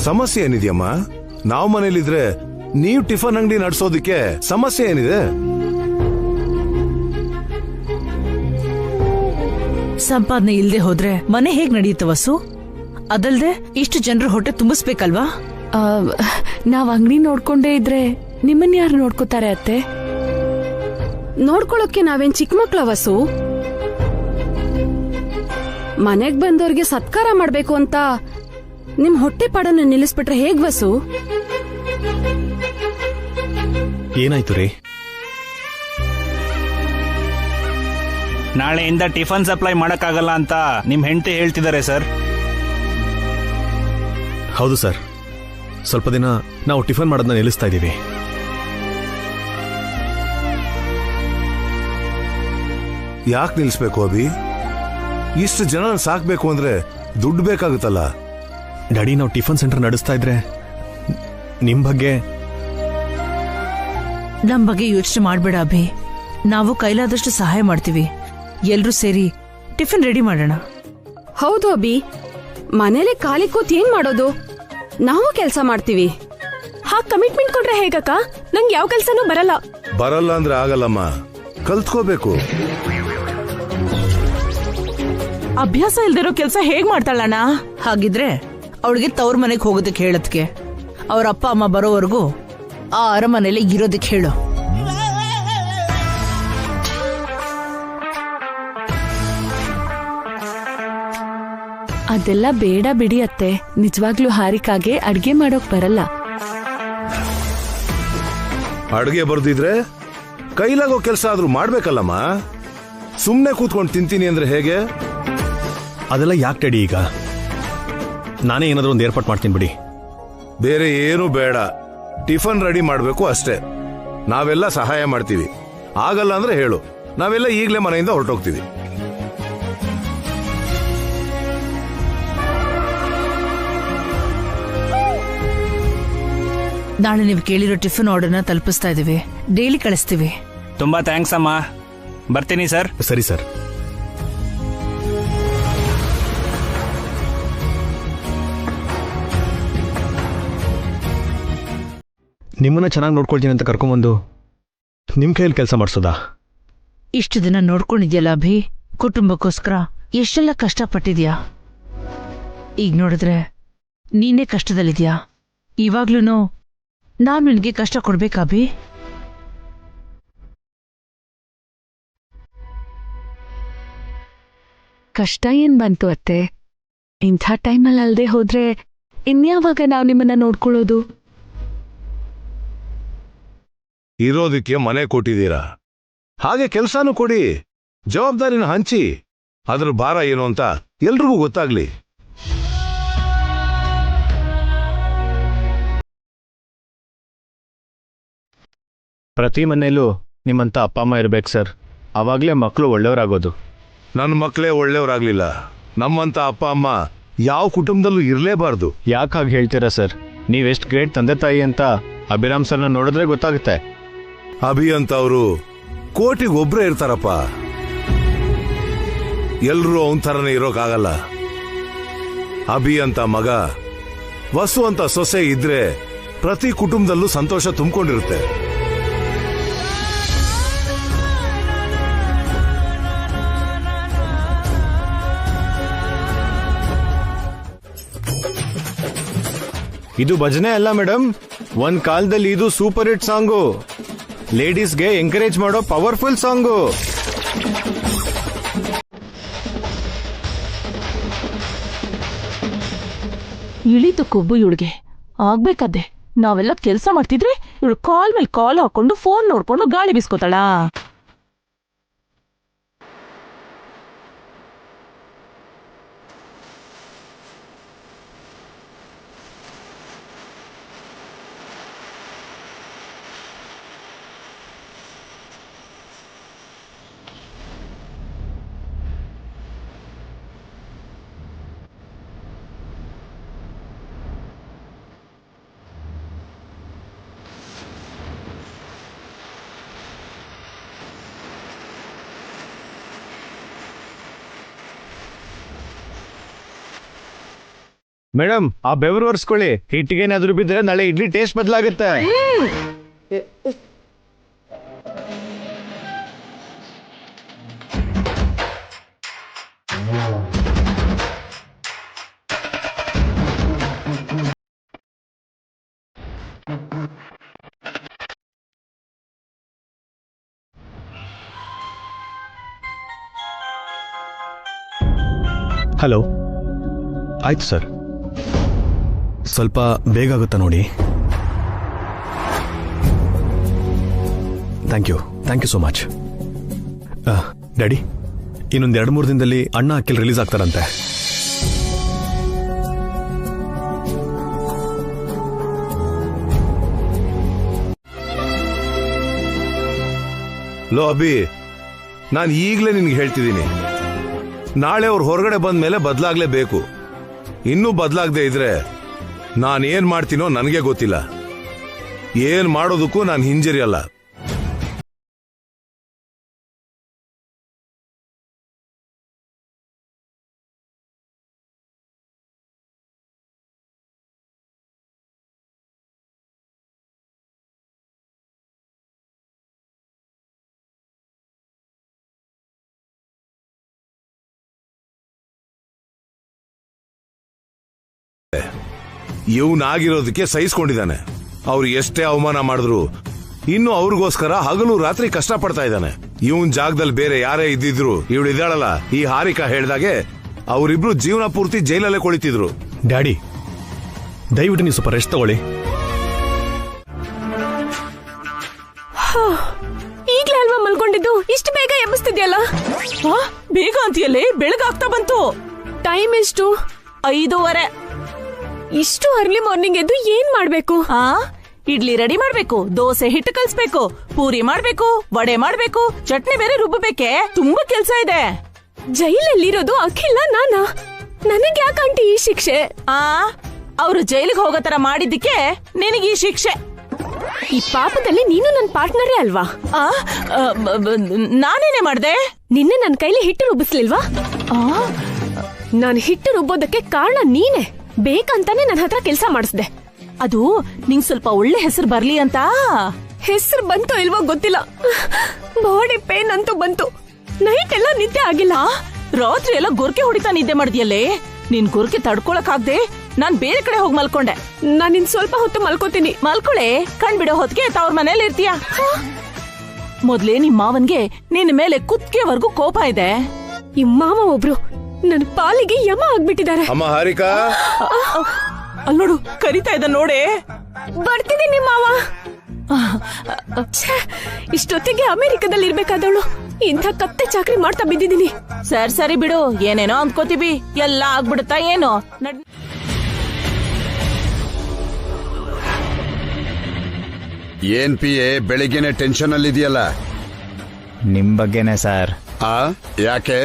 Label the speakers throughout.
Speaker 1: ಸಮಸ್ಯೆ ಏನಿದೆಯಮ್ಮ? ನಾವು ಮನೇಲಿದ್ರೆ ನೀವು ಟಿಫನ್ ಅಂಗಡಿ ನಡೆಸೋದಿಕ್ಕೆ ಸಮಸ್ಯೆ ಏನಿದೆ?
Speaker 2: ಸಂಪಾದನೆ ಇಲ್ದೆ ಹೋದ್ರೆ ಮನೆ ಹೇಗ್ ನಡೆಯುತ್ತೆ ವಸು? ಅದಲ್ದೆ ಇಷ್ಟು ಜನರು ಹೊಟ್ಟೆ ತುಂಬಿಸ್ಬೇಕಲ್ವಾ?
Speaker 3: ನಾವ್ ಅಂಗಡಿ ನೋಡ್ಕೊಂಡೇ ಇದ್ರೆ ನಿಮ್ಮನ್ನ ಯಾರು ನೋಡ್ಕೋತಾರೆ ಅತ್ತೆ?
Speaker 4: ನೋಡ್ಕೊಳಕ್ಕೆ ನಾವೇನ್ ಚಿಕ್ಕ ಮಕ್ಳ ವಸು? ಮನೆಗ್ ಬಂದವ್ರಿಗೆ ಸತ್ಕಾರ ಮಾಡ್ಬೇಕು ಅಂತ ನಿಮ್ ಹೊಟ್ಟೆ ಪಾಡನ್ನ ನಿಲ್ಲಿಸ್ಬಿಟ್ರೆ ಹೇಗ್ ವಸು?
Speaker 5: ಏನಾಯ್ತು ರೀ?
Speaker 6: ನಾಳೆಯಿಂದ ಟಿಫನ್ ಸಪ್ಲೈ ಮಾಡಕ್ಕಾಗಲ್ಲ ಅಂತ ನಿಮ್ ಹೆಂಡತಿ ಹೇಳ್ತಿದ್ದಾರೆ ಸರ್.
Speaker 5: ಹೌದು ಸರ್, ಸ್ವಲ್ಪ ದಿನ ನಾವು ಟಿಫನ್ ಮಾಡೋದನ್ನ ನಿಲ್ಲಿಸ್ತಾ ಇದ್ದೀವಿ.
Speaker 1: ಯಾಕೆ ನಿಲ್ಲಿಸ್ಬೇಕು ಅಭಿ? ಇಷ್ಟು ಜನ ಸಾಕ್ಬೇಕು ಅಂದ್ರೆ ದುಡ್ಡು ಬೇಕಾಗುತ್ತಲ್ಲ.
Speaker 5: ಡ್ಯಾಡಿ, ನಾವು ಟಿಫನ್ ಸೆಂಟರ್ ನಡೆಸ್ತಾ ಇದ್ರೆ ನಿಮ್ ಬಗ್ಗೆ
Speaker 2: ನಮ್ ಬಗ್ಗೆ ಯೋಚನೆ ಮಾಡ್ಬೇಡ ಅಭಿ. ನಾವು ಕೈಲಾದಷ್ಟು ಸಹಾಯ ಮಾಡ್ತೀವಿ. ಎಲ್ರೂ ಸೇರಿ ಟಿಫಿನ್ ರೆಡಿ ಮಾಡೋಣ.
Speaker 4: ಹೌದು ಅಭಿ, ಮನೇಲಿ ಖಾಲಿ ಕೂತ್ ಏನ್ ಮಾಡೋದು? ನಾವು ಕೆಲಸ ಮಾಡ್ತೀವಿ.
Speaker 3: ಹಾಗೆ ಕಮಿಟ್ಮೆಂಟ್ ಕೊಟ್ರೆ ಹೇಗಕ್ಕ? ನಂಗೆ ಯಾವ ಕೆಲ್ಸನೂ ಬರಲ್ಲ.
Speaker 1: ಬರಲ್ಲ ಅಂದ್ರೆ ಆಗಲ್ಲಮ್ಮ, ಕಲ್ತ್ಕೋಬೇಕು.
Speaker 2: ಅಭ್ಯಾಸ ಇಲ್ದಿರೋ ಕೆಲ್ಸ ಹೇಗ್ ಮಾಡ್ತಾಳಣ್ಣ? ಹಾಗಿದ್ರೆ ಅವಳಿಗೆ ತವ್ರ ಮನೆಗೆ ಹೋಗೋದಕ್ಕೆ ಹೇಳದ್ಕೆ, ಅವ್ರ ಅಪ್ಪ ಅಮ್ಮ ಬರೋವರೆಗೂ ಆ ಅರಮನೆಯಲ್ಲಿ ಇರೋದಕ್ಕೆ ಹೇಳು.
Speaker 3: ಅದೆಲ್ಲ ಬೇಡ ಬಿಡಿ ಅತ್ತೆ. ನಿಜವಾಗ್ಲೂ ಹಾರಿಕಾಗೆ ಅಡ್ಗೆ ಮಾಡೋಕ್ ಬರಲ್ಲ.
Speaker 1: ಅಡುಗೆ ಬರ್ದಿದ್ರೆ ಕೈಲಾಗೋ ಕೆಲಸ ಆದ್ರೂ ಮಾಡ್ಬೇಕಲ್ಲಮ್ಮ. ಸುಮ್ನೆ ಕೂತ್ಕೊಂಡು ತಿಂತೀನಿ ಅಂದ್ರೆ ಹೇಗೆ?
Speaker 5: ಅದೆಲ್ಲ ಯಾಕೆ ಡ್ಯಾಡಿ? ಈಗ ನಾನೇ ಏನಾದ್ರೂ ಒಂದು ಏರ್ಪಾಟ್ ಮಾಡ್ತೀನಿ ಬಿಡಿ.
Speaker 1: ಬೇರೆ ಏನು ಬೇಡ, ಟಿಫನ್ ರೆಡಿ ಮಾಡ್ಬೇಕು ಅಷ್ಟೇ. ನಾವೆಲ್ಲ ಸಹಾಯ ಮಾಡ್ತೀವಿ. ಆಗಲ್ಲ ಅಂದ್ರೆ ಹೇಳು, ನಾವೆಲ್ಲ ಈಗಲೇ ಮನೆಯಿಂದ ಹೊರಟೋಗ್ತೀವಿ.
Speaker 2: ನಾಳೆ ನೀವು ಕೇಳಿರೋ ಟಿಫಿನ್ ಆರ್ಡರ್ನ ತಲುಪಿಸ್ತಾ ಇದೀವಿ. ಡೈಲಿ ಕಳಿಸ್ತೀವಿ.
Speaker 6: ತುಂಬಾ ಥ್ಯಾಂಕ್ಸ್ ಅಮ್ಮ. ಬರ್ತೀನಿ ಸರ್.
Speaker 5: ಸರಿ ಸರ್. ನಿಮ್ಮನ್ನ ಚೆನ್ನಾಗಿ ನೋಡ್ಕೊಳ್ತೀನಿ ಅಂತ ಕರ್ಕೊಂಬಂದು ನಿಮ್ ಕೈಯಲ್ಲಿ ಕೆಲಸ ಮಾಡಿಸೋದಾ?
Speaker 2: ಇಷ್ಟು ದಿನ ನೋಡ್ಕೊಂಡಿದ್ಯಲ್ಲ ಅಭಿ, ಕುಟುಂಬಕ್ಕೋಸ್ಕರ ಎಷ್ಟೆಲ್ಲ ಕಷ್ಟಪಟ್ಟಿದ್ಯಾ. ಈಗ ನೋಡಿದ್ರೆ ನೀನೇ ಕಷ್ಟದಲ್ಲಿದ್ಯಾ. ಇವಾಗ್ಲೂ ನಾನ್ ನಿನ್ಗೆ ಕಷ್ಟ ಕೊಡ್ಬೇಕಾಭಿ?
Speaker 3: ಕಷ್ಟ ಏನ್ ಬಂತು ಅತ್ತೆ? ಇಂಥ ಟೈಮಲ್ಲಿ ಅಲ್ದೆ ಹೋದ್ರೆ ಇನ್ಯಾವಾಗ ನಾವ್ ನಿಮ್ಮನ್ನ ನೋಡ್ಕೊಳ್ಳೋದು?
Speaker 1: ಇರೋದಕ್ಕೆ ಮನೆ ಕೊಟ್ಟಿದ್ದೀರಾ, ಹಾಗೆ ಕೆಲಸನೂ ಕೊಡಿ. ಜವಾಬ್ದಾರಿನ ಹಂಚಿ. ಅದ್ರ ಭಾರ ಏನು ಅಂತ ಎಲ್ರಿಗೂ ಗೊತ್ತಾಗ್ಲಿ.
Speaker 5: ಪ್ರತಿ ಮನೆಯಲ್ಲೂ ನಿಮ್ಮಂತ ಅಪ್ಪ ಅಮ್ಮ ಇರ್ಬೇಕು ಸರ್. ಅವಾಗ್ಲೇ ಮಕ್ಕಳು ಒಳ್ಳೆಯವರಾಗೋದು.
Speaker 1: ನನ್ನ ಮಕ್ಕಳೇ ಒಳ್ಳೆಯವರಾಗ್ಲಿಲ್ಲ, ನಮ್ಮಂತ ಅಪ್ಪ ಅಮ್ಮ ಯಾವ ಕುಟುಂಬದಲ್ಲೂ ಇರಲೇಬಾರ್ದು.
Speaker 5: ಯಾಕೆ ಹಾಗೆ ಹೇಳ್ತೀರಾ ಸರ್? ನೀವೆಷ್ಟು ಗ್ರೇಟ್ ತಂದೆ ತಾಯಿ ಅಂತ ಅಭಿರಾಮ್ ಸರ್ನ ನೋಡಿದ್ರೆ ಗೊತ್ತಾಗುತ್ತೆ.
Speaker 1: ಅಭಿ ಅಂತ ಅವರು ಕೋಟಿಗೆ ಒಬ್ರೇ ಇರ್ತಾರಪ್ಪ. ಎಲ್ರೂ ಅವನ ಥರನೇ ಇರೋಕ್ಕಾಗಲ್ಲ. ಅಭಿ ಅಂತ ಮಗ, ವಸು ಅಂತ ಸೊಸೆ ಇದ್ರೆ ಪ್ರತಿ ಕುಟುಂಬದಲ್ಲೂ ಸಂತೋಷ ತುಂಬಿಕೊಂಡಿರುತ್ತೆ.
Speaker 5: ಇದು ಭಜನೆ ಅಲ್ಲ ಮೇಡಮ್, ಒಂದ್ ಕಾಲದಲ್ಲಿ ಇದು ಸೂಪರ್ ಹಿಟ್ ಸಾಂಗು. ಲೇಡೀಸ್ಗೆ ಎಂಕರೇಜ್ ಮಾಡೋ ಪವರ್ಫುಲ್ ಸಾಂಗು.
Speaker 7: ಇಳಿದು ಕೊಬ್ಬು ಇವಳಿಗೆ ಆಗ್ಬೇಕಾದೆ. ನಾವೆಲ್ಲ ಕೆಲಸ ಮಾಡ್ತಿದ್ರೆ ಇವಳು ಕಾಲ್ ಮೇಲೆ ಕಾಲ್ ಹಾಕೊಂಡು ಫೋನ್ ನೋಡ್ಕೊಂಡು ಗಾಳಿ ಬೀಸ್ಕೋತಾಳ.
Speaker 5: ಮೇಡಮ್ ಆ ಬೆವರು ಒರೆಸ್ಕೊಳ್ಳಿ. ಹಿಟ್ಟಿಗೇನಾದ್ರೂ ಬಿದ್ರೆ ನಾಳೆ ಇಡ್ಲಿ ಟೇಸ್ಟ್ ಬದಲಾಗುತ್ತೆ.
Speaker 8: ಹಲೋ, ಆಯ್ತು ಸರ್. ಸ್ವಲ್ಪ ಬೇಗ ಆಗುತ್ತಾ ನೋಡಿ. Thank you so much. Daddy, ಇನ್ನೊಂದು 2-3 ದಿನದಲ್ಲಿ ಅಣ್ಣ ಅಕ್ಕಿಲ್ ರಿಲೀಸ್ ಆಗ್ತಾರಂತೆ.
Speaker 1: ಲೋ ಅಭಿ, ನಾನು ಈಗಲೇ ನಿನ್ಗೆ ಹೇಳ್ತಿದ್ದೀನಿ, ನಾಳೆ ಅವ್ರು ಹೊರಗಡೆ ಬಂದ ಮೇಲೆ ಬದಲಾಗ್ಲೇಬೇಕು. ಇನ್ನೂ ಬದಲಾಗದೆ ಇದ್ರೆ ನಾನೇನ್ ಮಾಡ್ತೀನೋ ನನಗೆ ಗೊತ್ತಿಲ್ಲ. ಏನ್ ಮಾಡೋದಕ್ಕೂ ನಾನು ಹಿಂಜರಿಯಲ್ಲ. ಇವನಾಗಿರೋದಕ್ಕೆ ಸಹಿಸ್ಕೊಂಡಿದ್ದಾನೆ. ಅವ್ರು ಎಷ್ಟೇ ಅವಮಾನ ಮಾಡಿದ್ರು ಇನ್ನು ಅವ್ರಿಗೋಸ್ಕರ ಹಗಲು ರಾತ್ರಿ ಕಷ್ಟ ಪಡ್ತಾ ಇದ್ದಾನೆ. ಇವನ್ ಜಾಗದಲ್ಲಿ ಬೇರೆ ಯಾರೇ ಇದ್ದಿದ್ರು, ಇವಳಿದ್ದಾಳಲ್ಲ ಈ ಹಾರಿಕಾ ಹೇಳ್ದಾಗೆ, ಅವರಿಬ್ರು ಜೀವನ ಪೂರ್ತಿ ಜೈಲಲ್ಲೇ ಕೊಳಿತಿದ್ರು.
Speaker 8: ಡ್ಯಾಡಿ, ದಯವಿಟ್ಟು ನೀವು ಸ್ವಲ್ಪ ರೆಸ್ಟ್ ತಗೊಳ್ಳಿ.
Speaker 4: ಈಗ್ಲೇ ಅಲ್ವಾ ಮಲ್ಕೊಂಡಿದ್ದು, ಇಷ್ಟು ಬೇಗ ಎಬ್ಬಿಸ್ತಿದ್ಯಲ್ಲ?
Speaker 2: ಬೇಗ ಅಂತೀಯಲ್ಲೇ, ಬೆಳಗಾಗ್ತಾ ಬಂತು.
Speaker 4: ಟೈಮ್ ಎಷ್ಟು?
Speaker 2: 5:15.
Speaker 4: ಇಷ್ಟು ಅರ್ಲಿ ಮಾರ್ನಿಂಗ್ ಎದ್ದು ಏನ್ ಮಾಡ್ಬೇಕು?
Speaker 2: ಇಡ್ಲಿ ರೆಡಿ ಮಾಡ್ಬೇಕು, ದೋಸೆ ಹಿಟ್ಟು ಕಲ್ಸ್ಬೇಕು, ಪೂರಿ ಮಾಡ್ಬೇಕು, ವಡೆ ಮಾಡ್ಬೇಕು, ಚಟ್ನಿ ಬೇರೆ ರುಬ್ಬಬೇಕೆ. ತುಂಬಾ ಕೆಲ್ಸ ಇದೆ.
Speaker 4: ಜೈಲಲ್ಲಿರೋದು ಅಖಿಲ ನಾನಾ? ನನಗ್ ಯಾಕಂಟಿ ಈ ಶಿಕ್ಷೆ?
Speaker 2: ಅವ್ರು ಜೈಲಿಗೆ ಹೋಗೋ ತರ ಮಾಡಿದ್ದಕ್ಕೆ ನಿನಗೆ ಈ ಶಿಕ್ಷೆ.
Speaker 4: ಈ ಪಾಪದಲ್ಲಿ ನೀನು ನನ್ ಪಾರ್ಟ್ನರೇ ಅಲ್ವಾ?
Speaker 2: ನಾನೇನೆ ಮಾಡ್ದೆ?
Speaker 4: ನಿನ್ನೆ ನನ್ ಕೈಲಿ ಹಿಟ್ಟು ರುಬ್ಬಿಸ್ಲಿಲ್ವಾ? ನಾನ್ ಹಿಟ್ಟು ರುಬ್ಬೋದಕ್ಕೆ ಕಾರಣ ನೀನೆ. ಬೇಕಂತಾನೆ ನನ್ನ ಹತ್ರ ಕೆಲ್ಸ ಮಾಡಿಸ್ದೆ.
Speaker 2: ಅದು ನಿಂಗ್ ಸ್ವಲ್ಪ ಒಳ್ಳೆ ಹೆಸರು ಬರ್ಲಿ ಅಂತ.
Speaker 4: ಹೆಸರು ಬಂತೋ ಇಲ್ವೋ ಗೊತ್ತಿಲ್ಲ, ಬಾಡಿ ಪೇನ್ ಅಂತೂ ಬಂತು. ನೈಟ್ ಎಲ್ಲ ನಿದ್ದೆ ಆಗಿಲ್ಲ.
Speaker 2: ರಾತ್ರಿ ಎಲ್ಲ ಗೊರ್ಕೆ ಹೊಡಿತಾ ನಿದ್ದೆ ಮಾಡಿದ್ಯಲ್ಲೇ. ನಿನ್ ಗೊರ್ಕೆ ತಡ್ಕೊಳಕ್ ಆಗ್ದೆ ನಾನ್ ಬೇರೆ ಕಡೆ ಹೋಗಿ ಮಲ್ಕೊಂಡೆ.
Speaker 4: ನಾನ್ ಇನ್ ಸ್ವಲ್ಪ ಹೊತ್ತು ಮಲ್ಕೋತೀನಿ.
Speaker 2: ಮಲ್ಕೊಳೆ, ಕಣ್ ಬಿಡೋ ಹೊತ್ತಿಗೆ ತವ್ರ ಮನೇಲಿ ಇರ್ತೀಯ. ಮೊದ್ಲೇ ನಿಮ್ ಮಾವನ್ಗೆ ನಿನ್ ಮೇಲೆ ಕುತ್ತಿಗೆವರೆಗೂ ಕೋಪ ಇದೆ.
Speaker 4: ಈ ಮಾವ ಒಬ್ರು ನನ್ ಪಾಲಿಗೆ ಯಮ ಆಗ್ಬಿಟ್ಟಿದ್ದಾರೆ.
Speaker 1: ಅಮ್ಮ ಹಾರಿಕಾ,
Speaker 2: ಅಲ್ಲೋಡು ಕರಿತಾ ಇದ್ದ ನೋಡೆ.
Speaker 4: ಬರ್ತೀನಿ ನಿಮ್ ಮಾವ. ಇಷ್ಟೊತ್ತಿಗೆ ಅಮೆರಿಕದಲ್ಲಿ ಇರ್ಬೇಕಾದವಳು ಇಂಥ ಕತ್ತೆ ಚಾಕ್ರಿ ಮಾಡ್ತಾ ಬಿದ್ದಿದ್ದೀನಿ.
Speaker 2: ಸರಿ ಬಿಡು, ಏನೇನೋ ಅಂದ್ಕೋತೀವಿ, ಎಲ್ಲ ಆಗ್ಬಿಡುತ್ತಾ ಏನೋ.
Speaker 9: ಏನ್ PA ಬೆಳಿಗ್ಗೆನೆ ಟೆನ್ಷನ್ ಅಲ್ಲಿ ಇದೆಯಲ್ಲ?
Speaker 5: ನಿಮ್ ಬಗ್ಗೆನೆ ಸರ್.
Speaker 9: ಯಾಕೆ?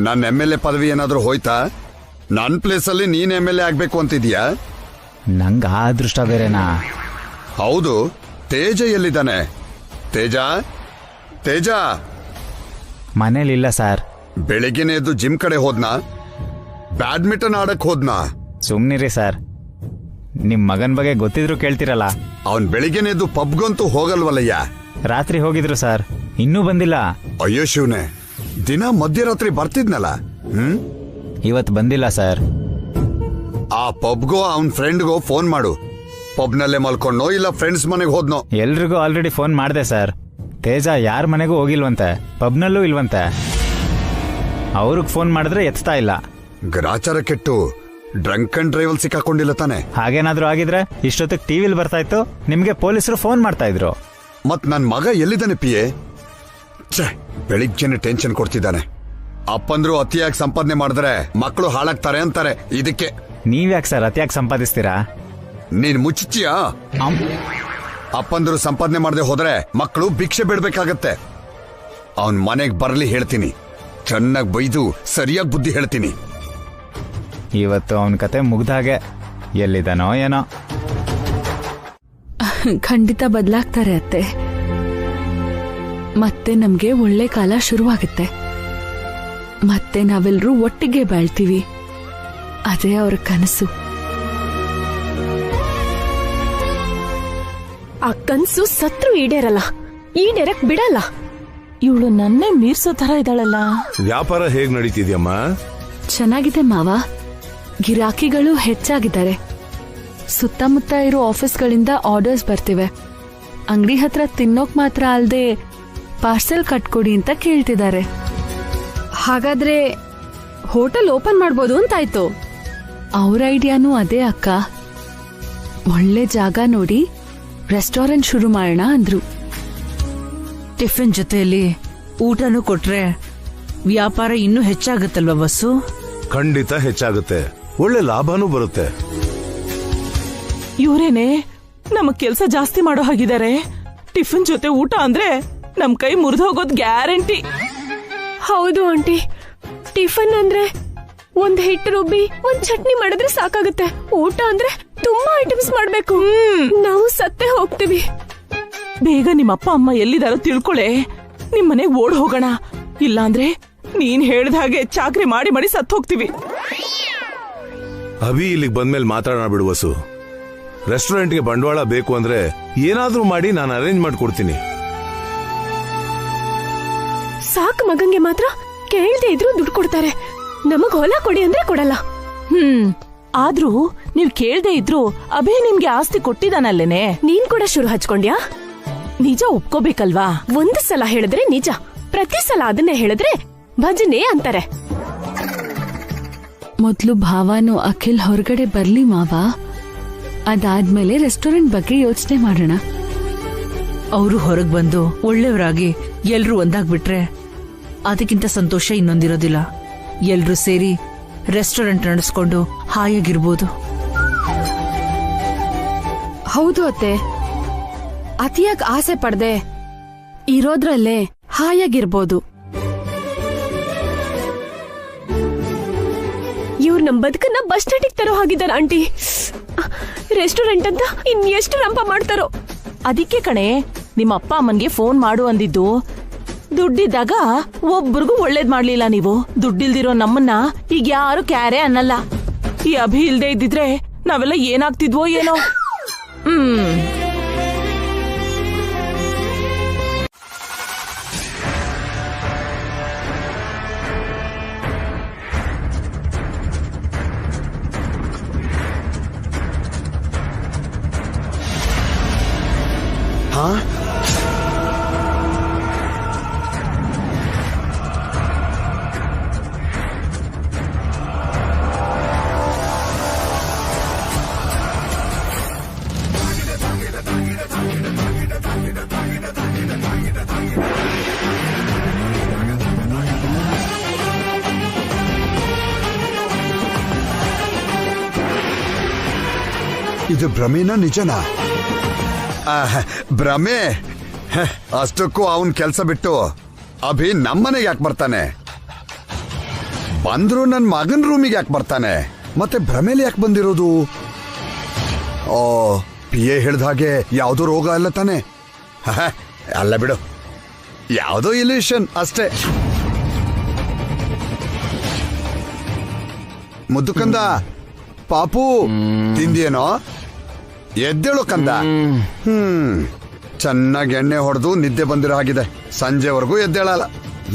Speaker 9: ನನ್ನ MLA ಪದವಿ ಏನಾದ್ರೂ ಹೋಯ್ತಾ? ನನ್ ಪ್ಲೇಸ್ ಅಲ್ಲಿ ನೀನ್ MLA ಆಗ್ಬೇಕು ಅಂತಿದ್ಯಾ?
Speaker 5: ನಂಗ ಆ ಅದೃಷ್ಟ ಬೇರೆನಾ?
Speaker 9: ಹೌದು. ತೇಜ ಎಲ್ಲಿದ್ದಾನೆ? ತೇಜ
Speaker 5: ಮನೇಲಿಲ್ಲ ಸರ್.
Speaker 9: ಬೆಳಿಗ್ಗೆನೆ ಎದ್ದು ಜಿಮ್ ಕಡೆ ಹೋದ್ನಾ? ಬ್ಯಾಡ್ಮಿಂಟನ್ ಆಡಕ್ ಹೋದ್ನಾ?
Speaker 5: ಸುಮ್ನಿರಿ ಸರ್, ನಿಮ್ ಮಗನ್ ಬಗ್ಗೆ ಗೊತ್ತಿದ್ರು ಕೇಳ್ತಿರಲ್ಲ.
Speaker 9: ಅವನ್ ಬೆಳಿಗ್ಗೆನೆ ಎದ್ದು ಪಬ್ಗಂತೂ ಹೋಗಲ್ವಲ್ಲಯ್ಯ.
Speaker 5: ರಾತ್ರಿ ಹೋಗಿದ್ರು ಸರ್, ಇನ್ನೂ ಬಂದಿಲ್ಲ.
Speaker 9: ಅಯ್ಯೋ ಶಿವನೇ, ದಿನ ಮಧ್ಯರಾತ್ರಿ ಬರ್ತಿದ್ನಲ್ಲ.
Speaker 5: ಇವತ್ ಬಂದಿಲ್ಲ ಸರ್.
Speaker 9: ಆ ಪಬ್ಗೋ ಅವನ್ ಫ್ರೆಂಡ್ಗೋ ಫೋನ್ ಮಾಡು. ಪಬ್ನಲ್ಲೇ ಮಲ್ಕೊಂಡೋ ಇಲ್ಲ ಫ್ರೆಂಡ್ಸ್ ಮನೆಗೆ ಹೋದ್ನೋ?
Speaker 5: ಎಲ್ರಿಗೂ ಆಲ್ರೆಡಿ ಫೋನ್ ಮಾಡ್ದೆ ಸರ್. ತೇಜ ಯಾರ ಮನೆಗೂ ಹೋಗಿಲ್ವಂತೆ, ಪಬ್ನಲ್ಲೂ ಇಲ್ವಂತೆ. ಅವ್ರಿಗೆ ಫೋನ್ ಮಾಡಿದ್ರೆ ಎತ್ತಾ ಇಲ್ಲ.
Speaker 9: ಗ್ರಾಚಾರ ಕೆಟ್ಟು ಡ್ರಂಕ್ ಅಂಡ್ ಡ್ರೈವಲ್ ಸಿಕ್ಕಾಕೊಂಡಿಲ್ಲ ತಾನೆ?
Speaker 5: ಹಾಗೇನಾದ್ರೂ ಆಗಿದ್ರೆ ಇಷ್ಟೊತ್ತಿಗೆ ಟಿವಿಲ್ ಬರ್ತಾ ಇತ್ತು, ನಿಮ್ಗೆ ಪೊಲೀಸರು ಫೋನ್ ಮಾಡ್ತಾ ಇದ್ರು.
Speaker 9: ಮತ್ ನನ್ ಮಗ ಎಲ್ಲಿದ್ದಾನೆ PA? ಬೆಳಿಗ್ಗೆನೆ ಟೆನ್ಷನ್ ಕೊಡ್ತಿದ್ದಾನೆ. ಅಪ್ಪಂದ್ರು ಅತಿಯಾಗಿ ಸಂಪಾದನೆ ಮಾಡಿದ್ರೆ ಮಕ್ಕಳು ಹಾಳಾಗ್ತಾರೆ ಅಂತಾರೆ. ಇದಕ್ಕೆ
Speaker 5: ನೀವ್ಯಾಕೆ ಸರ್ ಅತಿಯಾಗಿ ಸಂಪಾದಿಸ್ತೀರಾ?
Speaker 9: ನೀನ್ ಮುಚ್ಚಿಯ. ಅಪ್ಪಂದ್ರು ಸಂಪಾದನೆ ಮಾಡದೆ ಹೋದ್ರೆ ಮಕ್ಕಳು ಭಿಕ್ಷೆ ಬಿಡ್ಬೇಕಾಗತ್ತೆ. ಅವನ್ ಮನೆಗ್ ಬರ್ಲಿ ಹೇಳ್ತೀನಿ, ಚೆನ್ನಾಗ್ ಬೈದು ಸರಿಯಾಗಿ ಬುದ್ಧಿ ಹೇಳ್ತೀನಿ.
Speaker 5: ಇವತ್ತು ಅವನ ಕತೆ ಮುಗ್ದಾಗೆ. ಎಲ್ಲಿದ್ದಾನೋ ಏನೋ.
Speaker 3: ಖಂಡಿತ ಬದಲಾಗ್ತಾರೆ ಅತ್ತೆ. ಮತ್ತೆ ನಮ್ಗೆ ಒಳ್ಳೆ ಕಾಲ ಶುರುವಾಗುತ್ತೆ. ಮತ್ತೆ ನಾವೆಲ್ಲರೂ ಒಟ್ಟಿಗೆ ಬಾಳ್ತೀವಿ. ಅದೇ ಅವ್ರ ಕನಸು.
Speaker 4: ಆ ಕನ್ಸು ಸತ್ರು ಈಡೇರಲ್ಲ, ಈಡೇರಕ್ ಬಿಡಲ್ಲ.
Speaker 7: ಇವಳು ನನ್ನೇ ಮೀರ್ಸೋ ತರ ಇದ್ದಾಳಲ್ಲ.
Speaker 1: ವ್ಯಾಪಾರ ಹೇಗ್ ನಡೀತಿದ್ಯಮ್ಮ?
Speaker 3: ಚೆನ್ನಾಗಿದೆ ಮಾವ. ಗಿರಾಕಿಗಳು ಹೆಚ್ಚಾಗಿದ್ದಾರೆ. ಸುತ್ತಮುತ್ತ ಇರೋ ಆಫೀಸ್ಗಳಿಂದ ಆರ್ಡರ್ಸ್ ಬರ್ತಿವೆ. ಅಂಗಡಿ ಹತ್ರ ತಿನ್ನೋಕ್ ಮಾತ್ರ ಅಲ್ದೆ ಪಾರ್ಸೆಲ್ ಕಟ್ಕೊಡಿ ಅಂತ ಕೇಳ್ತಿದ್ದಾರೆ.
Speaker 4: ಹಾಗಾದ್ರೆ ಹೋಟೆಲ್ ಓಪನ್ ಮಾಡ್ಬೋದು ಅಂತಾಯ್ತು.
Speaker 3: ಅವ್ರ ಐಡಿಯಾನೂ ಅದೇ ಅಕ್ಕ. ಒಳ್ಳೆ ಜಾಗ ನೋಡಿ ರೆಸ್ಟೋರೆಂಟ್ ಶುರು ಮಾಡೋಣ ಅಂದ್ರು.
Speaker 2: ಟಿಫಿನ್ ಜೊತೆಯಲ್ಲಿ ಊಟನೂ ಕೊಟ್ರೆ ವ್ಯಾಪಾರ ಇನ್ನೂ ಹೆಚ್ಚಾಗತ್ತಲ್ವಾ ಬಸ್ಸು?
Speaker 1: ಖಂಡಿತ ಹೆಚ್ಚಾಗುತ್ತೆ, ಒಳ್ಳೆ ಲಾಭನೂ ಬರುತ್ತೆ.
Speaker 7: ಇವ್ರೇನೆ ನಮಗ್ ಕೆಲ್ಸ ಜಾಸ್ತಿ ಮಾಡೋ ಹಾಗಿದ್ದಾರೆ. ಟಿಫಿನ್ ಜೊತೆ ಊಟ ಅಂದ್ರೆ ನಮ್ ಕೈ ಮುರಿದು ಹೋಗೋದ್ ಗ್ಯಾರಂಟಿ.
Speaker 4: ಹೌದು ಆಂಟಿ, ಟಿಫನ್ ಅಂದ್ರೆ ಒಂದ್ ಹಿಟ್ಟು ರುಬ್ಬಿ ಒಂದ್ ಚಟ್ನಿ ಮಾಡಿದ್ರೆ ಸಾಕಾಗುತ್ತೆ. ಊಟ ಅಂದ್ರೆ ತುಂಬಾ ಐಟಮ್ಸ್ ಮಾಡ್ಬೇಕು. ನಾವು ಸತ್ತೇ ಹೋಗ್ತೀವಿ.
Speaker 7: ಬೇಗ ನಿಮ್ಮಪ್ಪ ಅಮ್ಮ ಎಲ್ಲಿದಾರೋ ತಿಳ್ಕೊಳೆ. ನಿಮ್ಮನೆಗ್ ಓಡ್ ಹೋಗೋಣ. ಇಲ್ಲಾಂದ್ರೆ ನೀನ್ ಹೇಳ್ದ ಹಾಗೆ ಚಾಕ್ರಿ ಮಾಡಿ ಮಾಡಿ ಸತ್ ಹೋಗ್ತೀವಿ.
Speaker 1: ಅಭಿ ಇಲ್ಲಿಗೆ ಬಂದ್ಮೇಲೆ ಮಾತಾಡೋಣ ಬಿಡು ವಸು. ರೆಸ್ಟೋರೆಂಟ್ಗೆ ಬಂಡವಾಳ ಬೇಕು ಅಂದ್ರೆ ಏನಾದ್ರೂ ಮಾಡಿ ನಾನು ಅರೇಂಜ್ ಮಾಡ್ಕೊಡ್ತೀನಿ.
Speaker 4: ಸಾಕು ಮಗಂಗೆ ಮಾತ್ರ ಕೇಳ್ದೆ ಇದ್ರು ದುಡ್ಡು ಕೊಡ್ತಾರೆ. ನಮಗ್ ಹೊಲ ಕೊಡಿ ಅಂದ್ರೆ ಕೊಡಲ್ಲ.
Speaker 7: ಆದ್ರೂ ನೀವ್ ಕೇಳ್ದೆ ಇದ್ರು ಅಭೇ ನಿಮ್ಗೆ ಆಸ್ತಿ ಕೊಟ್ಟಿದಾನಲ್ಲೇನೆ.
Speaker 4: ನೀನ್ ಕೂಡ ಶುರು ಹಚ್ಕೊಂಡ್ಯಾ?
Speaker 7: ನಿಜ ಒಪ್ಕೋಬೇಕಲ್ವಾ?
Speaker 4: ಒಂದು ಸಲ ಹೇಳಿದ್ರೆ ನಿಜ, ಪ್ರತಿ ಸಲ ಅದನ್ನೇ ಹೇಳಿದ್ರೆ ಭಜನೆ ಅಂತಾರೆ.
Speaker 3: ಮೊದ್ಲು ಭಾವನು ಅಖಿಲ್ ಹೊರಗಡೆ ಬರ್ಲಿ ಮಾವ. ಅದಾದ್ಮೇಲೆ ರೆಸ್ಟೋರೆಂಟ್ ಬಗ್ಗೆ ಯೋಚನೆ ಮಾಡೋಣ.
Speaker 2: ಅವರು ಹೊರಗ್ ಬಂದು ಒಳ್ಳೆಯವರಾಗಿ ಎಲ್ರೂ ಒಂದಾಗ್ಬಿಟ್ರೆ ಅದಕ್ಕಿಂತ ಸಂತೋಷ ಇನ್ನೊಂದಿರೋದಿಲ್ಲ. ಎಲ್ರೂ ಸೇರಿ ರೆಸ್ಟೋರೆಂಟ್ ನಡೆಸ್ಕೊಂಡು ಹಾಯಾಗಿರ್ಬೋದು.
Speaker 4: ಹೌದು ಅತ್ತೆ, ಅತಿಯಾಗಿ ಆಸೆ ಪಡ್ದೆ ಇರೋದ್ರಲ್ಲೇ ಹಾಯಾಗಿರ್ಬೋದು. ಇವ್ರು ನಮ್ ಬದುಕನ್ನ ಬಸ್ ಸ್ಟ್ಯಾಂಡಿಗೆ ತರೋ ಹಾಗಿದ್ದಾರೆ ಆಂಟಿ. ರೆಸ್ಟೋರೆಂಟ್ ಅಂತ ಇನ್ನೆಷ್ಟು ರಂಪ ಮಾಡ್ತಾರೋ.
Speaker 7: ಅದಕ್ಕೆ ಕಣೆ ನಿಮ್ಮ ಅಪ್ಪ ಅಮ್ಮನ್ಗೆ ಫೋನ್ ಮಾಡು ಅಂದಿದ್ದು. ದುಡ್ಡಿದ್ದಾಗ ಒಬ್ರಿಗೂ ಒಳ್ಳೇದ್ ಮಾಡ್ಲಿಲ್ಲ ನೀವು. ದುಡ್ಡಿಲ್ದಿರೋ ನಮ್ಮನ್ನ ಈಗ ಯಾರು ಕ್ಯಾರೆ ಅನ್ನಲ್ಲ. ಈ ಅಭಿ ಇಲ್ದೇ ಇದ್ದಿದ್ರೆ ನಾವೆಲ್ಲ ಏನಾಗ್ತಿದ್ವೋ ಏನೋ.
Speaker 9: ಇದು ಭ್ರಮೆನ ನಿಜನಾ? ಭ್ರಮೆ. ಅಷ್ಟಕ್ಕೂ ಅವನ್ ಕೆಲ್ಸ ಬಿಟ್ಟು ಅಭಿ ನಮ್ಮನೆಗೆ ಯಾಕೆ ಬರ್ತಾನೆ? ಬಂದ್ರು ನನ್ ಮಗನ್ ರೂಮಿಗೆ ಯಾಕೆ ಬರ್ತಾನೆ? ಮತ್ತೆ ಭ್ರಮೇಲಿ ಯಾಕೆ ಬಂದಿರೋದು? ಓ, PA ಹೇಳ್ದ ಹಾಗೆ ಯಾವ್ದೋ ರೋಗ ಅಲ್ಲ ತಾನೆ? ಅಲ್ಲ ಬಿಡು, ಯಾವ್ದೋ ಇಲ್ಯೂಷನ್ ಅಷ್ಟೇ. ಮುದ್ದು ಕಂದ, ಪಾಪು ತಿಂದಿಯೇನೋ? ಎದ್ದೇಳು ಕಂದ. ಚೆನ್ನಾಗಿ ಎಣ್ಣೆ ಹೊಡೆದು ನಿದ್ದೆ ಬಂದಿರೋ ಹಾಗಿದೆ. ಸಂಜೆವರೆಗೂ ಎದ್ದೇಳಲ್ಲ.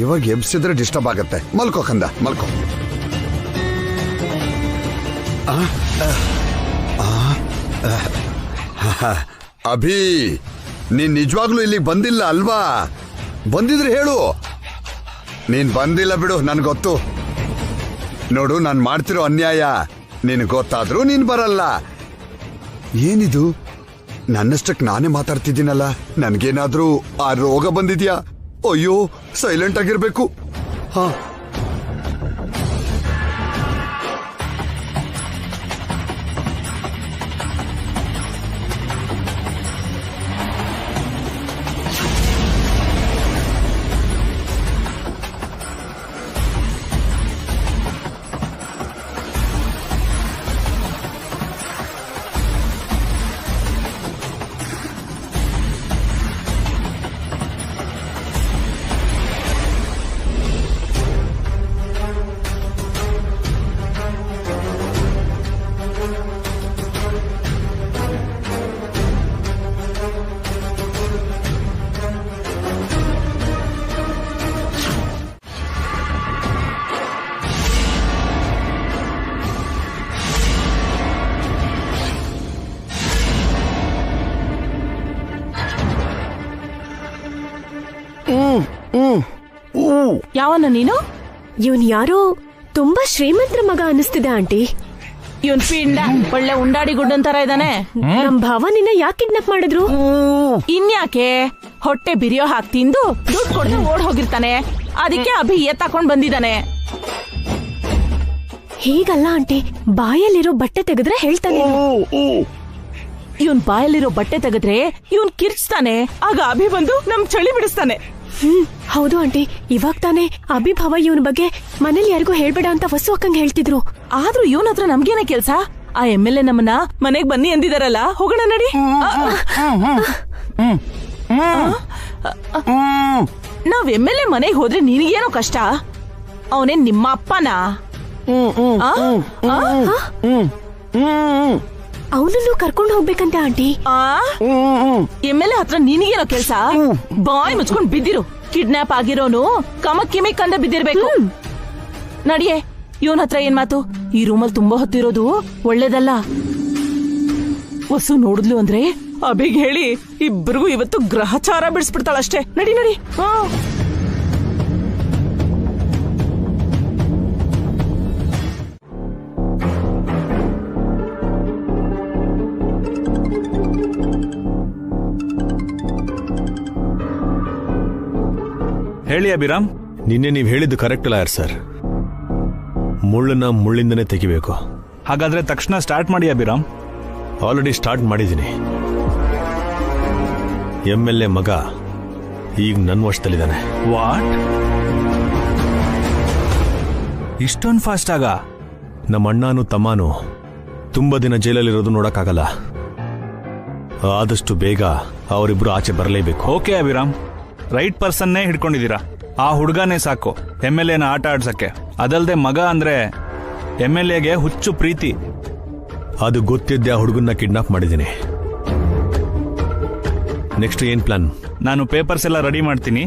Speaker 9: ಇವಾಗ ಎಬ್ಸಿದ್ರೆ ಡಿಸ್ಟರ್ಬ್ ಆಗತ್ತೆ. ಮಲ್ಕೋ ಕಂದ, ಮಲ್ಕೋ. ಅಭಿ, ನೀನ್ ನಿಜವಾಗ್ಲೂ ಇಲ್ಲಿಗೆ ಬಂದಿಲ್ಲ ಅಲ್ವಾ? ಬಂದಿದ್ರೆ ಹೇಳು. ನೀನ್ ಬಂದಿಲ್ಲ ಬಿಡು, ನನ್ ಗೊತ್ತು. ನೋಡು, ನಾನ್ ಮಾಡ್ತಿರೋ ಅನ್ಯಾಯ ನಿನ್ ಗೊತ್ತಾದ್ರೂ ನೀನ್ ಬರಲ್ಲ. ಏನಿದು, ನನ್ನಷ್ಟಕ್ಕೆ ನಾನೇ ಮಾತಾಡ್ತಿದ್ದೀನಲ್ಲ. ನನ್ಗೇನಾದ್ರೂ ಆ ರೋಗ ಬಂದಿದ್ಯಾ? ಅಯ್ಯೋ, ಸೈಲೆಂಟ್ ಆಗಿರ್ಬೇಕು. ಹಾ,
Speaker 7: ಯಾವನ ನೀನು?
Speaker 4: ಇವನ್ ಯಾರೋ ತುಂಬಾ ಶ್ರೀಮಂತರ ಮಗ ಅನಿಸ್ತಿದೆ ಆಂಟಿ.
Speaker 7: ಇವನ್ ಪಿಂಡ ಒಳ್ಳೆ ಉಂಡಾಡಿ ಗುಡ್ಡನ್ ತರ ಇದ್ದಾನೆ.
Speaker 4: ನಮ್ ಭಾವ ನಿನ್ನ ಯಾಕೆ ಕಿಡ್ನಾಪ್ ಮಾಡಿದ್ರು?
Speaker 7: ಇನ್ಯಾಕೆ ಹೊಟ್ಟೆ ಬಿರಿಯೋ ಹಾಕಿ ತಿಂದು ದುಡ್ಡು ಕೊಡದೆ ಓಡ್ ಹೋಗಿರ್ತಾನೆ. ಅದಕ್ಕೆ ಅಭಿ ಎತ್ತಾಕೊಂಡ್ ಬಂದಿದ್ದಾನೆ.
Speaker 4: ಹೀಗಲ್ಲ ಆಂಟಿ, ಬಾಯಲ್ಲಿರೋ ಬಟ್ಟೆ ತೆಗೆದ್ರೆ ಹೇಳ್ತಾನೆ.
Speaker 7: ಇವನ್ ಬಾಯಲ್ಲಿರೋ ಬಟ್ಟೆ ತೆಗೆದ್ರೆ ಇವನ್ ಕಿರ್ಚ್ತಾನೆ. ಆಗ ಅಭಿ ಬಂದು ನಮ್ ಚಳಿ ಬಿಡಿಸ್ತಾನೆ.
Speaker 4: ಹೌದು ಆಂಟಿ, ಇವಾಗ ತಾನೇ ಅಭಿಭಾವ ಇವನ್ ಬಗ್ಗೆ ಮನೇಲಿ ಯಾರಿಗೂ ಹೇಳ್ಬೇಡ ಅಂತ ವಸು ಅಕ್ಕಂಗೆ ಹೇಳ್ತಿದ್ರು.
Speaker 7: ಆದ್ರೂ ಇವನ್ ಹತ್ರ ನಮ್ಗೇನೆ ಕೆಲ್ಸ? ಆ MLA ನಮ್ಮನ್ನ ಮನೆಗ್ ಬನ್ನಿ ಅಂದಿದಾರಲ್ಲ, ಹೋಗೋಣ ನಡಿ. ನಾವ್ MLA ಮನೆಗ್ ಹೋದ್ರೆ ನಿನಗೇನೋ ಕಷ್ಟ? ಅವನೇನ್ ನಿಮ್ಮ ಅಪ್ಪನಾ?
Speaker 4: ಅವನನ್ನು ಕರ್ಕೊಂಡು ಹೋಗ್ಬೇಕಂತೆ ಆಂಟಿ.
Speaker 7: MLA ಹತ್ರ ನಿನಗೇನೋ ಕೆಲ್ಸ? ಬಾಯ್ ಮುಚ್ಕೊಂಡ್ ಬಿದ್ದಿರು. ಕಿಡ್ನಾಪ್ ಆಗಿರೋನು ಕಮಕ್ ಕಿಮಿಕ್ ಕಂದ ಬಿದ್ದಿರ್ಬೇಕು. ನಡಿಯೇ, ಇವನ್ ಹತ್ರ ಏನ್ ಮಾತು? ಈ ರೂಮಲ್ಲಿ ತುಂಬಾ ಹೊತ್ತಿರೋದು ಒಳ್ಳೇದಲ್ಲ. ವಸು ನೋಡಿದ್ಲು ಅಂದ್ರೆ ಅಭಿಗ್ ಹೇಳಿ ಇಬ್ಬರಿಗೂ ಇವತ್ತು ಗ್ರಹಚಾರ ಬಿಡಿಸ್ಬಿಡ್ತಾಳಷ್ಟೇ. ನಡಿ ನಡಿ.
Speaker 6: ಹೇಳಿ ಅಭಿರಾಮ್.
Speaker 8: ನಿನ್ನೆ ನೀವು ಹೇಳಿದ್ದು ಕರೆಕ್ಟ್ ಅಲ್ಲ ಯಾರು ಸರ್. ಮುಳ್ಳನ್ನ ಮುಳ್ಳಿಂದನೇ ತೆಗಿಬೇಕು.
Speaker 6: ಹಾಗಾದ್ರೆ ತಕ್ಷಣ ಸ್ಟಾರ್ಟ್ ಮಾಡಿ ಅಭಿರಾಮ್.
Speaker 8: ಆಲ್ರೆಡಿ ಸ್ಟಾರ್ಟ್ ಮಾಡಿದ್ದೀನಿ. MLA ಮಗ ಈಗ ನನ್ನ ವಶದಲ್ಲಿದ್ದಾನೆ.
Speaker 6: ವಾಟ್? ಇಷ್ಟೊಂದು ಫಾಸ್ಟ್ ಆಗ?
Speaker 8: ನಮ್ಮ ಅಣ್ಣನೂ ತಮ್ಮನೂ ತುಂಬಾ ದಿನ ಜೈಲಲ್ಲಿರೋದು ನೋಡಕ್ಕಾಗಲ್ಲ. ಆದಷ್ಟು ಬೇಗ ಅವರಿಬ್ರು ಆಚೆ ಬರಲೇಬೇಕು.
Speaker 6: ಓಕೆ ಅಭಿರಾಮ್, ರೈಟ್ ಪರ್ಸನ್ನೇ ಹಿಡ್ಕೊಂಡಿದ್ದೀರಾ. ಆ ಹುಡುಗನೇ ಸಾಕು MLAನ ಆಟ ಆಡ್ಸಕ್ಕೆ. ಅದಲ್ದೆ ಮಗ ಅಂದ್ರೆ MLAಗೆ ಹುಚ್ಚು ಪ್ರೀತಿ.
Speaker 8: ಅದು ಗೊತ್ತಿದ್ದೆ ಆ ಹುಡುಗನ್ನ ಕಿಡ್ನಾಪ್ ಮಾಡಿದ್ದೀನಿ. ನೆಕ್ಸ್ಟ್ ಏನ್ ಪ್ಲಾನ್?
Speaker 6: ನಾನು ಪೇಪರ್ಸ್ ಎಲ್ಲ ರೆಡಿ ಮಾಡ್ತೀನಿ.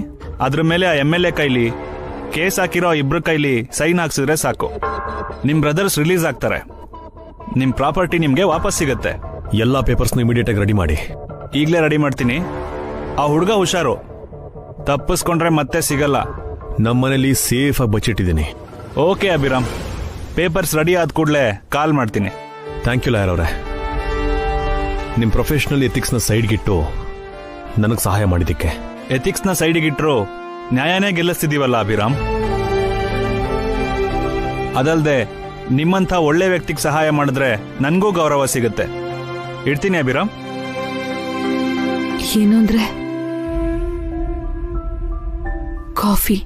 Speaker 6: ಅದ್ರ ಮೇಲೆ ಆ MLA ಕೈಲಿ ಕೇಸ್ ಹಾಕಿರೋ ಇಬ್ರು ಕೈಲಿ ಸೈನ್ ಹಾಕ್ಸಿದ್ರೆ ಸಾಕು. ನಿಮ್ ಬ್ರದರ್ಸ್ ರಿಲೀಸ್ ಆಗ್ತಾರೆ. ನಿಮ್ ಪ್ರಾಪರ್ಟಿ ನಿಮ್ಗೆ ವಾಪಸ್ ಸಿಗತ್ತೆ.
Speaker 8: ಎಲ್ಲಾ ಪೇಪರ್ಸ್ನ ಇಮಿಡಿಯೇಟ್ ಆಗಿ ರೆಡಿ ಮಾಡಿ.
Speaker 6: ಈಗಲೇ ರೆಡಿ ಮಾಡ್ತೀನಿ. ಆ ಹುಡುಗ ಹುಷಾರು, ತಪ್ಪಿಸ್ಕೊಂಡ್ರೆ ಮತ್ತೆ ಸಿಗಲ್ಲ.
Speaker 8: ನಮ್ಮನೇಲಿ ಸೇಫ್ ಆಗಿ ಬಚ್ಚಿಟ್ಟಿದ್ದೀನಿ.
Speaker 6: ಓಕೆ ಅಭಿರಾಮ್, ಪೇಪರ್ಸ್ ರೆಡಿ ಆದ ಕೂಡಲೇ ಕಾಲ್ ಮಾಡ್ತೀನಿ.
Speaker 8: ಥ್ಯಾಂಕ್ ಯು ಲಾಯರ್ ಅವರೇ. ನಿಮ್ಮ ಪ್ರೊಫೆಷನಲ್ ಎಥಿಕ್ಸ್ನ ಸೈಡ್ಗಿಟ್ಟು ನನಗೆ ಸಹಾಯ ಮಾಡಿದ್ದಕ್ಕೆ.
Speaker 6: ಎಥಿಕ್ಸ್ನ ಸೈಡಿಗಿಟ್ರು ನ್ಯಾಯನೇ ಗೆಲ್ಲಿಸ್ತಿದೀವಲ್ಲ ಅಭಿರಾಮ್. ಅದಲ್ದೆ ನಿಮ್ಮಂಥ ಒಳ್ಳೆ ವ್ಯಕ್ತಿಗೆ ಸಹಾಯ ಮಾಡಿದ್ರೆ ನನಗೂ ಗೌರವ ಸಿಗುತ್ತೆ. ಇಡ್ತೀನಿ ಅಭಿರಾಮ್.
Speaker 3: ಏನು ಅಂದ್ರೆ ಕಾಫಿ.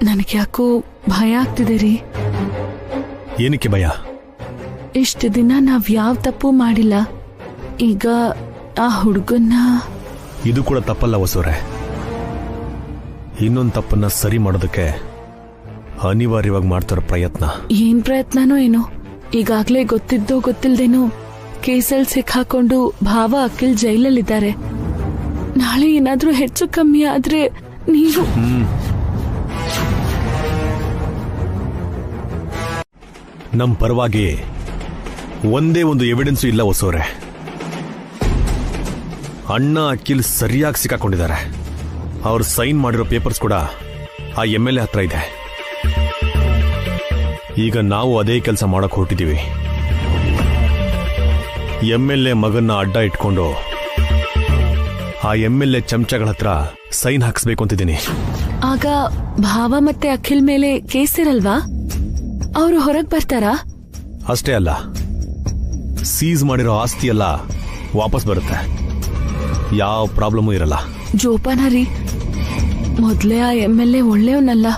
Speaker 3: ನನಗೆ ಯಾಕೋ ಭಯ ಆಗ್ತಿದೆ ರೀ.
Speaker 8: ಏನಕ್ಕೆ ಭಯ?
Speaker 3: ಇಷ್ಟು ದಿನ ನಾವ್ ಯಾವ ತಪ್ಪು ಮಾಡಿಲ್ಲ. ಈಗ ಆ ಹುಡುಗನ್ನ.
Speaker 8: ಇದು ಕೂಡ ತಪ್ಪಲ್ಲ ಹೊಸವ್ರೆ. ಇನ್ನೊಂದು ತಪ್ಪನ್ನ ಸರಿ ಮಾಡೋದಕ್ಕೆ ಅನಿವಾರ್ಯವಾಗಿ ಮಾಡ್ತಾರ ಪ್ರಯತ್ನ.
Speaker 3: ಏನ್ ಪ್ರಯತ್ನನೋ ಏನೋ. ಈಗಾಗ್ಲೇ ಗೊತ್ತಿದ್ದೋ ಗೊತ್ತಿಲ್ದೇನೋ ಕೇಸಲ್ಲಿ ಸಿಕ್ಕಾಕೊಂಡು ಭಾವ ಅಖಿಲ್ ಜೈಲಲ್ಲಿದ್ದಾರೆ. ನಾಳೆ ಏನಾದ್ರೂ ಹೆಚ್ಚು ಕಮ್ಮಿ ಆದ್ರೆ ನೀವು.
Speaker 8: ನಮ್ಮ ಪರವಾಗಿ ಒಂದೇ ಒಂದು ಎವಿಡೆನ್ಸು ಇಲ್ಲ ಹೊಸವ್ರೆ. ಅಣ್ಣ ಅಖಿಲ್ ಸರಿಯಾಗಿ ಸಿಕ್ಕಾಕೊಂಡಿದ್ದಾರೆ. ಅವ್ರು ಸೈನ್ ಮಾಡಿರೋ ಪೇಪರ್ಸ್ ಕೂಡ ಆ MLA ಹತ್ರ ಇದೆ. ಈಗ ನಾವು ಅದೇ ಕೆಲಸ ಮಾಡಕ್ ಹೊರಟಿದ್ದೀವಿ. MLA ಮಗನ್ನ ಅಡ್ಡ ಇಟ್ಕೊಂಡು ಆ MLA ಚಮಚಗಳ ಹತ್ರ ಸೈನ್ ಹಾಕಿಸ್ಬೇಕು ಅಂತಿದ್ದೀನಿ.
Speaker 3: ಆಗ ಭಾವ ಮತ್ತೆ ಅಖಿಲ್ ಮೇಲೆ ಕೇಸ್ ಇರಲ್ವಾ? ಅವರು ಹೊರಗ್ ಬರ್ತಾರಾ?
Speaker 8: ಅಷ್ಟೇ ಅಲ್ಲ, ಸೀಸ್ ಮಾಡಿರೋ ಆಸ್ತಿ ಎಲ್ಲ ವಾಪಸ್ ಬರುತ್ತೆ. ಯಾವ ಪ್ರಾಬ್ಲಮೂ ಇರಲ್ಲ.
Speaker 3: ಜೋಪಾನ ರೀ. ಮೊದ್ಲೇ ಆ MLA ಒಳ್ಳೆಯವನಲ್ಲ.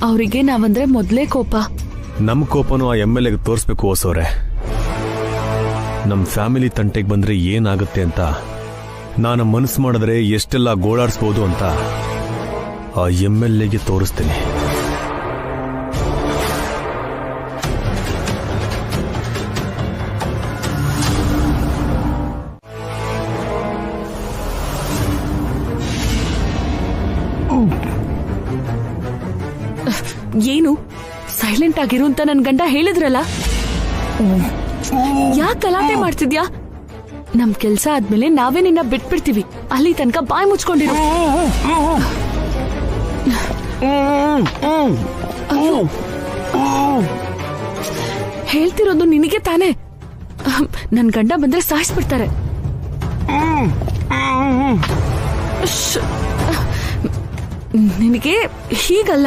Speaker 3: ಅವರಿಗೆ ನಾವಂದ್ರೆ ಮೊದ್ಲೇ ಕೋಪ.
Speaker 8: ನಮ್ ಕೋಪನು ಆ MLAಗೆ ತೋರಿಸ್ಬೇಕು ಹೊಸವ್ರೆ. ನಮ್ ಫ್ಯಾಮಿಲಿ ತಂಟೆಗೆ ಬಂದ್ರೆ ಏನಾಗುತ್ತೆ ಅಂತ, ನಾನು ಮನಸ್ಸು ಮಾಡಿದ್ರೆ ಎಷ್ಟೆಲ್ಲ ಗೋಳಾಡಿಸ್ಬೋದು ಅಂತ ಆ MLAಗೆ ತೋರಿಸ್ತೀನಿ.
Speaker 3: ಏನು ಸೈಲೆಂಟ್ ಆಗಿರು ಅಂತ ನನ್ ಗಂಡ ಹೇಳಿದ್ರಲ್ಲ. ಯಾಕೆ ಗಲಾಟೆ ಮಾಡ್ತಿದ್ಯಾ? ನಮ್ ಕೆಲ್ಸ ಆದ್ಮೇಲೆ ನಾವೇ ನಿನ್ನ ಬಿಟ್ಬಿಡ್ತೀವಿ. ಅಲ್ಲಿ ತನಕ ಬಾಯಿ ಮುಚ್ಕೊಂಡಿರು. ಹೇಳ್ತಿರೋದು ನಿನಗೆ ತಾನೇ. ನನ್ ಗಂಡ ಬಂದ್ರೆ ಸಾಯಿಸ್ಬಿಡ್ತಾರೆ. ನಿನಗೆ ಹೀಗಲ್ಲ.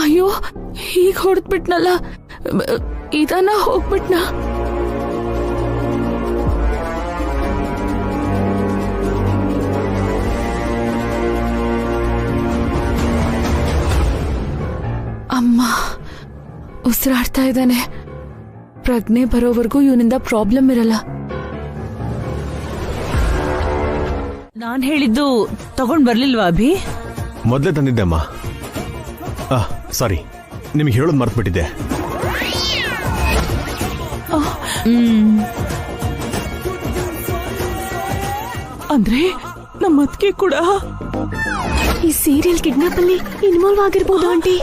Speaker 3: ಅಯ್ಯೋ, ಹೀಗ್ ಹೊಡೆದ್ಬಿಟ್ನಲ್ಲ. ಇದನ್ನ ಹೋಗ್ಬಿಟ್ನಾ? ಅಮ್ಮ ಉಸಿರಾಡ್ತಾ ಇದ್ದಾನೆ. ಪ್ರಜ್ಞೆ ಬರೋವರೆಗೂ ಇವನಿಂದ ಪ್ರಾಬ್ಲಮ್ ಇರಲ್ಲ.
Speaker 2: ನಾನ್ ಹೇಳಿದ್ದು ತಗೊಂಡ್ ಬರ್ಲಿಲ್ವಾ ಅಭಿ?
Speaker 8: ಮೊದಲೇ ತಂದಿದ್ದೆ ಅಮ್ಮ. ಸಾರಿ, ನಿಮಗೆ ಹೇಳೋದು ಮರ್ತ್ಬಿಟ್ಟಿದ್ದೆ.
Speaker 7: ಅಂದ್ರೆ ನಮ್ಮ ಅತ್ತಿಗೆ ಕೂಡ
Speaker 4: ಈ ಸೀರಿಯಲ್ ಕಿಡ್ನಾಪ್ ಅಲ್ಲಿ ಇನ್ವಾಲ್ವ್ ಆಗಿರ್ಬೋದು ಆಂಟಿ.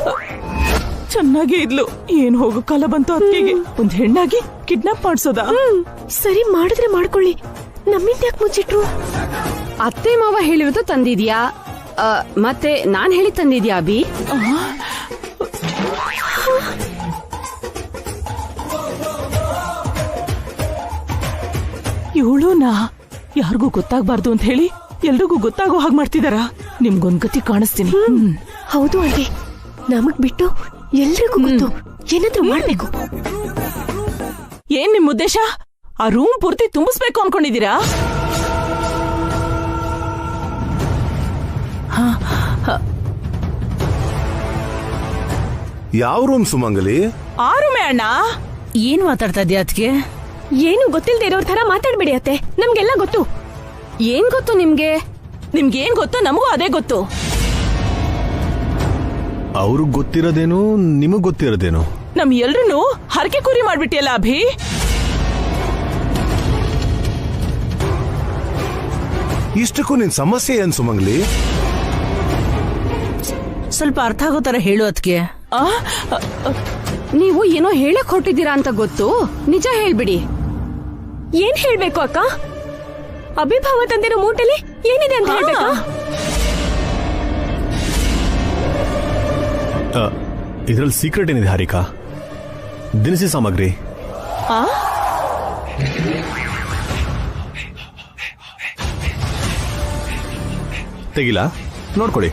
Speaker 7: ಚೆನ್ನಾಗೇ ಇದ್ಲು. ಏನ್ ಹೋಗೋ ಕಾಲ ಬಂತು ಅತ್ತಿಗೆಗೆ. ಒಂದ್ ಹೆಣ್ಣಾಗಿ ಕಿಡ್ನಾಪ್ ಮಾಡ್ಸೋದಾ?
Speaker 4: ಸರಿ, ಮಾಡಿದ್ರೆ ಮಾಡ್ಕೊಳ್ಳಿ, ನಮ್ಮಿಂದ ಯಾಕೆ ಮುಚ್ಚಿಟ್ರು?
Speaker 10: ಅತ್ತೆ ಮಾವ ಹೇಳಿರೋದು ತಂದಿದ್ಯಾ? ಮತ್ತೆ ನಾನ್ ಹೇಳಿ ತಂದಿದ್ಯಾ ಅಭಿ?
Speaker 7: ಇವಳುನಾ ಯಾರಿಗೂ ಗೊತ್ತಾಗ್ಬಾರ್ದು ಅಂತ ಹೇಳಿ ಎಲ್ರಿಗೂ ಗೊತ್ತಾಗೋ ಹಾಗೆ ಮಾಡ್ತಿದಾರ. ನಿಮ್ಗೊಂದ್ ಗತಿ ಕಾಣಿಸ್ತೀನಿ.
Speaker 4: ಹೌದು ಆಂಟಿ, ನಮಗ್ ಬಿಟ್ಟು ಎಲ್ರಿಗೂ ಗೊತ್ತು. ಏನಾದ್ರೂ ಮಾಡ್ಬೇಕು.
Speaker 7: ಏನ್ ನಿಮ್ ಉದ್ದೇಶ? ಆ ರೂಮ್ ಪೂರ್ತಿ ತುಂಬಿಸ್ಬೇಕು ಅನ್ಕೊಂಡಿದೀರಾ?
Speaker 1: ಯಾವ ರೂಮ್ ಸುಮಂಗಲಿ?
Speaker 7: ಆ ರೂಮೇ ಅಣ್ಣ.
Speaker 2: ಏನ್ ಮಾತಾಡ್ತಾ ಇದ್ಯಾ ಅದ್ಕೆ?
Speaker 4: ಏನು ಗೊತ್ತಿಲ್ದೇ ಇರೋರ್ ತರ ಮಾತಾಡ್ಬೇಡಿ ಅತ್ತೆ, ನಮ್ಗೆಲ್ಲ ಗೊತ್ತು.
Speaker 10: ಏನ್ ಗೊತ್ತು ನಿಮ್ಗೆ?
Speaker 7: ನಿಮ್ಗೇನ್ ಗೊತ್ತೋ ನಮಗೂ ಅದೇ ಗೊತ್ತು.
Speaker 8: ಅವ್ರಿಗೆ ಗೊತ್ತಿರೋದೇನು, ನಿಮಗ್ ಗೊತ್ತಿರೋದೇನು?
Speaker 7: ನಮ್ ಎಲ್ರೂ ಹರಕೆ ಕುರಿ ಮಾಡ್ಬಿಟ್ಟಿಯಲ್ಲ ಅಭಿ.
Speaker 1: ಇಷ್ಟಕ್ಕೂ ನಿನ್ ಸಮಸ್ಯೆ ಏನ್ ಸುಮಂಗಲಿ?
Speaker 2: ಸ್ವಲ್ಪ ಅರ್ಥ ಆಗೋ ತರ ಹೇಳು ಅದ್ಕೆ.
Speaker 10: ನೀವು ಏನೋ ಹೇಳಕ್ ಹೊರಟಿದ್ದೀರಾ ಅಂತ ಗೊತ್ತು, ನಿಜ ಹೇಳ್ಬಿಡಿ.
Speaker 4: ಏನ್ ಹೇಳ್ಬೇಕು ಅಕ್ಕ? ಅಭಿಭಾವ ತಂದಿರೋ ಮೂಟಲ್ಲಿ ಏನಿದೆ ಅಂತ ಹೇಳ್ಬೇಕಾ?
Speaker 8: ಇದ್ರಲ್ಲಿ ಸೀಕ್ರೆಟ್ ಏನಿದೆ ಹಾರಿಕಾ? ದಿನಸಿ ಸಾಮಗ್ರಿ. ತೆಗಿಲ, ನೋಡ್ಕೊಡಿ.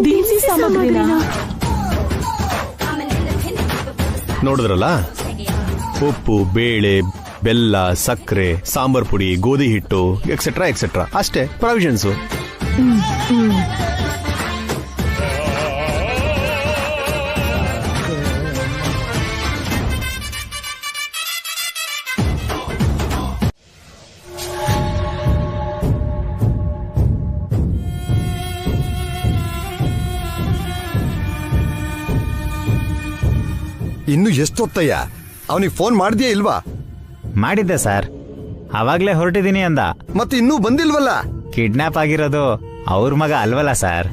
Speaker 7: ದಿನಸಿ ಸಾಮಗ್ರಿನಾ?
Speaker 8: ನೋಡಿದ್ರಲ್ಲ, ಉಪ್ಪು, ಬೇಳೆ, ಬೆಲ್ಲ, ಸಕ್ಕರೆ, ಸಾಂಬಾರ್ ಪುಡಿ, ಗೋಧಿ ಹಿಟ್ಟು, ಎಕ್ಸೆಟ್ರಾ ಎಕ್ಸೆಟ್ರಾ. ಅಷ್ಟೇ ಪ್ರಾವಿಷನ್ಸು.
Speaker 9: ಇನ್ನು ಎಷ್ಟೊತ್ತಯ್ಯ? ಅವನಿಗೆ ಫೋನ್ ಮಾಡಿದ್ಯಾ ಇಲ್ವಾ?
Speaker 11: ಮಾಡಿದ್ದೆ ಸರ್, ಅವಾಗ್ಲೇ ಹೊರಟಿದ್ದೀನಿ ಅಂದ.
Speaker 9: ಮತ್ತೆ ಇನ್ನೂ ಬಂದಿಲ್ವಲ್ಲ?
Speaker 11: ಕಿಡ್ನಾಪ್ ಆಗಿರೋದು ಅವ್ರ ಮಗ ಅಲ್ವಲ್ಲ ಸರ್?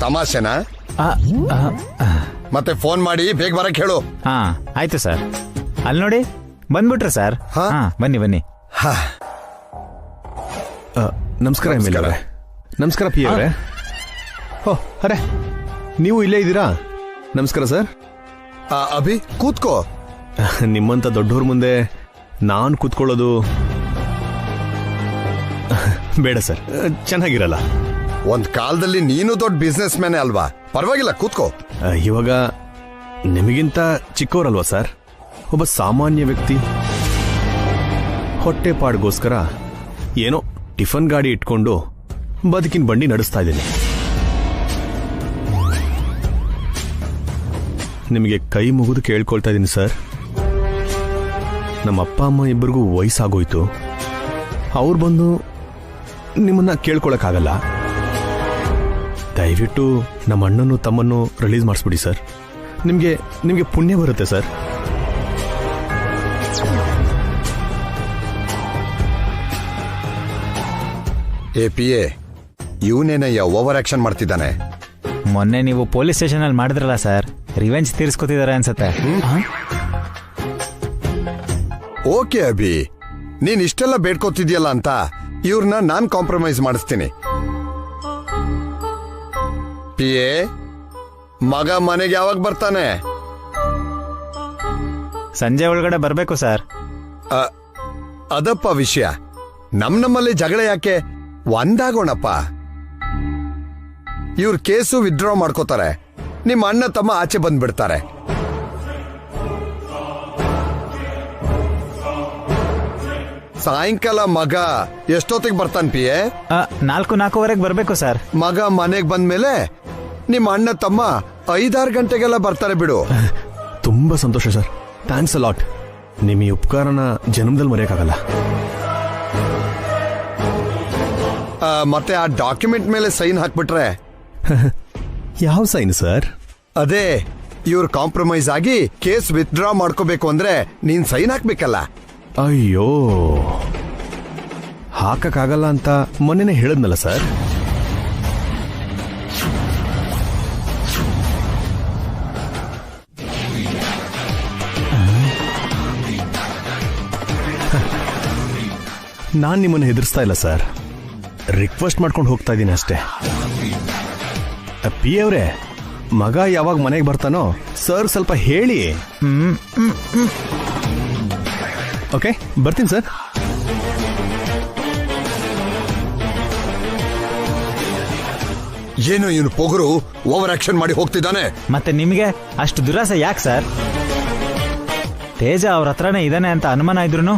Speaker 9: ತಮಾಷೆನಾ? ಮತ್ತೆ ಫೋನ್ ಮಾಡಿ ಬೇಗ ಬರಕ್ ಹೇಳು.
Speaker 11: ಹಾ ಆಯ್ತು ಸರ್. ಅಲ್ಲಿ ನೋಡಿ, ಬಂದ್ಬಿಟ್ರೆ ಸರ್. ಹಾ ಬನ್ನಿ ಬನ್ನಿ.
Speaker 8: ನಮಸ್ಕಾರ ಎಮ್ ಎಲ್ ಎ. ನಮಸ್ಕಾರ ಪಿ ಅವರೇ. ಓ ಅರೆ, ನೀವು ಇಲ್ಲೇ ಇದ್ದೀರಾ? ನಮಸ್ಕಾರ ಸರ್.
Speaker 9: ಅಭಿ ಕೂತ್ಕೋ.
Speaker 8: ನಿಮ್ಮಂತ ದೊಡ್ಡವ್ರ ಮುಂದೆ ನಾನು ಕೂತ್ಕೊಳ್ಳೋದು ಬೇಡ ಸರ್, ಚೆನ್ನಾಗಿರಲ್ಲ.
Speaker 9: ಒಂದ್ ಕಾಲದಲ್ಲಿ ನೀನು ದೊಡ್ಡ ಬಿಸ್ನೆಸ್ ಮ್ಯಾನ್ ಅಲ್ವಾ? ಪರವಾಗಿಲ್ಲ, ಕೂತ್ಕೋ.
Speaker 8: ಇವಾಗ ನಿಮಗಿಂತ ಚಿಕ್ಕವರಲ್ವಾ ಸರ್? ಒಬ್ಬ ಸಾಮಾನ್ಯ ವ್ಯಕ್ತಿ ಹೊಟ್ಟೆಪಾಡ್ಗೋಸ್ಕರ ಏನೋ ಟಿಫನ್ ಗಾಡಿ ಇಟ್ಕೊಂಡು ಬದುಕಿನ ಬಂಡಿ ನಡೆಸ್ತಾ ಇದ್ದೀನಿ. ನಿಮಗೆ ಕೈ ಮುಗಿದು ಕೇಳ್ಕೊಳ್ತಾ ಇದ್ದೀನಿ ಸರ್. ನಮ್ಮ ಅಪ್ಪ ಅಮ್ಮ ಇಬ್ಬರಿಗೂ ವಯಸ್ಸಾಗೋಯ್ತು. ಅವ್ರು ಬಂದು ನಿಮ್ಮನ್ನ ಕೇಳ್ಕೊಳಕ್ಕಾಗಲ್ಲ. ದಯವಿಟ್ಟು ನಮ್ಮ ಅಣ್ಣನ್ನು ತಮ್ಮನ್ನು ರಿಲೀಸ್ ಮಾಡಿಸ್ಬಿಡಿ ಸರ್. ನಿಮಗೆ ಪುಣ್ಯ ಬರುತ್ತೆ ಸರ್.
Speaker 9: APA ಇವನೇನಯ್ಯ ಓವರ್ ಆಕ್ಷನ್ ಮಾಡ್ತಿದ್ದಾನೆ.
Speaker 11: ಮೊನ್ನೆ ನೀವು ಪೊಲೀಸ್ ಸ್ಟೇಷನ್ ಅಲ್ಲಿ ಮಾಡಿದ್ರಲ್ಲ ಸರ್, ರಿವೆಂಜ್ ತೀರಿಸ್ಕೊತಿದ್ದಾರೆ ಅನ್ಸತ್ತೆ.
Speaker 9: ಓಕೆ ಅಭಿ, ನೀನ್ ಇಷ್ಟೆಲ್ಲ ಬೇಡ್ಕೋತಿದ್ಯಲ್ಲ ಅಂತ ಇವ್ರನ್ನ ನಾನ್ ಕಾಂಪ್ರಮೈಸ್ ಮಾಡಿಸ್ತೀನಿ. PA ಮಗ ಮನೆಗೆ ಯಾವಾಗ ಬರ್ತಾನೆ?
Speaker 11: ಸಂಜೆ ಒಳಗಡೆ ಬರ್ಬೇಕು ಸರ್.
Speaker 9: ಅದಪ್ಪ ವಿಷಯ. ನಮ್ಮಲ್ಲಿ ಜಗಳ ಯಾಕೆ? ಒಂದಾಗೋಣಪ್ಪ. ಇವ್ರ ಕೇಸು ವಿತ್ಡ್ರಾ ಮಾಡ್ಕೋತಾರೆ, ನಿಮ್ಮ ಅಣ್ಣ ತಮ್ಮ ಆಚೆ ಬಂದ್ಬಿಡ್ತಾರೆ. ಸಾಯಂಕಾಲ ಮಗ ಎಷ್ಟೊತ್ತಿಗೆ ಬರ್ತಾನೆ PA?
Speaker 11: 4-4:15 ಬರ್ಬೇಕು ಸರ್.
Speaker 9: ಮಗ ಮನೆಗೆ ಬಂದ್ಮೇಲೆ ನಿಮ್ಮ ಅಣ್ಣ ತಮ್ಮ 5-6 ಗಂಟೆಗೆಲ್ಲ ಬರ್ತಾರೆ ಬಿಡು.
Speaker 8: ತುಂಬಾ ಸಂತೋಷ ಸರ್. Thanks a lot. ನಿಮ್ಮ ಈ ಉಪಕಾರನ ಜನ್ಮದಲ್ಲಿ ಮರೆಯಕ್ಕಾಗಲ್ಲ.
Speaker 9: ಮತ್ತೆ ಆ ಡಾಕ್ಯುಮೆಂಟ್ ಮೇಲೆ ಸೈನ್ ಹಾಕ್ಬಿಟ್ರೆ?
Speaker 8: ಯಾವ ಸೈನ್ ಸರ್?
Speaker 9: ಅದೇ, ಇವ್ರು ಕಾಂಪ್ರಮೈಸ್ ಆಗಿ ಕೇಸ್ ವಿತ್ಡ್ರಾ ಮಾಡ್ಕೋಬೇಕು ಅಂದ್ರೆ ನೀನ್ ಸೈನ್ ಹಾಕ್ಬೇಕಲ್ಲ.
Speaker 8: ಅಯ್ಯೋ, ಹಾಕಕ್ಕಾಗಲ್ಲ ಅಂತ ಮೊನ್ನೆನೇ ಹೇಳಿದ್ನಲ್ಲ ಸರ್. ನಾನ್ ನಿಮ್ಮನ್ನು ಹೆದರ್ಸ್ತಾ ಇಲ್ಲ ಸರ್, ರಿಕ್ವೆಸ್ಟ್ ಮಾಡ್ಕೊಂಡು ಹೋಗ್ತಾ ಇದ್ದೀನಿ ಅಷ್ಟೇ. PA ಅವರೇ, ಮಗ ಯಾವಾಗ ಮನೆಗೆ ಬರ್ತಾನೋ ಸರ್ ಸ್ವಲ್ಪ ಹೇಳಿ. ಓಕೆ, ಬರ್ತೀನಿ ಸರ್.
Speaker 9: ಏನು ಇವನು ಪೊಗರು ಓವರ್ ಆಕ್ಷನ್ ಮಾಡಿ ಹೋಗ್ತಿದ್ದಾನೆ.
Speaker 11: ಮತ್ತೆ ನಿಮಗೆ ಅಷ್ಟು ದುರಾಸೆ ಯಾಕೆ ಸರ್? ತೇಜ ಅವ್ರ ಹತ್ರನೇ ಇದ್ದಾನೆ ಅಂತ ಅನುಮಾನ ಇದ್ರು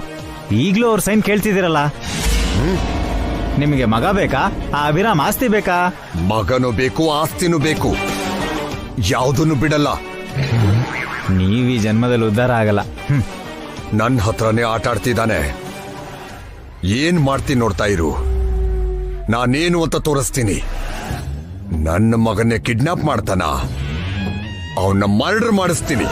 Speaker 11: ಈಗ್ಲೂ ಅವ್ರ ಸೈನ್ ಕೇಳ್ತಿದ್ದೀರಲ್ಲ. ನಿಮಗೆ ಮಗ ಬೇಕಾ, ಆ ಅಭಿರಾಮ್ ಆಸ್ತಿ ಬೇಕಾ?
Speaker 9: ಮಗನೂ ಬೇಕು, ಆಸ್ತಿನೂ ಬೇಕು, ಯಾವುದನ್ನು ಬಿಡಲ್ಲ.
Speaker 11: ನೀವ್ ಈ ಜನ್ಮದಲ್ಲಿ ಉದ್ಧಾರ ಆಗಲ್ಲ.
Speaker 9: ನನ್ನ ಹತ್ರನೇ ಆಟ ಆಡ್ತಿದ್ದಾನೆ. ಏನ್ ಮಾಡ್ತೀನಿ ನೋಡ್ತಾ ಇರು. ನಾನೇನು ಅಂತ ತೋರಿಸ್ತೀನಿ. ನನ್ನ ಮಗನ್ನೇ ಕಿಡ್ನಾಪ್ ಮಾಡ್ತಾನ, ಅವನ್ನ ಮರ್ಡರ್ ಮಾಡಿಸ್ತೀನಿ.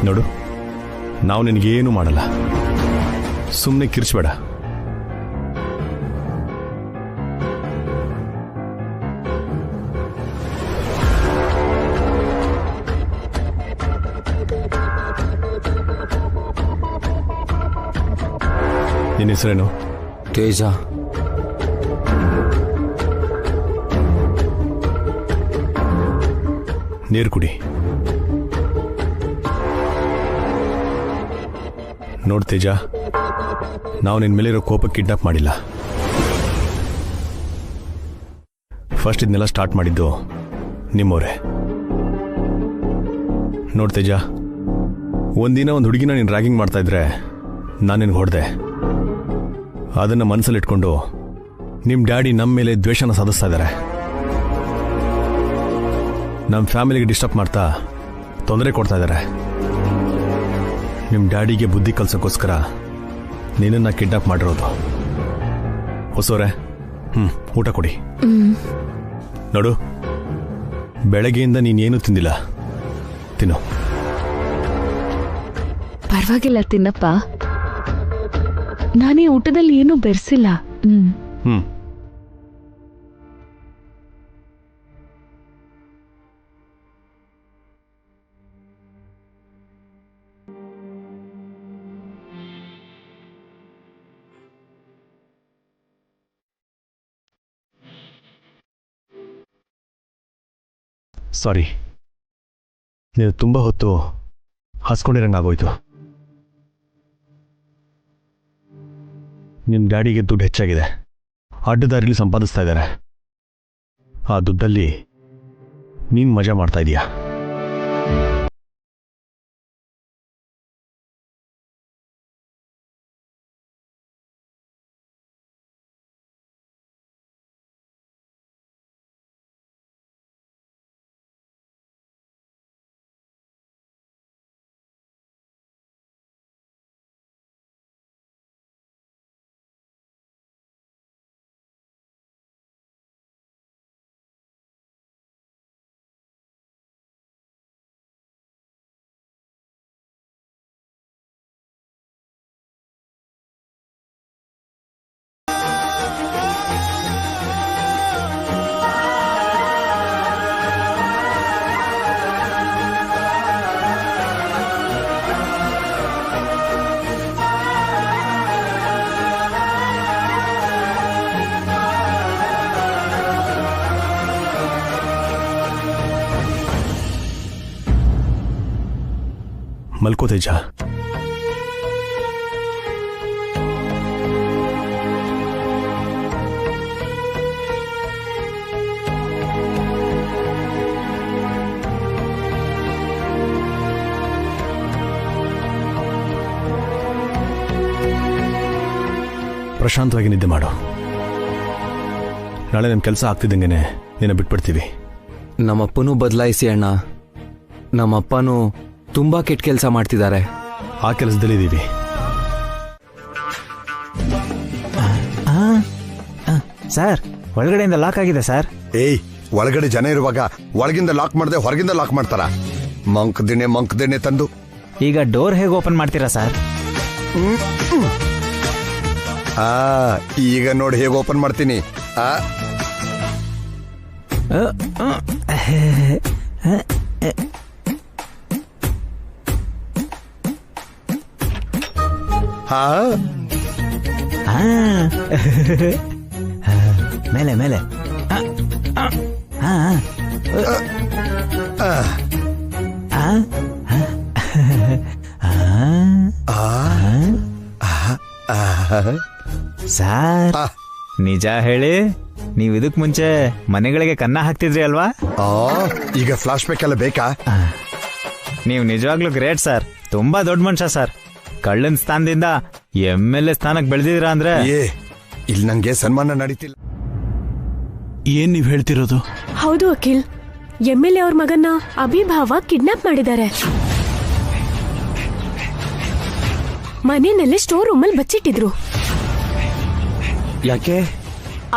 Speaker 8: ನೋಡು, ನಾವು ನಿನಗೇನು ಮಾಡಲ್ಲ, ಸುಮ್ಮನೆ ಕಿರ್ಚ್ಬೇಡ. ನಿನ್ನ ಹೆಸರೇನು?
Speaker 12: ತೇಜ.
Speaker 8: ನೀರು ಕುಡಿ. ನೋಡ್ ತೇಜ, ನಾವು ನಿನ್ನ ಮೇಲಿರೋ ಕೋಪಕ್ಕೆ ಕಿಡ್ನಾಪ್ ಮಾಡಿಲ್ಲ. ಫಸ್ಟ್ ಇದನ್ನೆಲ್ಲ ಸ್ಟಾರ್ಟ್ ಮಾಡಿದ್ದು ನಿಮ್ಮವರೇ. ನೋಡ್ ತೇಜ, ಒಂದಿನ ಒಂದು ಹುಡುಗಿನ ನೀನು ರ್ಯಾಗಿಂಗ್ ಮಾಡ್ತಾ ಇದ್ರೆ ನಾನು ನಿನಗೆ ಹೊಡೆದೆ. ಅದನ್ನು ಮನಸ್ಸಲ್ಲಿಟ್ಕೊಂಡು ನಿಮ್ಮ ಡ್ಯಾಡಿ ನಮ್ಮ ಮೇಲೆ ದ್ವೇಷನ ಸಾಧಿಸ್ತಾ ಇದ್ದಾರೆ. ನಮ್ಮ ಫ್ಯಾಮಿಲಿಗೆ ಡಿಸ್ಟರ್ಬ್ ಮಾಡ್ತಾ ತೊಂದರೆ ಕೊಡ್ತಾ ಇದ್ದಾರೆ. ನಿಮ್ಮ ಡ್ಯಾಡಿಗೆ ಬುದ್ಧಿ ಕಲ್ಸೋಕ್ಕೋಸ್ಕರ ನಿನ್ನನ್ನು ಕಿಡ್ನಾಪ್ ಮಾಡಿರೋದು. ಹೊಸೋರೆ, ಊಟ ಕೊಡಿ. ನೋಡು, ಬೆಳಗ್ಗೆಯಿಂದ ನೀನೇನು ತಿಂದಿಲ್ಲ, ತಿನ್ನು.
Speaker 3: ಪರವಾಗಿಲ್ಲ ತಿನ್ನಪ್ಪ. ನಾನೀ ಊಟದಲ್ಲಿ ಏನೂ ಬೆರೆಸಿಲ್ಲ.
Speaker 8: ಹ್ಮ್ ಸಾರಿ, ನೀನು ತುಂಬ ಹೊತ್ತು ಹಸ್ಕೊಂಡಿರಂಗಾಗೋಯ್ತು. ನಿಮ್ಮ ಡ್ಯಾಡಿಗೆ ದುಡ್ಡು ಹೆಚ್ಚಾಗಿದೆ, ಅಡ್ಡದಾರಿಲಿ ಸಂಪಾದಿಸ್ತಾ ಇದ್ದಾರೆ. ಆ ದುಡ್ಡಲ್ಲಿ ನೀನು ಮಜಾ ಮಾಡ್ತಾ ಇದೀಯಾ. ಮಲ್ಕೋ ತೇಜ. ಪ್ರಶಾಂತವಾಗಿ ನಿದ್ದೆ ಮಾಡು. ನಾಳೆ ನಮ್ಮ ಕೆಲಸ ಆಗ್ತಿದ್ದಂಗೆನೆ ನಿನ್ನ ಬಿಟ್ಬಿಡ್ತೀವಿ.
Speaker 12: ನಮ್ಮಪ್ಪನೂ ಬದಲಾಯಿಸಿ ಅಣ್ಣ. ನಮ್ಮಪ್ಪನೂ ತುಂಬಾ ಕೆಟ್ಟ ಕೆಲಸ ಮಾಡ್ತಿದ್ದಾರೆ.
Speaker 8: ಆ ಕೆಲಸದಲ್ಲಿ ಇದ್ದೀವಿ.
Speaker 11: ಸರ್, ಒಳಗಡೆಯಿಂದ ಲಾಕ್ ಆಗಿದೆ ಸರ್.
Speaker 9: ಏಯ್, ಒಳಗಡೆ ಜನ ಇರುವಾಗ ಒಳಗಿಂದ ಲಾಕ್ ಮಾಡದೆ ಹೊರಗಿಂದ ಲಾಕ್ ಮಾಡ್ತಾರ? ಮಂಕ್ ದಿಣ್ಣೆ ತಂದು.
Speaker 11: ಈಗ ಡೋರ್ ಹೇಗೆ ಓಪನ್ ಮಾಡ್ತೀರಾ ಸರ್?
Speaker 9: ಈಗ ನೋಡಿ ಹೇಗೆ ಓಪನ್ ಮಾಡ್ತೀನಿ.
Speaker 11: ಮೇಲೆ ಮೇಲೆ. ಸರ್, ನಿಜ ಹೇಳಿ, ನೀವು ಇದಕ್ ಮುಂಚೆ ಮನೆಗಳಿಗೆ ಕನ್ನ ಹಾಕ್ತಿದ್ರಿ ಅಲ್ವಾ?
Speaker 9: ಈಗ ಫ್ಲಾಶ್ ಬ್ಯಾಕ್ ಎಲ್ಲ ಬೇಕಾ?
Speaker 11: ನೀವು ನಿಜವಾಗ್ಲೂ ಗ್ರೇಟ್ ಸರ್. ತುಂಬಾ ದೊಡ್ಡ ಮನುಷ್ಯ ಸರ್. ಕಳ್ಳನ್ ಸ್ಥಾನದಿಂದ MLA ಸ್ಥಾನಕ್ಕೆ ಬೆಳೆದಿದ್ದೀರಾ ಅಂದ್ರೆ.
Speaker 9: ಇಲ್ಲಿ ನಂಗೆ ಸನ್ಮಾನ ನಡೀತಿಲ್ಲ.
Speaker 6: ಏನ್ ನೀವ್ ಹೇಳ್ತಿರೋದು?
Speaker 4: ಹೌದು ಅಖಿಲ್, MLA ಅವ್ರ ಮಗನ್ನ ಅಭಿಭಾವ ಕಿಡ್ನಾಪ್ ಮಾಡಿದ್ದಾರೆ. ಮನೆಯಲ್ಲಿ ಸ್ಟೋರ್ ರೂಮಲ್ಲಿ ಬಚ್ಚಿಟ್ಟಿದ್ರು.
Speaker 12: ಯಾಕೆ?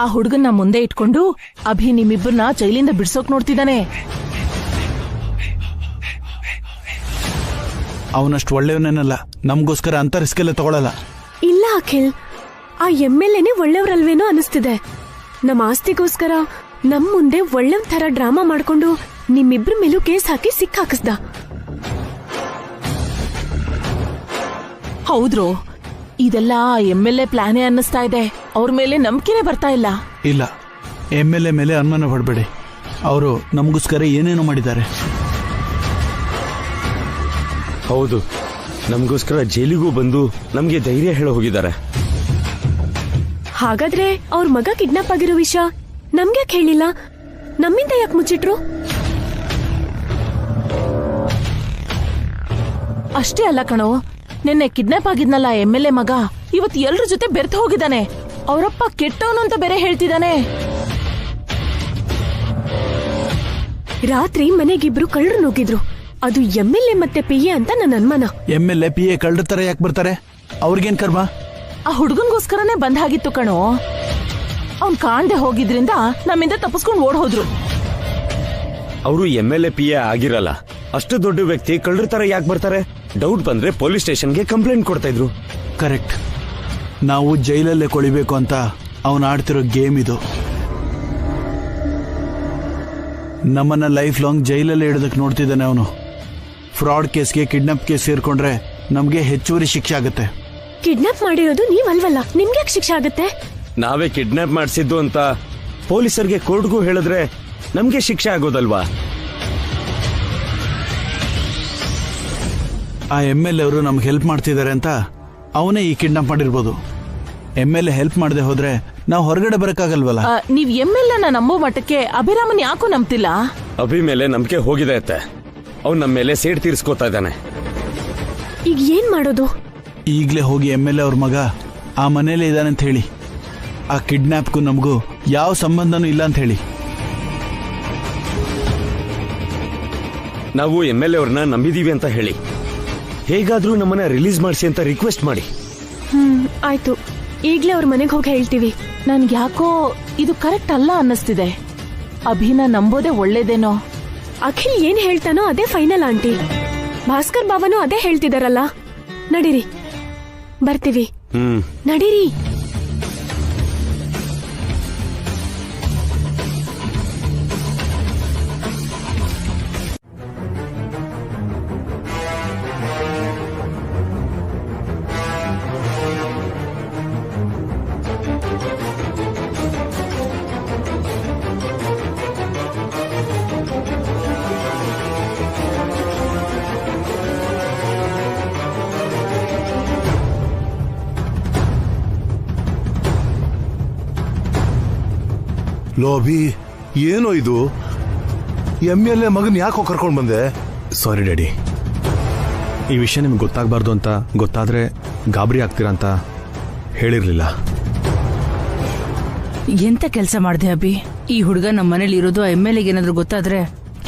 Speaker 7: ಆ ಹುಡುಗನ್ನ ಮುಂದೆ ಇಟ್ಕೊಂಡು ಅಭಿ ನಿಮ್ಮಿಬ್ಬರನ್ನ ಜೈಲಿಂದ ಬಿಡ್ಸೋಕ್ ನೋಡ್ತಿದ್ದಾನೆ.
Speaker 6: ಅವನಷ್ಟು ಒಳ್ಳೆಯವನೇನಲ್ಲ, ನಮಗೋಸ್ಕರ ಅಂತ ರಿಸ್ಕ್ ಎಲ್ಲ ತಗೊಳಲ್ಲ.
Speaker 4: ಇಲ್ಲ ಅಖಿಲ್, ಆ MLAನೇ ಒಳ್ಳೆಯವ್ರಲ್ವೇನೋ ಅನಿಸ್ತಿದೆ. ನಮ್ಮ ಆಸ್ತಿಗೋಸ್ಕರ ನಮ್ ಮುಂದೆ ಒಳ್ಳೆವ್ ತರ ಡ್ರಾಮಾ ಮಾಡ್ಕೊಂಡು ನಿಮ್ಮಿಬ್ರ ಮೇಲೂ ಕೇಸ್ ಹಾಕಿ ಸಿಕ್ಕಾಕಿಸ್ದ.
Speaker 7: ಹೌದ್ರು, ಇದೆಲ್ಲ MLA ಪ್ಲಾನೇ ಅನ್ನಿಸ್ತಾ ಇದೆ. ಅವ್ರ ಮೇಲೆ ನಂಬಿಕೆನೆ ಬರ್ತಾ ಇಲ್ಲ.
Speaker 6: ಇಲ್ಲ, MLA ಮೇಲೆ ಅನುಮಾನ ಪಡಬೇಡಿ. ಅವರು ನಮಗೋಸ್ಕರ ಏನೇನೋ ಮಾಡಿದ್ದಾರೆ.
Speaker 12: ಹೌದು, ನಮಗೋಸ್ಕರ ಜೈಲಿಗೂ ಬಂದು ನಮ್ಗೆ ಧೈರ್ಯ ಹೇಳ ಹೋಗಿದ್ದಾರೆ.
Speaker 4: ಹಾಗಾದ್ರೆ ಅವ್ರ ಮಗ ಕಿಡ್ನಾಪ್ ಆಗಿರೋ ವಿಷಯ ನಮ್ಗ್ಯಾಕೆ ಹೇಳಿಲ್ಲ? ನಮ್ಮಿಂದ ಯಾಕೆ ಮುಚ್ಚಿಟ್ರು?
Speaker 7: ಅಷ್ಟೇ ಅಲ್ಲ ಕಣೋ, ನಿನ್ನೆ ಕಿಡ್ನಾಪ್ ಆಗಿದ್ನಲ್ಲ MLA ಮಗ, ಇವತ್ತು ಎಲ್ರ ಜೊತೆ ಬೆರ್ತು ಹೋಗಿದ್ದಾನೆ. ಅವರಪ್ಪ ಕೆಟ್ಟವನು ಅಂತ ಬೇರೆ ಹೇಳ್ತಿದ್ದಾನೆ.
Speaker 4: ರಾತ್ರಿ ಮನೆಗಿಬ್ರು ಕಳ್ಳರು ನುಗ್ಗಿದ್ರು. ಅದು MLA ಮತ್ತೆ PA ಅಂತ ನನ್ನ ಅನುಮಾನ.
Speaker 6: MLA PA ಕಳ್ಳರ ತರ ಯಾಕೆ ಬರ್ತಾರೆ? ಅವ್ರಿಗೇನ್ ಕರ್ಮ?
Speaker 7: ಆ ಹುಡುಗನ್ಗೋಸ್ಕರನೇ ಬಂದಾಗಿತ್ತು ಕಣೋ. ಅವ್ನ್ ಕಾಣ್ದೆ ಹೋಗಿದ್ರಿಂದ ನಮ್ಮಿಂದ ತಪ್ಪಿಸ್ಕೊಂಡು ಓಡ್ ಹೋದ್ರು.
Speaker 12: ಅವರು MLA PA ಆಗಿರಲ್ಲ. ಅಷ್ಟು ದೊಡ್ಡ ವ್ಯಕ್ತಿ ಕಳ್ಳರ ತರ ಯಾಕೆ ಬರ್ತಾರೆ? ಡೌಟ್ ಬಂದ್ರೆ ಪೊಲೀಸ್ ಸ್ಟೇಷನ್ಗೆ ಕಂಪ್ಲೇಂಟ್ ಕೊಡ್ತಾ ಇದ್ರು.
Speaker 13: ಕರೆಕ್ಟ್. ನಾವು ಜೈಲಲ್ಲೇ ಕೊಳಿಬೇಕು ಅಂತ ಅವನು ಆಡ್ತಿರೋ ಗೇಮ್ ಇದು. ನಮ್ಮನ್ನ ಲೈಫ್ ಲಾಂಗ್ ಜೈಲಲ್ಲೇ ಇಡೋದಕ್ಕೆ ನೋಡ್ತಿದ್ದಾನೆ ಅವನು. ಫ್ರಾಡ್ ಕೇಸ್ಗೆ ಕಿಡ್ನಾಪ್ ಕೇಸ್ ಸೇರ್ಕೊಂಡ್ರೆ ನಮ್ಗೆ ಹೆಚ್ಚುವರಿ ಶಿಕ್ಷೆ ಆಗುತ್ತೆ.
Speaker 4: ಕಿಡ್ನಾಪ್ ಮಾಡಿರೋದು ನೀವಲ್ವಲ್ಲ, ನಿಮ್ಗೆ ಯಾಕೆ ಶಿಕ್ಷೆ ಆಗುತ್ತೆ?
Speaker 12: ನಾವೇ ಕಿಡ್ನಾಪ್ ಮಾಡಿಸಿದ್ದು ಅಂತ ಪೊಲೀಸರಿಗೆ ಕೋರ್ಟ್ಗೂ ಹೇಳಿದ್ರೆ ನಮ್ಗೆ ಶಿಕ್ಷೆ ಆಗೋದಲ್ವಾ?
Speaker 13: ಆ MLA ಅವರು ನಮ್ಗೆ ಹೆಲ್ಪ್ ಮಾಡ್ತಿದ್ದಾರೆ ಅಂತ ಅವನೇ ಈ ಕಿಡ್ನಾಪ್ ಮಾಡಿರ್ಬೋದು. MLA ಹೆಲ್ಪ್ ಮಾಡದೆ ಹೋದ್ರೆ ನಾವು ಹೊರಗಡೆ ಬರಕ್ಕಾಗಲ್ವಲ್ಲ.
Speaker 7: ನೀವ್ MLA ನಂಬೋ ಮಟ್ಟಕ್ಕೆ ಅಭಿರಾಮನ್ ಯಾಕೋ ನಂಬ್ತಿಲ್ಲ?
Speaker 12: ಅಭಿ ಮೇಲೆ ನಂಬಿಕೆ ಹೋಗಿದೆ ಅತ್ತೆ. ಅವ್ನು ನಮ್ಮ ಮೇಲೆ ಸೇಡ್ ತೀರ್ಸ್ಕೊತಾ ಇದ್ದಾನೆ.
Speaker 4: ಈಗ ಏನ್ ಮಾಡೋದು?
Speaker 13: ಈಗಲೇ ಹೋಗಿ MLA ಅವ್ರ ಮಗ ಆ ಮನೇಲಿ ಇದ್ದಾನೆ ಅಂತ ಹೇಳಿ. ಆ ಕಿಡ್ನಾಪ್ಗೂ ನಮಗೂ ಯಾವ ಸಂಬಂಧನೂ ಇಲ್ಲ ಅಂತ ಹೇಳಿ.
Speaker 12: ನಾವು MLA ಅವ್ರನ್ನ ನಂಬಿದೀವಿ ಅಂತ ಹೇಳಿ. ಹೇಗಾದ್ರೂ ನಮ್ಮನ್ನ ರಿಲೀಸ್ ಮಾಡಿಸಿ ಅಂತ ರಿಕ್ವೆಸ್ಟ್ ಮಾಡಿ.
Speaker 4: ಆಯ್ತು, ಈಗ್ಲೇ ಅವ್ರ ಮನೆಗೆ ಹೋಗಿ ಹೇಳ್ತೀವಿ.
Speaker 7: ನನ್ಗೆ ಯಾಕೋ ಇದು ಕರೆಕ್ಟ್ ಅಲ್ಲ ಅನ್ನಿಸ್ತಿದೆ. ಅಭಿನ ನಂಬೋದೇ ಒಳ್ಳೇದೇನೋ.
Speaker 4: ಅಖಿಲ್ ಏನ್ ಹೇಳ್ತಾನೋ ಅದೇ ಫೈನಲ್ ಆಂಟಿ. ಭಾಸ್ಕರ್ ಬಾಬಾನು ಅದೇ ಹೇಳ್ತಿದಾರಲ್ಲ. ನಡೀರಿ, ಬರ್ತೀವಿ. ನಡೀರಿ.
Speaker 1: ಲೋಬಿ, ಏನೋ ಇದು? MLA ಮಗನ್ ಯಾಕೋ ಕರ್ಕೊಂಡ್ ಬಂದೆ?
Speaker 8: ಸಾರಿ ಡ್ಯಾಡಿ, ಈ ವಿಷಯ ನಿಮ್ಗೆ ಗೊತ್ತಾಗಬಾರ್ದು ಅಂತ ಗೊತ್ತಾದ್ರೆ ಗಾಬರಿ ಆಗ್ತೀರಾ ಅಂತ ಹೇಳಿರ್ಲಿಲ್ಲ.
Speaker 2: ಎಂತ ಕೆಲಸ ಮಾಡಿದೆ ಅಭಿ? ಈ ಹುಡುಗ ನಮ್ಮ ಮನೇಲಿ ಇರೋದು MLA ಏನಾದ್ರೂ ಗೊತ್ತಾದ್ರೆ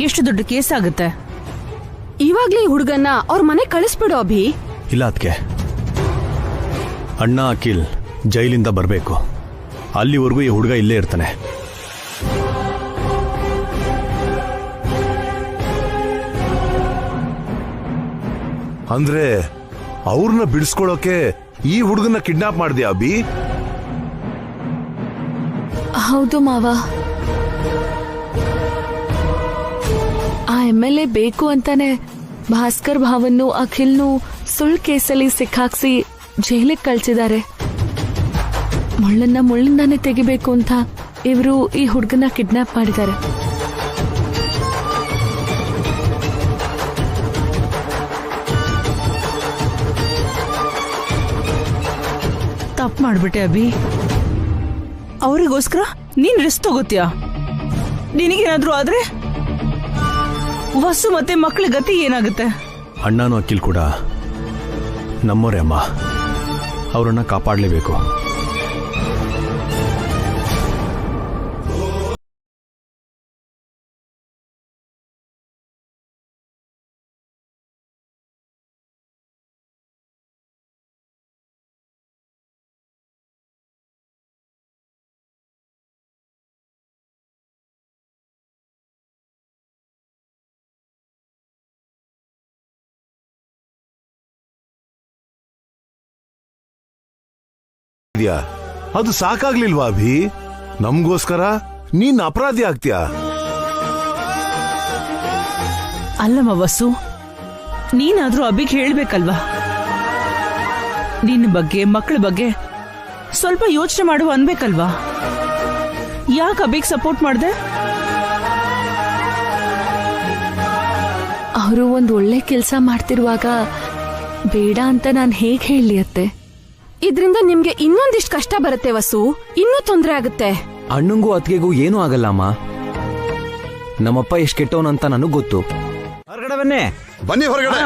Speaker 2: ಎಷ್ಟು ದೊಡ್ಡ ಕೇಸ್ ಆಗುತ್ತೆ.
Speaker 10: ಇವಾಗ್ಲೇ ಈ ಹುಡುಗನ್ನ ಅವ್ರ ಮನೆ ಕಳಿಸ್ಬಿಡು ಅಭಿ.
Speaker 8: ಇಲ್ಲ ಅದಕ್ಕೆ ಅಣ್ಣ ಅಖಿಲ್ ಜೈಲಿಂದ ಬರಬೇಕು. ಅಲ್ಲಿವರೆಗೂ ಈ ಹುಡುಗ ಇಲ್ಲೇ ಇರ್ತಾನೆ.
Speaker 1: ಅಂದ್ರೆ ಅವ್ರನ್ನ ಬಿಡಿಸ್ಕೊಳ್ಳೋಕೆ ಈ ಹುಡುಗನ ಕಿಡ್ನಾಪ್ ಮಾಡಿದ್ಯಾ ಅಭಿ?
Speaker 3: ಹೌದು ಮಾವ. ಆ MLA ಬೇಕು ಅಂತಾನೆ ಭಾಸ್ಕರ್ ಭಾವನ್ನು ಅಖಿಲ್ನು ಸುಳ್ಳು ಕೇಸಲ್ಲಿ ಸಿಕ್ಕಾಕ್ಸಿ ಜೈಲಿಗೆ ಕಳ್ಸಿದ್ದಾರೆ. ಮುಳ್ಳನ್ನ ಮುಳ್ಳಿಂದಾನೆ ತೆಗಿಬೇಕು ಅಂತ ಇವರು ಈ ಹುಡುಗನ ಕಿಡ್ನಾಪ್ ಮಾಡಿದ್ದಾರೆ.
Speaker 2: ತಪ್ಪು ಮಾಡ್ಬಿಟ್ಟೆ ಅಭಿ. ಅವರಿಗೋಸ್ಕರ ನೀನ್ ರಿಸ್ಕ್ ತಗೋತೀಯ? ನಿನಗೇನಾದ್ರೂ ಆದ್ರೆ ವಸು ಮತ್ತೆ ಮಕ್ಕಳ ಗತಿ ಏನಾಗುತ್ತೆ?
Speaker 8: ಅಣ್ಣನೂ ಅಖಿಲ್ ಕೂಡ ನಮ್ಮೋರೇ ಅಮ್ಮ. ಅವರನ್ನ ಕಾಪಾಡಲೇಬೇಕು.
Speaker 1: ಅದು ಸಾಕಾಗ್ಲಿಲ್ವಾ ಅಭಿ? ನಮ್ಗೋಸ್ಕರ ನೀನ್ ಅಪರಾಧಿ ಆಗ್ತೀಯಾ?
Speaker 2: ಅಲ್ಲಮ್ಮ ವಸು, ನೀನಾದ್ರೂ ಅಭಿಗೆ ಹೇಳ್ಬೇಕಲ್ವಾ? ನಿನ್ನ ಬಗ್ಗೆ ಮಕ್ಕಳ ಬಗ್ಗೆ ಸ್ವಲ್ಪ ಯೋಚನೆ ಮಾಡುವ ಅನ್ಬೇಕಲ್ವಾ? ಯಾಕೆ ಅಭಿಗೆ ಸಪೋರ್ಟ್ ಮಾಡ್ದೆ?
Speaker 3: ಅವರು ಒಂದು ಒಳ್ಳೆ ಕೆಲಸ ಮಾಡ್ತಿರುವಾಗ ಬೇಡ ಅಂತ ನಾನು ಹೇಗೆ ಹೇಳಿ ಅತ್ತೆ?
Speaker 10: ಇದ್ರಿಂದ ನಿಮ್ಗೆ ಇನ್ನೊಂದಿಷ್ಟು ಕಷ್ಟ ಬರುತ್ತೆ ವಸು. ಇನ್ನೂ ತೊಂದರೆ ಆಗುತ್ತೆ.
Speaker 14: ಅಣ್ಣಂಗೂ ಅತ್ತಿಗೆಗೂ ಏನೂ ಆಗಲ್ಲ ಅಮ್ಮ. ನಮ್ಮಪ್ಪ ಎಷ್ಟು ಕೆಟ್ಟವನಂತ ನನಗ್ ಗೊತ್ತು.
Speaker 11: ಹೊರಗಡೆ ಬನ್ನಿ.
Speaker 9: ಬನ್ನಿ ಹೊರಗಡೆ.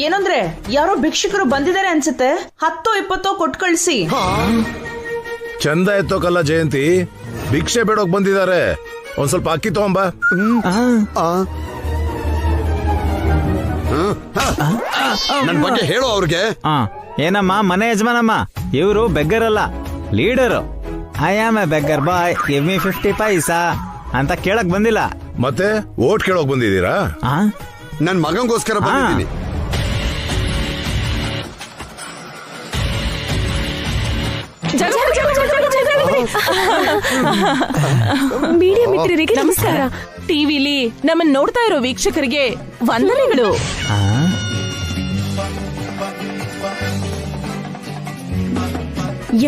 Speaker 7: ಏನಂದ್ರೆ ಯಾರೋ ಭಿಕ್ಷುಕರು ಬಂದಿದ್ದಾರೆ ಅನ್ಸುತ್ತೆ. 10-20 ಕೊಟ್ಟು ಕಳ್ಸಿ.
Speaker 1: ಚಂದ ಎತ್ತೋಕಲ್ಲ ಜಯಂತಿ, ಭಿಕ್ಷೆ ಬೇಡೋಕ್ ಬಂದಿದ್ದಾರೆ. ಒಂದ್ ಸ್ವಲ್ಪ ಅಕ್ಕಿ ತಗೊಂಬ.
Speaker 9: ನನ್ ಬಗ್ಗೆ ಹೇಳು ಅವ್ರಿಗೆ.
Speaker 11: ಏನಮ್ಮ ಮನೆ ಯಜಮಾನಮ್ಮ, ಇವರು ಬೆಗ್ಗರಲ್ಲ, leader. I am a beggar boy, give me 50 paisa ಅಂತ ಕೇಳಕ್ ಬಂದಿಲ್ಲ.
Speaker 1: ಮತ್ತೆ ಓಟ್ ಕೇಳೋಕ್ ಬಂದಿದ್ದೀರಾ?
Speaker 9: ನನ್ ಮಗಂಗೋಸ್ಕರ ಬಂದಿದ್ದೀನಿ.
Speaker 4: ಮೀಡಿಯಾ ಮಿತ್ರರಿಗೆ ನಮಸ್ಕಾರ.
Speaker 7: ಟಿವಿಲಿ ನಮ್ಮನ್ನ ನೋಡ್ತಾ ಇರೋ ವೀಕ್ಷಕರಿಗೆ ವಂದನೆಗಳು.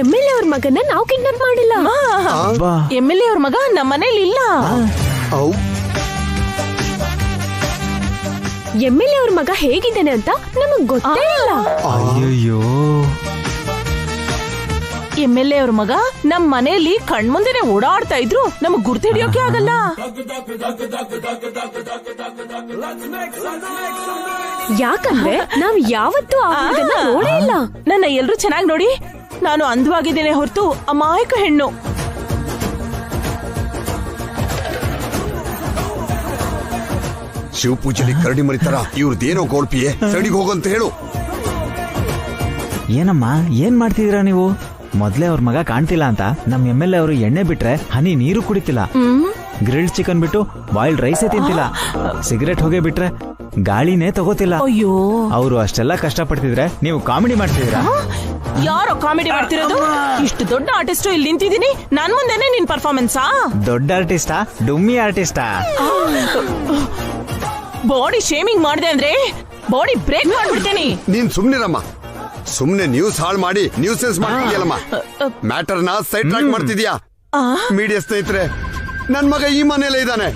Speaker 4: MLA ಅವ್ರ ಮಗನ ನಾವು ಕಿಡ್ನಾಪ್ ಮಾಡಿಲ್ಲ.
Speaker 7: MLA ಅವ್ರ ಮಗ ನಮ್ಮ ಮನೇಲಿ ಇಲ್ಲ.
Speaker 4: MLA ಅವ್ರ ಮಗ ಹೇಗಿದ್ದಾನೆ ಅಂತ ನಮಗ್ ಗೊತ್ತೇ ಇಲ್ಲ.
Speaker 11: ಅಯ್ಯಯ್ಯೋ,
Speaker 7: MLA ಅವ್ರ ಮಗ ನಮ್ ಮನೆಯಲ್ಲಿ ಕಣ್ಮುಂದೆನೆ ಓಡಾಡ್ತಾ ಇದ್ರು ನಮಗ್ ಗುರ್ತು ಹಿಡಿಯೋಕೆ ಆಗಲ್ಲ.
Speaker 4: ಯಾಕಂದ್ರೆ ನಾವ್ ಯಾವತ್ತೂ ಆ ಹುಡುಗನ್ನ ನೋಡೇ ಇಲ್ಲ.
Speaker 7: ನನ್ನ ಎಲ್ರು ಚೆನ್ನಾಗಿ ನೋಡಿ, ನಾನು ಅಂದವಾಗಿದ್ದೇನೆ ಹೊರತು ಅಮಾಯಕ ಹೆಣ್ಣು.
Speaker 9: ಶಿವ ಪೂಜೆಲಿ ಕರಡಿ ಮರಿತಾರ ಇವ್ರದ್ದೇನೋ ಗೋಳ್ಪಿಯೇ, ಸೈಡಿಗೆ ಹೋಗಂತ ಹೇಳು.
Speaker 11: ಏನಮ್ಮ ಏನ್ ಮಾಡ್ತಿದೀರಾ ನೀವು? ಮೊದ್ಲೇ ಅವ್ರ ಮಗ ಕಾಣ್ತಿಲ್ಲ ಅಂತ ನಮ್ MLA ಅವರು ಎಣ್ಣೆ ಬಿಟ್ರೆ ಹನಿ ನೀರು ಕುಡಿತಿಲ್ಲ, ಗ್ರಿಲ್ಡ್ ಚಿಕನ್ ಬಿಟ್ಟು ಬಾಯ್ಲ್ಡ್ ರೈಸೇ ತಿಂತಿಲ್ಲ, ಸಿಗರೇಟ್ ಹೊಗೆ ಬಿಟ್ರೆ ಗಾಳಿನೇ ತಗೋತಿಲ್ಲ.
Speaker 7: ಅಯ್ಯೋ,
Speaker 11: ಅವರು ಅಷ್ಟೆಲ್ಲ ಕಷ್ಟ ಪಡ್ತಿದ್ರೆ ನೀವು ಕಾಮಿಡಿ ಮಾಡ್ತಿದ್ದೀರಾ?
Speaker 7: ಯಾರೋ ಕಾಮಿಡಿ ಮಾಡ್ತಿರೋದು? ಇಷ್ಟು ದೊಡ್ಡ ಆರ್ಟಿಸ್ಟ್ ಇಲ್ಲಿ ನಿಂತಿದ್ದೀನಿ, ನನ್ ಮುಂದೆನೆ ನಿನ್ ಪರ್ಫಾರ್ಮೆನ್ಸಾ?
Speaker 11: ದೊಡ್ಡ ಆರ್ಟಿಸ್ಟಾ ಡುಮ್ಮಿ ಆರ್ಟಿಸ್ಟಾ?
Speaker 7: ಬಾಡಿ ಶೇಮಿಂಗ್ ಮಾಡಿದೆ ಅಂದ್ರೆ ಬಾಡಿ ಬ್ರೇಕ್ ಮಾಡ್ಬಿಡ್ತೇನೆ.
Speaker 9: ನೀನ್ ಸುಮ್ನಿರಮ್ಮ, ಸುಮ್ನೆ ನ್ಯೂಸ್ ಹಾಳು ಮಾಡಿ ನ್ಯೂಸೆನ್ಸ್ ಮಾಡ್ತಿದ್ಯಲ್ಲಮ್ಮ. ಮ್ಯಾಟರ್ನ ಸೈಡ್ ಟ್ರ್ಯಾಕ್ ಮಾಡ್ತಿದ್ಯಾ. ಮೀಡಿಯಾ ಸ್ನೇಹಿತರೆ, ನನ್ ಮಗ ಈ ಮನೇಲೆ ಇದ್ದಾನೆ.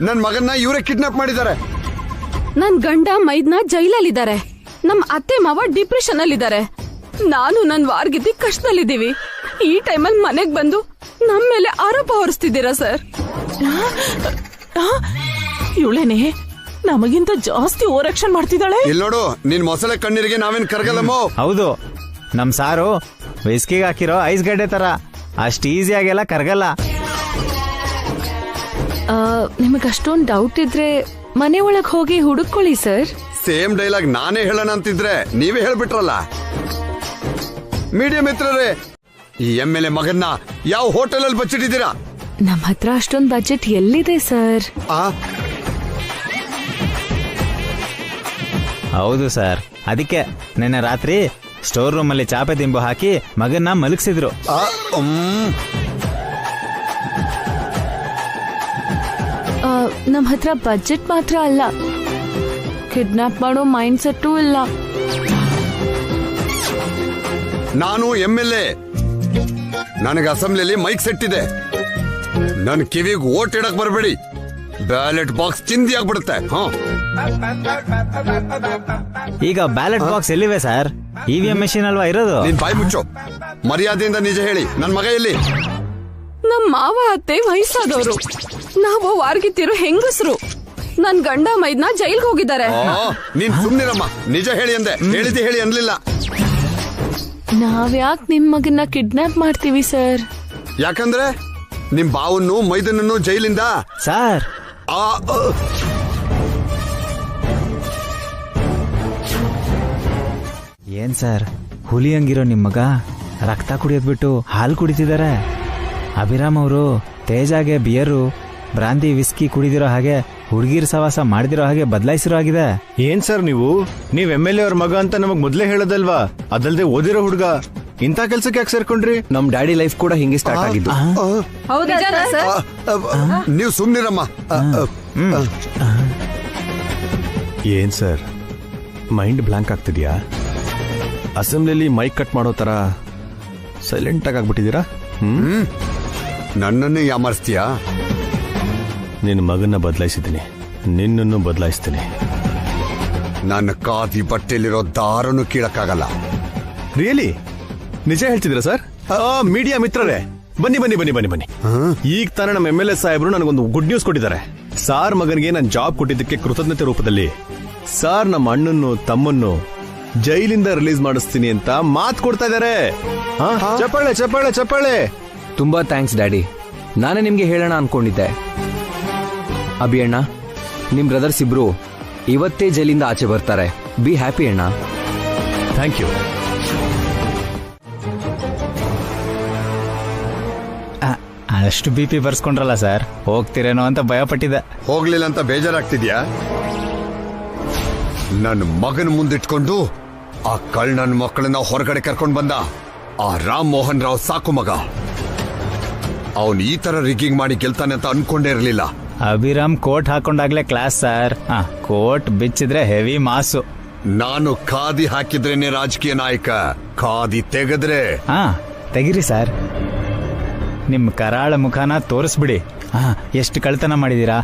Speaker 9: ನನ್ ಮಗನ್ನ ಇವರೇ ಕಿಡ್ನಾಪ್ ಮಾಡಿದ್ದಾರೆ.
Speaker 10: ನನ್ ಗಂಡ ಮೈದ್ನ ಜೈಲಲ್ಲಿದ್ದಾರೆ. ನಮ್ ಅತ್ತೆ ಮಾವ ಡಿಪ್ರೆಷನ್ ಅಲ್ಲಿದ್ದಾರೆ. ನಾನು ನನ್ ವಾರ್ಗಿದ್ದಿ ಕಷ್ಟದಲ್ಲಿದ್ದೀವಿ. ಈ ಟೈಮಲ್ಲಿ ಮನೆಗ್ ಬಂದು ನಮ್ ಮೇಲೆ ಆರೋಪ ಹೊರಿಸ್ತಿದ್ದೀರಾ ಸರ್?
Speaker 7: ಇವಳೇನೆ ನಮಗಿಂತ ಜಾಸ್ತಿ ಓವರಾಕ್ಷನ್ ಮಾಡ್ತಿದ್ದಾಳೆ.
Speaker 9: ಇಲ್ಲಿ ನೋಡು, ನಿನ್ ಮೊಸಳೆ ಕಣ್ಣೀರಿಗೆ ನಾವೇನ್ ಕರಗಲ್ಲಮ್ಮೋ.
Speaker 11: ಹೌದು, ನಮ್ ಸಾರು ವಿಸ್ಕಿಗೆ ಹಾಕಿರೋ ಐಸ್ ಗಡ್ಡೆ ತರ ಅಷ್ಟು ಈಸಿಯಾಗೆಲ್ಲ ಕರಗಲ್ಲ.
Speaker 3: ನಿಮಗ್ ಅಷ್ಟೊಂದ್ ಡೌಟ್ ಇದ್ರೆ ಮನೆ ಒಳಗ್ ಹೋಗಿ ಹುಡುಕೊಳ್ಳಿ ಸರ್.
Speaker 9: ಸೇಮ್ ಡೈಲಾಗ್ ನಾನೇ ಹೇಳೋಣ ಅಂತಿದ್ರೆ ನೀವೇ ಹೇಳ್ಬಿಟ್ರಲ್ಲ. ಮೀಡಿಯಾ ಮಿತ್ರರೇ, ಈ MLA ಮಗನ್ನ ಯಾವ ಹೋಟೆಲ್ ಅಲ್ಲಿ ಬಚ್ಚಿಟ್ಟಿದ್ದೀರಾ?
Speaker 3: ನಮ್ ಹತ್ರ ಅಷ್ಟೊಂದ್ ಬಜೆಟ್ ಎಲ್ಲಿದೆ ಸರ್?
Speaker 11: ಹೌದು ಸರ್, ಅದಕ್ಕೆ ನಿನ್ನೆ ರಾತ್ರಿ ಸ್ಟೋರ್ ರೂಮ್ ಅಲ್ಲಿ ಚಾಪೆ ದಿಂಬು ಹಾಕಿ ಮಗನ್ನ ಮಲಗಿಸಿದ್ರು.
Speaker 3: ನಮ್ ಹತ್ರ ಬಜೆಟ್ ಮಾತ್ರ ಅಲ್ಲ, ಕಿಡ್ನಾಪ್ ಮಾಡೋ ಮೈಂಡ್ ಸೆಟ್ಟು ಇಲ್ಲ.
Speaker 9: ನಾನು MLA, ನನಗೆ ಅಸೆಂಬ್ಲಿಯಲ್ಲಿ ಮೈಕ್ ಸೆಟ್ ಇದೆ. ನನ್ ಕಿವಿಗೆ ಓಟ್ ಇಡಕ್ ಬರಬೇಡಿ, ಬ್ಯಾಲೆಟ್ ಬಾಕ್ಸ್ ಚಿಂದಿ ಆಗ್ಬಿಡುತ್ತೆ.
Speaker 11: ಈಗ ಬ್ಯಾಲೆಟ್ ಬಾಕ್ಸ್ ಎಲ್ಲಿವೆ ಸರ್? EVM ಮೆಷಿನ್ ಅಲ್ವಾ ಇರೋದು?
Speaker 9: ನೀನ್ ಬಾಯಿ ಮುಚ್ಚೋ, ಮರ್ಯಾದೆಯಿಂದ ನಿಜ ಹೇಳಿ, ನನ್ ಮಗ ಎಲ್ಲಿ?
Speaker 10: ನಮ್ ಮಾವ ಅತ್ತೆ ವಯಸ್ಸಾದವರು, ನಾವು ವಾರ್ಗಿತ್ತಿರೋ ಹೆಂಗಸರು. ನನ್ ಗಂಡ ಮೈದ್ನ ಜೈಲ್ಗೆ ಹೋಗಿದ್ದಾರೆ.
Speaker 9: ನೀನ್ ಸುಮ್ನಿರಮ್ಮ, ನಿಜ ಹೇಳಿ ಅಂದೆ, ಹೇಳಿದ್ದೆ ಹೇಳಿ ಅನ್ಲಿಲ್ಲ.
Speaker 3: ನಾವ್ಯಾಕ್ ನಿಮ್ ಮಗನ್ನ ಕಿಡ್ನಾಪ್ ಮಾಡ್ತೀವಿ ಸರ್?
Speaker 9: ಯಾಕಂದ್ರೆ ನಿಮ್ ಬಾವನ್ನು ಮೈದನನ್ನು ಜೈಲಿಂದ
Speaker 11: ಸರ್. ಏನ್ ಸರ್, ಹುಲಿ ಹಂಗಿರೋ ನಿಮ್ ಮಗ ರಕ್ತ ಕುಡಿಯೋದ್ ಬಿಟ್ಟು ಹಾಲು ಕುಡಿತಿದ್ದಾರೆ. ಅಭಿರಾಮ್ ಅವರು ತೇಜಾಗೆ ಬಿಯರು, ಬ್ರಾಂದಿ, ವಿಸ್ಕಿ ಕುಡಿದಿರೋ ಹಾಗೆ ಹುಡುಗಿರ್ ಸವಾಸ ಮಾಡಿದಿರೋ ಹಾಗೆ ಬದಲಾಯಿಸಿರೋ ಆಗಿದೆ.
Speaker 5: ಏನ್ ಸರ್ ನೀವ್ MLA ಅವ್ರ ಮಗ ಅಂತ ನಮಗ್ ಮೊದ್ಲೇ ಹೇಳೋದಲ್ವಾ? ಅದಲ್ದೆ ಓದಿರೋ ಹುಡುಗ ಇಂಥ ಕೆಲ್ಸಕ್ಕೆ ಯಾಕೆ ಸೇರ್ಕೊಂಡ್ರಿ?
Speaker 14: ನಮ್ ಡ್ಯಾಡಿ ಲೈಫ್ ಕೂಡ ಹಿಂಗೆ ಸ್ಟಾರ್ಟ್ ಆಗಿದ್ದು.
Speaker 9: ನೀವು ಸುಮ್ನಿರಮ್ಮ.
Speaker 8: ಏನ್ ಸರ್ ಮೈಂಡ್ ಬ್ಲಾಂಕ್ ಆಗ್ತಿದ್ಯಾ? ಅಸೆಂಬ್ಲಿಲಿ ಮೈಕ್ ಕಟ್ ಮಾಡೋ ತರ ಸೈಲೆಂಟ್ ಆಗಿ ಆಗ್ಬಿಟ್ಟಿದ್ದೀರಾ?
Speaker 9: ನನ್ನನ್ನೇ ಯಾಮರ್ಸ್ತೀಯಾ?
Speaker 8: ನಿನ್ನ ಮಗನ್ನ ಬದಲಾಯಿಸಿದ್ದೀನಿ, ನಿನ್ನನ್ನು ಬದಲಾಯಿಸ್ತೀನಿ.
Speaker 9: ನನ್ನ ಕಾದಿ ಬಟ್ಟೆಲಿರೋ ದಾರನು ಕೀಳಕ್ಕಾಗಲ್ಲ.
Speaker 8: ರಿಯಲಿ ನಿಜ ಹೇಳ್ತಿದ್ದೀರಾ ಸರ್? ಮೀಡಿಯಾ ಮಿತ್ರರೇ, ಬನ್ನಿ ಬನ್ನಿ ಬನ್ನಿ ಬನ್ನಿ ಬನ್ನಿ. ಈಗ ತಾನೇ ನಮ್ಮ MLA ಸಾಹೇಬರು ನನಗೊಂದು ಗುಡ್ ನ್ಯೂಸ್ ಕೊಟ್ಟಿದ್ದಾರೆ. ಸಾರ್ ಮಗನಿಗೆ ನಾನು ಜಾಬ್ ಕೊಟ್ಟಿದ್ದಕ್ಕೆ ಕೃತಜ್ಞತೆ ರೂಪದಲ್ಲಿ ಸಾರ್ ನಮ್ಮ ಅಣ್ಣನ್ನು ತಮ್ಮನ್ನು ಜೈಲಿಂದ ರಿಲೀಸ್ ಮಾಡಿಸ್ತೀನಿ ಅಂತ ಮಾತು ಕೊಡ್ತಾ ಇದ್ದಾರೆ. ಚಪ್ಪಾಳೆ ಚಪ್ಪಾಳೆ ಚಪ್ಪಾಳೆ.
Speaker 14: ತುಂಬಾ ಥ್ಯಾಂಕ್ಸ್ ಡ್ಯಾಡಿ. ನಾನೇ ನಿಮ್ಗೆ ಹೇಳೋಣ ಅನ್ಕೊಂಡಿದ್ದೆ. ಅಭಿ ಅಣ್ಣ, ನಿಮ್ ಬ್ರದರ್ಸ್ ಇಬ್ರು ಇವತ್ತೇ ಜೈಲಿಂದ ಆಚೆ ಬರ್ತಾರೆ. ಬಿ ಹ್ಯಾಪಿ ಅಣ್ಣ.
Speaker 8: Thank you.
Speaker 11: ಅಷ್ಟು BP ಬರ್ಸ್ಕೊಂಡ್ರಲ್ಲ ಸರ್, ಹೋಗ್ತಿರೇನೋ ಅಂತ ಭಯ ಪಟ್ಟಿದ್ದೆ.
Speaker 9: ಹೋಗ್ಲಿಲ್ಲ ಅಂತ ಬೇಜಾರಾಗ್ತಿದ್ಯಾ? ನನ್ನ ಮಗನ ಮುಂದಿಟ್ಕೊಂಡು ಆ ನನ್ನ ಮಕ್ಕಳನ್ನ ಹೊರಗಡೆ ಕರ್ಕೊಂಡು ಬಂದ ಆ ರಾಮ್ ಮೋಹನ್ ರಾವ್ ಸಾಕು ಮಗ. ಅವನು ಈ ತರ ರಿಗ್ಗಿಂಗ್ ಮಾಡಿ ಗೆಲ್ತಾನೆ ಅಂತ ಅನ್ಕೊಂಡೇ ಇರಲಿಲ್ಲ.
Speaker 11: ಅಭಿರಾಮ್ ಕೋಟ್ ಹಾಕೊಂಡಾಗ್ಲೇ ಕ್ಲಾಸ್ ಸರ್. ಕೋಟ್ ಬಿಚ್ಚಿದ್ರೆ ಹೆವಿ ಮಾಸು.
Speaker 9: ನಾನು ಖಾದಿ ಹಾಕಿದ್ರೇನೆ ರಾಜಕೀಯ ನಾಯಕ, ಖಾದಿ ತೆಗೆದ್ರೆ
Speaker 11: ತೆಗಿರಿ ಸರ್. ನಿಮ್ ಕರಾಳ ಮುಖಾನ ತೋರಿಸ್ಬಿಡಿ. ಎಷ್ಟು ಕಳ್ತನ ಮಾಡಿದೀರಾ,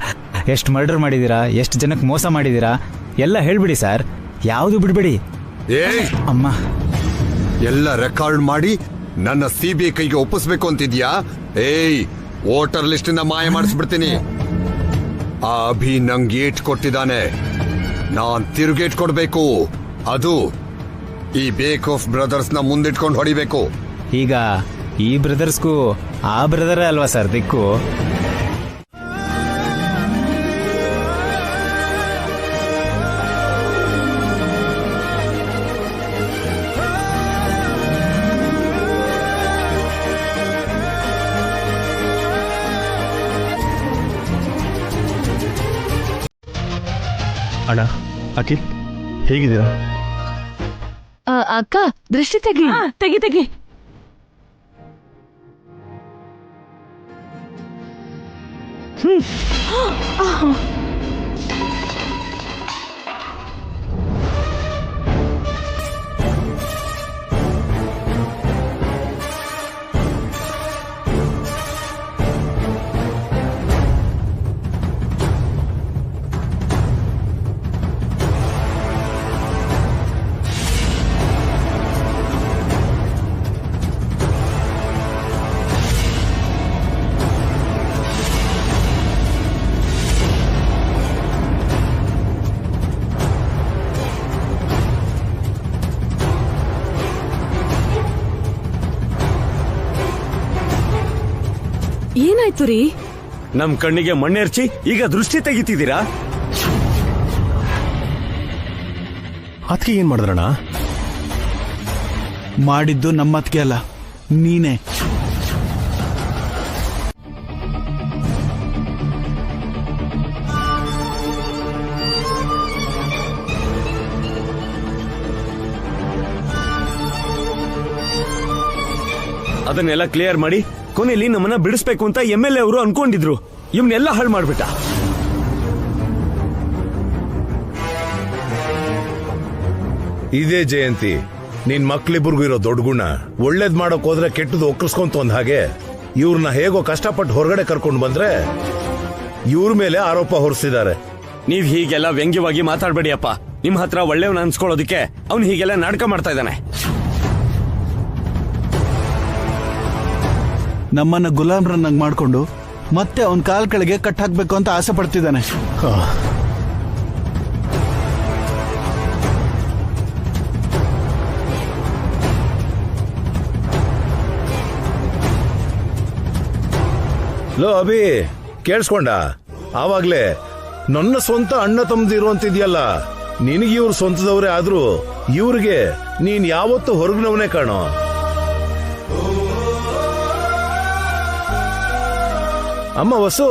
Speaker 11: ಎಷ್ಟು ಮರ್ಡರ್ ಮಾಡಿದೀರಾ, ಎಷ್ಟು ಜನಕ್ಕೆ ಮೋಸ ಮಾಡಿದೀರಾ ಎಲ್ಲ ಹೇಳ್ಬಿಡಿ ಸರ್. ಯಾವುದು ಬಿಡ್ಬೇಡಿ.
Speaker 9: ಅಮ್ಮ, ಎಲ್ಲ ರೆಕಾರ್ಡ್ ಮಾಡಿ ನನ್ನ CBI ಕೈಗೆ ಒಪ್ಪಿಸ್ಬೇಕು ಅಂತಿದ್ಯಾ? ವೋಟರ್ ಲಿಸ್ಟ್ ನ ಮಾಯ ಮಾಡಿಸ್ಬಿಡ್ತೀನಿ. ಆ ಅಭಿ ನಂಗೆ ಏಟ್ ಕೊಟ್ಟಿದ್ದಾನೆ, ನಾನ್ ತಿರುಗೇಟ್ ಕೊಡ್ಬೇಕು. ಅದು ಈ ಬೇಕ್ ಆಫ್ ಬ್ರದರ್ಸ್ ನ ಮುಂದಿಟ್ಕೊಂಡು ಹೊಡಿಬೇಕು.
Speaker 11: ಈಗ ಈ ಬ್ರದರ್ಸ್ಗೂ ಆ ಬ್ರದರ್ ಅಲ್ವಾ ಸರ್ ದಿಕ್ಕು?
Speaker 8: ಅಣ್ಣ, ಅಖಿಲ್ ಹೇಗಿದ್ದೀರಾ?
Speaker 3: ಅಕ್ಕ ದೃಷ್ಟಿ ತೆಗಿ.
Speaker 7: ತೆಗಿ ತೆಗಿ.
Speaker 10: ಏನಾಯ್ತು ರೀ?
Speaker 12: ನಮ್ ಕಣ್ಣಿಗೆ ಮಣ್ಣೆರ್ಚಿ ಈಗ ದೃಷ್ಟಿ ತೆಗಿತಿದ್ದೀರಾ?
Speaker 8: ಅದಕ್ಕೆ ಏನ್ ಮಾಡಿದ್ರಣ್ಣ?
Speaker 13: ಮಾಡಿದ್ದು ನಮ್ಮತ್ಗೆ ಅಲ್ಲ, ನೀನೇ.
Speaker 12: ಅದನ್ನೆಲ್ಲ ಕ್ಲಿಯರ್ ಮಾಡಿ ಕೊನೆಯಲ್ಲಿ ನಮ್ಮನ್ನ ಬಿಡಿಸ್ಬೇಕು ಅಂತ MLA ಅವರು ಅನ್ಕೊಂಡಿದ್ರು. ಇವನ್ನೆಲ್ಲ ಹಾಳು ಮಾಡ್ಬಿಟ್ಟ.
Speaker 1: ಇದೇ ಜಯಂತಿ ನಿನ್ ಮಕ್ಳಿಬ್ರಿಗೂ ಇರೋ ದೊಡ್ಡ ಗುಣ. ಒಳ್ಳೇದ್ ಮಾಡಕ್ ಹೋದ್ರೆ ಕೆಟ್ಟದ್ದು ಒಕ್ಕರ್ಸ್ಕೊಂತ ಒಂದ್ ಹಾಗೆ ಇವ್ರನ್ನ ಹೇಗೋ ಕಷ್ಟಪಟ್ಟು ಹೊರಗಡೆ ಕರ್ಕೊಂಡು ಬಂದ್ರೆ ಇವ್ರ ಮೇಲೆ ಆರೋಪ ಹೊರಿಸಿದ್ದಾರೆ.
Speaker 12: ನೀವ್ ಹೀಗೆಲ್ಲ ವ್ಯಂಗ್ಯವಾಗಿ ಮಾತಾಡ್ಬೇಡಿ ಅಪ್ಪ. ನಿಮ್ ಹತ್ರ ಒಳ್ಳೆಯವನ್ನ ಅನ್ಸ್ಕೊಳ್ಳೋದಕ್ಕೆ ಅವ್ನು ಹೀಗೆಲ್ಲ ನಾಟಕ ಮಾಡ್ತಾ ಇದ್ದಾನೆ.
Speaker 13: ನಮ್ಮನ್ನ ಗುಲಾಮ್ರನ್ನಾಗಿ ಮಾಡ್ಕೊಂಡು ಮತ್ತೆ ಅವನ್ ಕಾಲ್ ಕೆಳಗೆ ಕಟ್ ಹಾಕ್ಬೇಕು ಅಂತ ಆಸೆ ಪಡ್ತಿದ್ದಾನೆ.
Speaker 1: ಲೋ ಅಭಿ, ಕೇಳಿಸ್ಕೊಂಡ? ಆವಾಗ್ಲೇ ನನ್ನ ಸ್ವಂತ ಅಣ್ಣ ತಮ್ಮದಿರು ಅಂತಿದ್ಯಲ್ಲ, ನಿನಗೆ ಇವ್ರು ಸ್ವಂತದವರೇ ಆದ್ರೂ ಇವ್ರಿಗೆ ನೀನ್ ಯಾವತ್ತೂ ಹೊರಗಿನವನೇ ಕಾಣೋ. ಅಮ್ಮ ವಸು,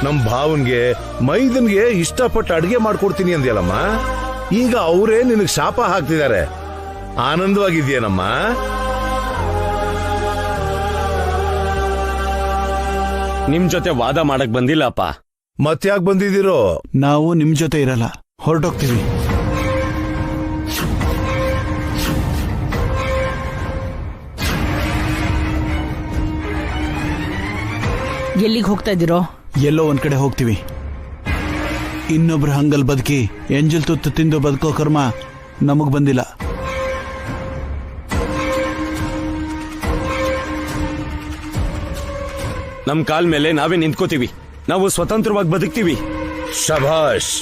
Speaker 1: ನಮ್ ಭಾವನ್ಗೆ ಮೈದನ್ಗೆ ಇಷ್ಟಪಟ್ಟು ಅಡಿಗೆ ಮಾಡ್ಕೊಡ್ತೀನಿ ಅಂದ್ಯಲ್ಲಮ್ಮ, ಈಗ ಅವರೇ ನಿನಗ್ ಶಾಪ ಹಾಕ್ತಿದ್ದಾರೆ. ಆನಂದವಾಗಿದ್ಯೇನಮ್ಮ?
Speaker 12: ನಿಮ್ ಜೊತೆ ವಾದ ಮಾಡಕ್ ಬಂದಿಲ್ಲಪ್ಪ.
Speaker 1: ಮತ್ತ್ಯಾಕ್ ಬಂದಿದ್ದೀರೋ?
Speaker 13: ನಾವು ನಿಮ್ ಜೊತೆ ಇರಲ್ಲ, ಹೊರಟೋಗ್ತೀವಿ.
Speaker 2: ಎಲ್ಲಿಗೆ ಹೋಗ್ತಾ ಇದ್ದೀರೋ?
Speaker 13: ಎಲ್ಲೋ ಒಂದ್ ಕಡೆ ಹೋಗ್ತೀವಿ. ಇನ್ನೊಬ್ರು ಹಂಗಲ್ ಬದುಕಿ ಎಂಜಲ್ ತುತ್ತು ತಿಂದು ಬದುಕೋ ಕರ್ಮ ನಮಗ್ ಬಂದಿಲ್ಲ.
Speaker 12: ನಮ್ ಕಾಲ್ ಮೇಲೆ ನಾವೇ ನಿಂತ್ಕೋತೀವಿ. ನಾವು ಸ್ವತಂತ್ರವಾಗಿ ಬದುಕ್ತೀವಿ.
Speaker 1: ಶಭಾಷ್.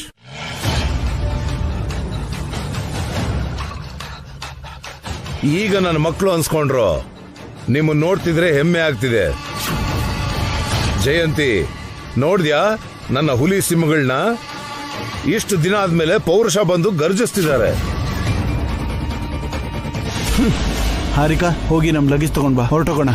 Speaker 1: ಈಗ ನನ್ನ ಮಕ್ಕಳು ಅನ್ಸ್ಕೊಂಡ್ರು. ನಿಮ್ಮನ್ನ ನೋಡ್ತಿದ್ರೆ ಹೆಮ್ಮೆ ಆಗ್ತಿದೆ. ಜಯಂತಿ, ನೋಡ್ದ್ಯಾ ನನ್ನ ಹುಲಿ ಸಿಂಹಗಳನ್ನ? ಇಷ್ಟು ದಿನ ಆದ್ಮೇಲೆ ಪೌರುಷ ಬಂದು ಗರ್ಜಿಸ್ತಿದ್ದಾರೆ.
Speaker 13: ಹಾರಿಕಾ, ಹೋಗಿ ನಮ್ ಲಗೇಜ್ ತಗೊಂಡ್ ಬಾ, ಹೊರಟೋಗೋಣ.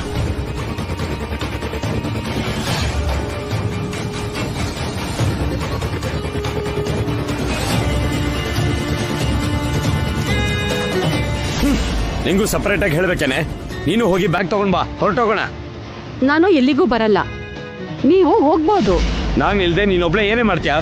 Speaker 12: ನಿಂಗೂ ಸಪರೇಟ್ ಆಗಿ ಹೇಳ್ಬೇಕೇನೆ. ನೀನು ಹೋಗಿ ಬ್ಯಾಗ್ ತಗೊಂಡ್ ಬಾ, ಹೊರಟೋಗೋಣ.
Speaker 10: ನಾನು ಎಲ್ಲಿಗೂ ಬರಲ್ಲ, ನೀವು ಹೋಗ್ಬೋದು.
Speaker 12: ನಾನು ಇಲ್ದೆ ನೀನೊಬ್ಳೆ ಏನೇ ಮಾಡ್ತೀಯಾ?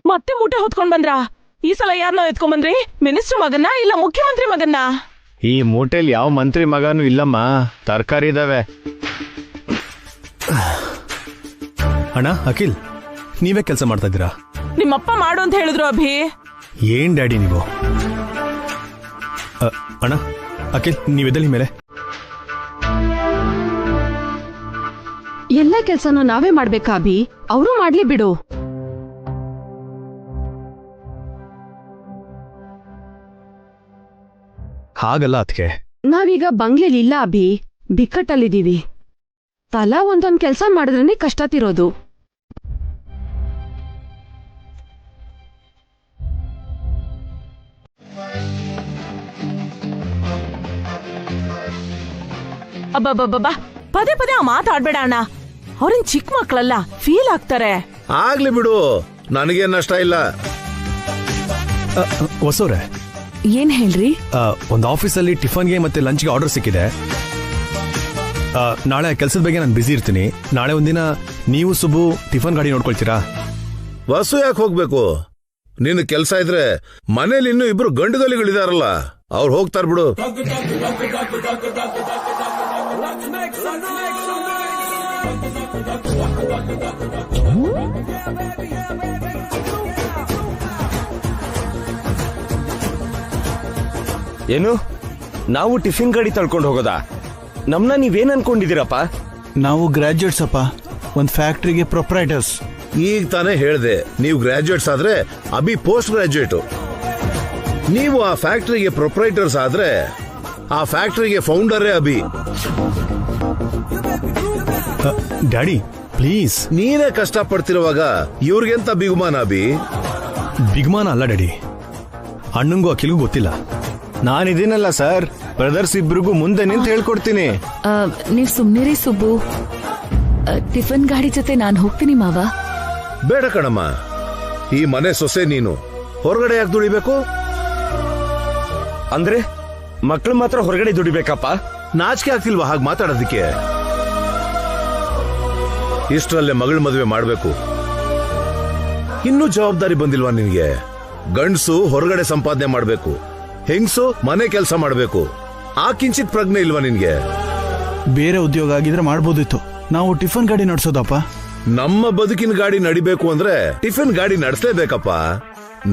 Speaker 7: ಮತ್ತೆ ಮೂಟೆ ಹೊತ್ಕೊಂಡ್ ಬಂದ್ರಾ? ಈ ಸಲ ಯಾರನ್ನ ಎತ್ಕೊಂಡ್ ಬಂದ್ರಿ? ಮಿನಿಸ್ಟರ್ ಮಗನ್ನ ಇಲ್ಲ ಮುಖ್ಯಮಂತ್ರಿ ಮಗನ್ನ?
Speaker 5: ಈ ಮೂಟೆಲ್ ಯಾವ ಮಂತ್ರಿ ಮಗನೂ ಇಲ್ಲಮ್ಮ, ತರಕಾರಿ ಇದಾವೆ.
Speaker 8: ಅಣ್ಣ ಅಖಿಲ್, ನೀವೇ ಕೆಲಸ ಮಾಡ್ತಾ ಇದ್ದೀರಾ?
Speaker 7: ನಿಮ್ಮಪ್ಪ ಮಾಡು ಅಂತ ಹೇಳಿದ್ರು ಅಭಿ.
Speaker 8: ಏನ್ ಡ್ಯಾಡಿ ನೀವು? ಅಣ್ಣ ಅಖಿಲ್, ನೀವೆದಲ್ಲಿ ಮೇಲೆ.
Speaker 10: ಎಲ್ಲ ಕೆಲ್ಸನೂ ನಾವೇ ಮಾಡ್ಬೇಕಾ ಅಭಿ? ಅವರು ಮಾಡ್ಲಿ ಬಿಡು.
Speaker 8: ಹಾಗಲ್ಲ ಅದಕ್ಕೆ.
Speaker 10: ನಾವೀಗ ಬಂಗ್ಲೆಲಿ ಇಲ್ಲ ಅಭಿ, ಬಿಕ್ಕಟ್ಟಲ್ಲಿದ್ದೀವಿ. ತಲಾ ಒಂದೊಂದ್ ಕೆಲ್ಸ ಮಾಡಿದ್ರೇನೆ ಕಷ್ಟ ತಿರೋದು.
Speaker 7: ಅಬ್ಬಬ್ಬಬ್ಬಾ, ಪದೇ ಪದೇ ಆ ಮಾತಾಡ್ಬೇಡ ಅಣ್ಣ. ಅವ್ರೇನ್ ಚಿಕ್ಕ ಮಕ್ಳಲ್ಲ, ಫೀಲ್ ಆಗ್ತಾರೆ.
Speaker 1: ಆಗ್ಲಿ ಬಿಡು, ನನಗೇನ್ ನಷ್ಟ ಇಲ್ಲ.
Speaker 8: ಹೊಸವ್ರೆ,
Speaker 3: ಏನ್ ಹೇಳ್ರಿ?
Speaker 8: ಒಂದು ಆಫೀಸಲ್ಲಿ ಟಿಫನ್ಗೆ ಮತ್ತೆ ಲಂಚ್ಗೆ ಆರ್ಡರ್ ಸಿಕ್ಕಿದೆ. ನಾಳೆ ಕೆಲಸದ ಬಗ್ಗೆ ನಾನು ಬ್ಯುಸಿ ಇರ್ತೀನಿ. ನಾಳೆ ಒಂದಿನ ನೀವು ಸುಬ್ಬು ಟಿಫನ್ ಗಾಡಿ ನೋಡ್ಕೊಳ್ತೀರಾ?
Speaker 1: ವಸು ಯಾಕೆ ಹೋಗ್ಬೇಕು? ನಿನ್ನ ಕೆಲಸ ಇದ್ರೆ ಮನೇಲಿ ಇನ್ನೂ ಇಬ್ರು ಗಂಡುಗಲಿಗಳಿದಾರಲ್ಲ, ಅವ್ರು ಹೋಗ್ತಾರ ಬಿಡು.
Speaker 12: ಏನು, ನಾವು ಟಿಫಿನ್ ಗಾಡಿ ತಳ್ಕೊಂಡು ಹೋಗೋದಾ? ನಮ್ನ ನೀವೇನ್ ಅನ್ಕೊಂಡಿದ್ದೀರಪ್ಪ?
Speaker 13: ನಾವು ಗ್ರಾಜ್ಯುಯೇಟ್ಸ್ ಅಪ್ಪ, ಒಂದ್ ಫ್ಯಾಕ್ಟ್ರಿಗೆ ಪ್ರೊಪ್ರೈಟರ್ಸ್.
Speaker 1: ಈಗ ತಾನೇ ಹೇಳ್ದೆ, ನೀವು ಗ್ರಾಜ್ಯುಯೇಟ್ಸ್ ಆದ್ರೆ ಅಭಿ ಪೋಸ್ಟ್ ಗ್ರಾಜ್ಯುಯೇಟ್. ನೀವು ಆ ಫ್ಯಾಕ್ಟರಿಗೆ ಪ್ರೊಪ್ರೈಟರ್ಸ್ ಆದ್ರೆ ಆ ಫ್ಯಾಕ್ಟರಿಗೆ ಫೌಂಡರೇ ಅಭಿ.
Speaker 8: Daddy please.
Speaker 1: ನೀನೇ ಕಷ್ಟ ಪಡ್ತಿರುವಾಗ ಇವ್ರಿಗೆಂತ ಬಿಗುಮಾನ ಅಭಿ?
Speaker 8: ಬಿಗುಮಾನ ಅಲ್ಲ ಡ್ಯಾಡಿ, ಅಣ್ಣಂಗೂ ಅಖಿಲ್ಗೂ ಗೊತ್ತಿಲ್ಲ.
Speaker 5: ನಾನಿದ್ದೀನಲ್ಲ ಸರ್, ಬ್ರದರ್ಸ್ ಇಬ್ರಿಗೂ ಮುಂದೆ ನಿಂತು ಹೇಳ್ಕೊಡ್ತೀನಿ.
Speaker 3: ನೀವ್ ಸುಮ್ನಿರಿ ಸುಬ್ಬು, ಟಿಫನ್ ಗಾಡಿ ಜೊತೆ ನಾನು ಹೋಗ್ತೀನಿ ಮಾವ.
Speaker 1: ಬೇಡ ಕಣಮ್ಮ, ಈ ಮನೆ ಸೊಸೆ ನೀನು, ಹೊರಗಡೆ ಯಾಕೆ ದುಡಿಬೇಕು?
Speaker 12: ಅಂದ್ರೆ ಮಕ್ಕಳು ಮಾತ್ರ ಹೊರಗಡೆ ದುಡಿಬೇಕಪ್ಪ?
Speaker 1: ನಾಚಿಕೆ ಆಗ್ತಿಲ್ವಾ ಹಾಗೆ ಮಾತಾಡೋದಕ್ಕೆ? ಇಷ್ಟರಲ್ಲೇ ಮಗಳ ಮದುವೆ ಮಾಡ್ಬೇಕು. ಇನ್ನೂ ಜವಾಬ್ದಾರಿ ಬಂದಿಲ್ವಾ ನಿನ್ಗೆ? ಗಂಡ್ಸು ಹೊರಗಡೆ ಸಂಪಾದನೆ ಮಾಡ್ಬೇಕು, ಹೆಂಗ್ಸು ಮನೆ ಕೆಲಸ ಮಾಡ್ಬೇಕು. ಆ ಕಿಂಚಿತ್ ಪ್ರಜ್ಞೆ ಇಲ್ವಾ ನಿನ್ಗೆ?
Speaker 13: ಬೇರೆ ಉದ್ಯೋಗ ಆಗಿದ್ರೆ ಮಾಡ್ಬೋದಿತ್ತು, ನಾವು ಟಿಫನ್ ಗಾಡಿ ನಡ್ಸೋದಪ್ಪ.
Speaker 1: ನಮ್ಮ ಬದುಕಿನ ಗಾಡಿ ನಡಿಬೇಕು ಅಂದ್ರೆ ಟಿಫಿನ್ ಗಾಡಿ ನಡೆಸಲೇಬೇಕಪ್ಪ.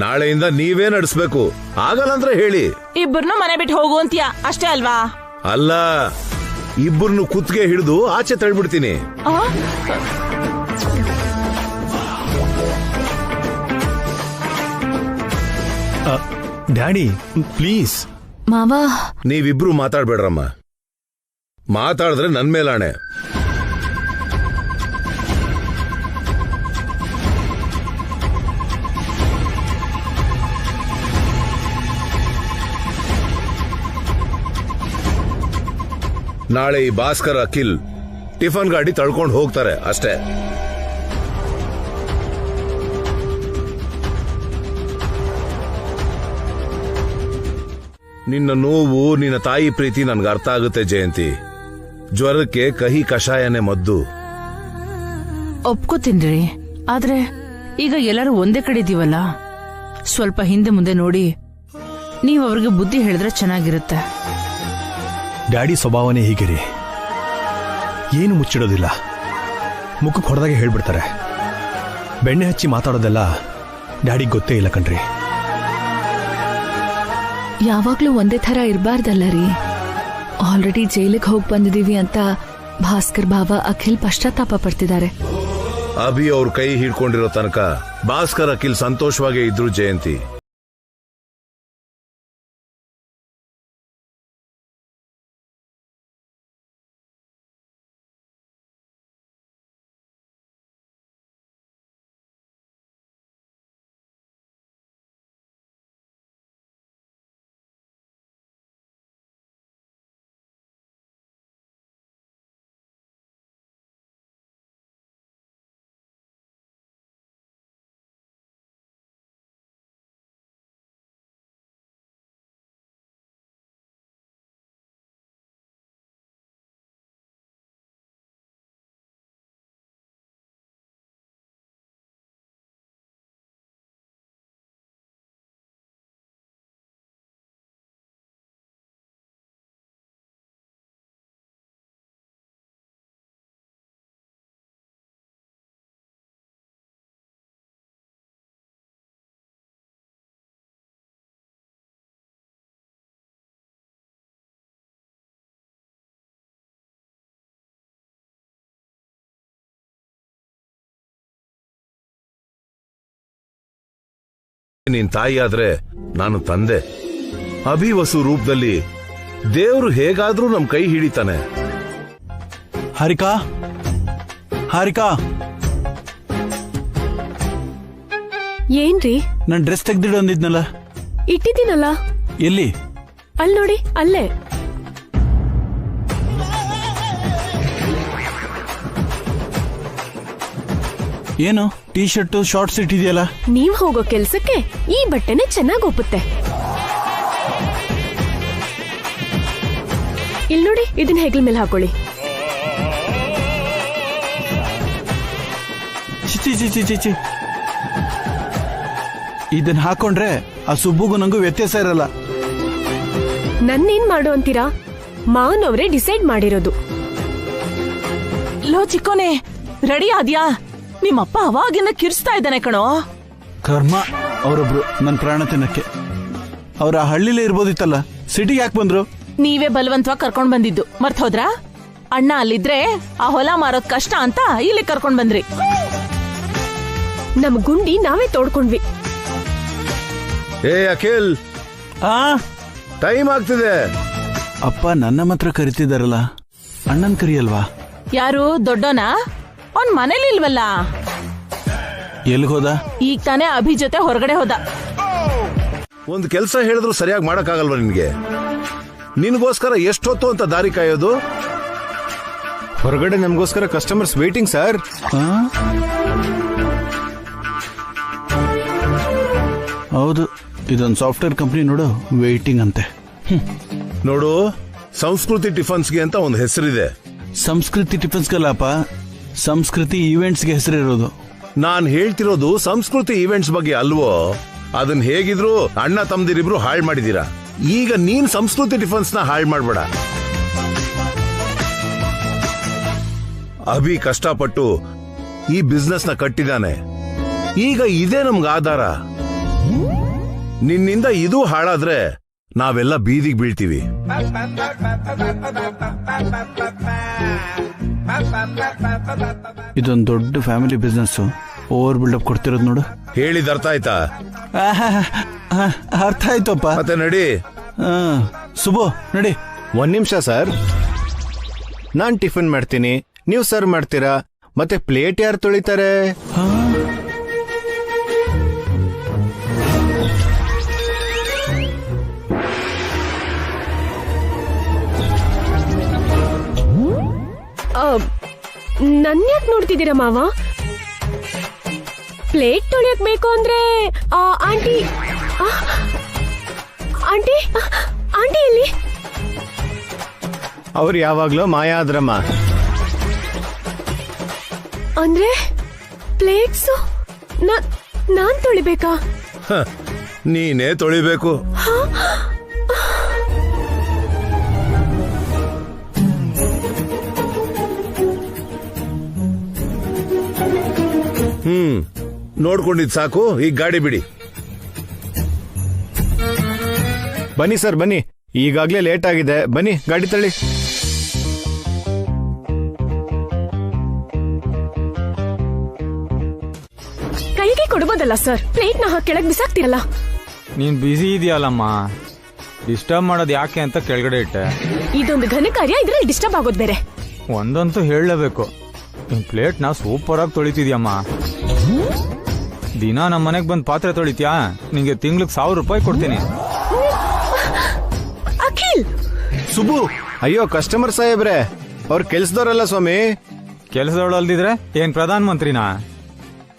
Speaker 1: ನಾಳೆಯಿಂದ ನೀವೇ ನಡೆಸ್ಬೇಕು. ಆಗಲ್ಲ ಅಂದ್ರೆ ಹೇಳಿ.
Speaker 7: ಇಬ್ಬರನ್ನು ಮನೆ ಬಿಟ್ಟು ಹೋಗು ಅಂತೀಯ ಅಷ್ಟೇ ಅಲ್ವಾ?
Speaker 1: ಅಲ್ಲ, ಇಬ್ಬರನ್ನು ಕುತ್ತಿಗೆ ಹಿಡಿದು ಆಚೆ ತಳ್ಬಿಡ್ತೀನಿ.
Speaker 8: Daddy please.
Speaker 3: ಮಾವ,
Speaker 1: ನೀವಿಬ್ರು ಮಾತಾಡ್ಬೇಡ್ರಮ್ಮ. ಮಾತಾಡಿದ್ರೆ ನನ್ ಮೇಲಾಣೆ. ನಾಳೆ ಈ ಭಾಸ್ಕರ್ ಅಖಿಲ್ ಟಿಫನ್ ಗಾಡಿ ತಳ್ಕೊಂಡು ಹೋಗ್ತಾರೆ ಅಷ್ಟೇ. ನಿನ್ನ ನೋವು, ನಿನ್ನ ತಾಯಿ ಪ್ರೀತಿ ನನ್ಗೆ ಅರ್ಥ ಆಗುತ್ತೆ ಜಯಂತಿ. ಜ್ವರಕ್ಕೆ ಕಹಿ ಕಷಾಯನೇ ಮದ್ದು.
Speaker 2: ಒಪ್ಕೋತೀನ್ರಿ, ಆದ್ರೆ ಈಗ ಎಲ್ಲರೂ ಒಂದೇ ಕಡೆ ಇದೀವಲ್ಲ, ಸ್ವಲ್ಪ ಹಿಂದೆ ಮುಂದೆ ನೋಡಿ ನೀವು ಅವ್ರಿಗೆ ಬುದ್ಧಿ ಹೇಳಿದ್ರೆ ಚೆನ್ನಾಗಿರುತ್ತೆ.
Speaker 8: ಡ್ಯಾಡಿ ಸ್ವಭಾವನೇ ಹೀಗೆ ರೀ, ಏನು ಮುಚ್ಚಿಡೋದಿಲ್ಲ, ಮುಖಕ್ಕೆ ಹೊಡೆದಾಗೆ ಹೇಳ್ಬಿಡ್ತಾರೆ. ಬೆಣ್ಣೆ ಹಚ್ಚಿ ಮಾತಾಡೋದೆಲ್ಲ ಡ್ಯಾಡಿಗೆ ಗೊತ್ತೇ ಇಲ್ಲ ಕಣ್ರಿ.
Speaker 3: ಯಾವಾಗ್ಲೂ ಒಂದೇ ಥರ ಇರಬಾರ್ದಲ್ಲ ರೀ. ಆಲ್ರೆಡಿ ಜೈಲಿಗೆ ಹೋಗಿ ಬಂದಿದೀವಿ ಅಂತ ಭಾಸ್ಕರ್ ಭಾವ ಅಖಿಲ್ ಪಶ್ಚಾತ್ತಾಪ ಪಡ್ತಿದ್ದಾರೆ.
Speaker 1: ಅಭಿ ಅವ್ರ ಕೈ ಹಿಡ್ಕೊಂಡಿರೋ ತನಕ ಭಾಸ್ಕರ್ ಅಖಿಲ್ ಸಂತೋಷವಾಗೇ ಇದ್ರು ಜಯಂತಿ. ನಿನ್ ತಾಯಿ ಆದ್ರೆ ನಾನು ತಂದೆ. ಅಭಿ ವಸು ರೂಪದಲ್ಲಿ ದೇವ್ರು ಹೇಗಾದ್ರೂ ನಮ್ ಕೈ ಹಿಡಿತಾನೆ.
Speaker 13: ಹಾರಿಕಾ, ಹಾರಿಕಾ,
Speaker 4: ಏನ್ರಿ?
Speaker 13: ನನ್ ಡ್ರೆಸ್ ತೆಗ್ದಿಡು ಅಂದಿದ್ನಲ್ಲ.
Speaker 4: ಇಟ್ಟಿದ್ದೀನಲ್ಲ.
Speaker 13: ಎಲ್ಲಿ?
Speaker 4: ಅಲ್ಲಿ ನೋಡಿ, ಅಲ್ಲೇ.
Speaker 13: ಏನು ಟೀ ಶರ್ಟ್ ಶಾರ್ಟ್ಸ್ ಇಟ್ಟಿದೆಯಲ್ಲ?
Speaker 4: ನೀವ್ ಹೋಗೋ ಕೆಲ್ಸಕ್ಕೆ ಈ ಬಟ್ಟೆನೆ ಚೆನ್ನಾಗ್ ಒಪ್ಪುತ್ತೆ. ಇಲ್ಲಿ ನೋಡಿ, ಇದನ್ನ ಹೆಗಲ ಮೇಲೆ ಹಾಕೊಳ್ಳಿ.
Speaker 13: ಚಿಚಿ ಚಿಚಿ ಚಿಚಿ, ಇದನ್ನ ಹಾಕೊಂಡ್ರೆ ಆ ಸುಬ್ಬುಗೂ ನಂಗೂ ವ್ಯತ್ಯಾಸ ಇರಲ್ಲ.
Speaker 4: ನನ್ನೇನ್ ಮಾಡು ಅಂತೀರಾ? ಮಾವನವ್ರೆ ಡಿಸೈಡ್ ಮಾಡಿರೋದು.
Speaker 7: ಲೋ ಚಿಕ್ಕೋನೆ, ರೆಡಿ ಆದ್ಯಾ? ನಿಮ್ಮಪ್ಪ ಅವಾಗಿಂದ ಕಿರ್ಸ್ತಾ ಇದ್ದಾನೆ ಕಣೋ.
Speaker 13: ಕರ್ಮ, ಅವರೊಬ್ರು ನನ್ ಪ್ರಾಣ ತಿನ್ನಕ್ಕೆ. ಅವ್ರ ಆ ಹಳ್ಳಿಲೇ ಇರ್ಬೋದಿತ್ತಲ್ಲ, ಸಿಟಿಗೆ ಯಾಕೆ ಬಂದ್ರು?
Speaker 7: ನೀವೇ ಬಲವಂತವಾಗಿ ಕರ್ಕೊಂಡ್ ಬಂದಿದ್ದು ಮರ್ತ್ ಹೋದ್ರಾ? ಅಣ್ಣ ಅಲ್ಲಿದ್ರೆ ಆ ಹೊಲ ಮಾರೋದ್ ಕಷ್ಟ ಅಂತ ಇಲ್ಲಿ ಕರ್ಕೊಂಡ್ ಬಂದ್ರಿ.
Speaker 4: ನಮ್ ಗುಂಡಿ ನಾವೇ ತೋಡ್ಕೊಂಡ್ವಿ.
Speaker 1: ಏ ಅಖಿಲ್, ಟೈಮ್ ಆಗ್ತಿದೆ.
Speaker 13: ಅಪ್ಪ ನನ್ನ ಮಾತ್ರ ಕರಿತಿದಾರಲ್ಲ, ಅಣ್ಣನ್ ಕರಿಯಲ್ವಾ?
Speaker 7: ಯಾರು ದೊಡ್ಡೋನಾ? ಅವ್ನ್ ಮನೇಲಿ ಇಲ್ವಲ್ಲ.
Speaker 13: ಎಲ್ಗೋದ?
Speaker 7: ಈಗ ತಾನೇ ಅಭಿ ಜೊತೆ ಹೊರಗಡೆ ಹೋದ.
Speaker 1: ಒಂದ್ ಕೆಲ್ಸ ಹೇಳಿದ್ರು ಸರಿಯಾಗಿ ಮಾಡಕ್ಕಾಗಲ್ವಾ ನಿನ್ಗೆ? ನಿನ್ಗೋಸ್ಕರ ಎಷ್ಟೊತ್ತು ಅಂತ ದಾರಿ ಕಾಯೋದು?
Speaker 5: ಹೊರಗಡೆ ನಮಗೋಸ್ಕರ ಕಸ್ಟಮರ್ಸ್ ವೇಟಿಂಗ್ ಸರ್.
Speaker 13: ಹೌದು, ಇದೊಂದು ಸಾಫ್ಟ್ವೇರ್ ಕಂಪ್ನಿ ನೋಡು, ವೇಟಿಂಗ್ ಅಂತೆ.
Speaker 1: ನೋಡು, ಸಂಸ್ಕೃತಿ ಟಿಫನ್ಸ್ಗೆ ಅಂತ ಒಂದು ಹೆಸರಿದೆ.
Speaker 13: ಸಂಸ್ಕೃತಿ ಟಿಫನ್ಸ್ಗಲ್ಲಪ್ಪ, ಸಂಸ್ಕೃತಿ ಈವೆಂಟ್ಸ್ಗೆ ಹೆಸರಿರೋದು.
Speaker 1: ನಾನ್ ಹೇಳ್ತಿರೋದು ಸಂಸ್ಕೃತಿ ಈವೆಂಟ್ಸ್ ಬಗ್ಗೆ ಅಲ್ವೋ? ಅದನ್ನ ಹೇಗಿದ್ರು ಅಣ್ಣ ತಮ್ಮದಿರಿಬ್ರು ಹಾಳು ಮಾಡಿದೀರಾ. ಈಗ ನೀನ್ ಸಂಸ್ಕೃತಿ ಟಿಫನ್ಸ್ ನ ಹಾಳು ಮಾಡ್ಬೇಡ. ಅಭಿ ಕಷ್ಟಪಟ್ಟು ಈ ಬಿಸ್ನೆಸ್ ನ ಕಟ್ಟಿದಾನೆ. ಈಗ ಇದೇ ನಮ್ಗೆ ಆಧಾರ. ನಿನ್ನಿಂದ ಇದು ಹಾಳಾದ್ರೆ ನಾವೆಲ್ಲ ಬೀದಿಗೆ ಬೀಳ್ತೀವಿ.
Speaker 13: ಇದೊಂದು ದೊಡ್ಡ ಫ್ಯಾಮಿಲಿ ಬಿಸ್ನೆಸ್, ಓವರ್ ಬಿಲ್ಡಪ್ ಕೊಡ್ತಿರೋದು ನೋಡು.
Speaker 1: ಹೇಳಿದ ಅರ್ಥ ಆಯ್ತಾ?
Speaker 13: ಅರ್ಥ ಆಯ್ತಪ್ಪ.
Speaker 1: ಮತ್ತೆ ನಡಿ.
Speaker 13: ಸುಬೋ ನಡಿ.
Speaker 5: ಒಂದ್ ನಿಮಿಷ ಸರ್, ನಾನ್ ಟಿಫಿನ್ ಮಾಡ್ತೀನಿ, ನೀವು ಸರ್ವ್ ಮಾಡ್ತೀರಾ, ಮತ್ತೆ ಪ್ಲೇಟ್ ಯಾರು ತೊಳಿತಾರೆ?
Speaker 4: ನನ್ ಯಾಕೆ ನೋಡ್ತಿದ್ದೀರಾ ಮಾವ? ಪ್ಲೇಟ್ ತೊಳಿಯಕ್ ಬೇಕು ಅಂದ್ರೆ ಆಂಟಿ ಆಂಟಿ ಆಂಟಿ ಎಲ್ಲಿ?
Speaker 5: ಅವ್ರು ಯಾವಾಗ್ಲೂ ಮಾಯಾ ಆದ್ರಮ್ಮ.
Speaker 4: ಅಂದ್ರೆ ಪ್ಲೇಟ್ಸು ನಾನ್ ತೊಳಿಬೇಕಾ?
Speaker 1: ಹ, ನೀನೇ ತೊಳಿಬೇಕು. ನೋಡ್ಕೊಂಡಿದ್ ಸಾಕು, ಈಗ ಗಾಡಿ ಬಿಡಿ.
Speaker 5: ಬನ್ನಿ ಸರ್ ಬನ್ನಿ, ಈಗಾಗ್ಲೇ ಲೇಟ್ ಆಗಿದೆ, ಬನ್ನಿ ಗಾಡಿ ತಳ್ಳಿ.
Speaker 4: ಕೈಗೆ ಕೊಡ್ಬೋದಲ್ಲ ಸರ್, ಪ್ಲೇಟ್ ನ ಕೆಳಗ್ ಬಿಸಾಕ್ತಿರಲ್ಲ.
Speaker 11: ನೀನ್ ಬ್ಯುಸಿ ಇದೆಯಲ್ಲಮ್ಮ, ಡಿಸ್ಟರ್ಬ್ ಮಾಡೋದು ಯಾಕೆ ಅಂತ ಕೆಳಗಡೆ ಇಟ್ಟೆ.
Speaker 4: ಇದೊಂದು ಘನ ಕಾರ್ಯ, ಇದ್ರಲ್ಲಿ ಡಿಸ್ಟರ್ಬ್ ಆಗೋದ್ ಬೇರೆ.
Speaker 11: ಒಂದಂತೂ ಹೇಳಲೇಬೇಕು, ನಿನ್ ಪ್ಲೇಟ್ ನ ಸೂಪರ್ ಆಗಿ ತೊಳಿತಿದ್ಯಮ್ಮ. ದಿನ ನಮ್ಮ ಮನೆಗ್ ಬಂದ್ ಪಾತ್ರೆ ತೊಳಿತ್ಯಾ, ನಿಂಗೆ ತಿಂಗ್ಳಿಗೆ 1000 ರೂಪಾಯಿ ಕೊಡ್ತೀನಿ.
Speaker 4: ಅಖಿಲ್,
Speaker 5: ಸುಬ್ಬು, ಅಯ್ಯೋ ಕಸ್ಟಮರ್ ಸಾಹೇಬ್ರೆ, ಅವ್ರ ಕೆಲ್ಸದವ್ರಲ್ಲ ಸ್ವಾಮಿ.
Speaker 11: ಕೆಲಸದವಳಲ್ದಿದ್ರೆ ಏನ್ ಪ್ರಧಾನ ಮಂತ್ರಿನಾ?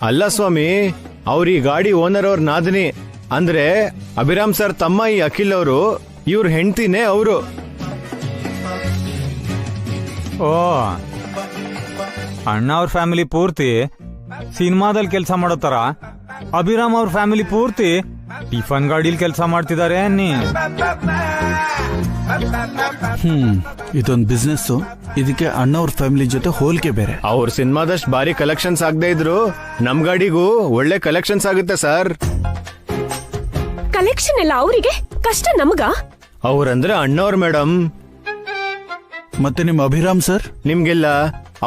Speaker 5: ಅಲ್ಲ ಸ್ವಾಮಿ, ಅವ್ರ ಈ ಗಾಡಿ ಓನರ್ ಅವ್ರ ನಾದಿನಿ, ಅಂದ್ರೆ ಅಭಿರಾಮ್ ಸರ್ ತಮ್ಮ ಈ ಅಖಿಲ್ ಅವರು, ಇವ್ರ ಹೆಂಡ್ತಿನೇ ಅವರು.
Speaker 11: ಓ, ಅಣ್ಣ ಅವ್ರ ಫ್ಯಾಮಿಲಿ ಪೂರ್ತಿ ಸಿನಿಮಾದಲ್ಲಿ ಕೆಲಸ ಮಾಡೋತರ ಅಭಿರಾಮ್ ಅವ್ರ ಫ್ಯಾಮಿಲಿ ಪೂರ್ತಿ ಟಿಫನ್ ಗಾಡಿಲಿ ಕೆಲಸ ಮಾಡ್ತಿದ್ದಾರೆ ಅನ್ನಿ.
Speaker 13: ಇದೊಂದು ಬಿಸ್ನೆಸ್, ಇದಕ್ಕೆ ಅಣ್ಣವ್ರ ಫ್ಯಾಮಿಲಿ ಜೊತೆ ಹೋಲಿಕೆ ಬೇರೆ.
Speaker 5: ಅವ್ರ ಸಿನಿಮಾದಷ್ಟು ಭಾರಿ ಕಲೆಕ್ಷನ್ಸ್ ಆಗದೆ ಇದ್ರು ನಮ್ ಗಾಡಿಗೂ ಒಳ್ಳೆ ಕಲೆಕ್ಷನ್ಸ್ ಆಗುತ್ತೆ ಸರ್.
Speaker 4: ಕಲೆಕ್ಷನ್ ಎಲ್ಲ ಅವರಿಗೆ, ಕಷ್ಟ ನಮಗ.
Speaker 5: ಅವ್ರಂದ್ರೆ ಅಣ್ಣವ್ರ ಮೇಡಮ್.
Speaker 13: ಮತ್ತೆ ನಿಮ್ ಅಭಿರಾಮ್ ಸರ್?
Speaker 5: ನಿಮ್ಗೆಲ್ಲ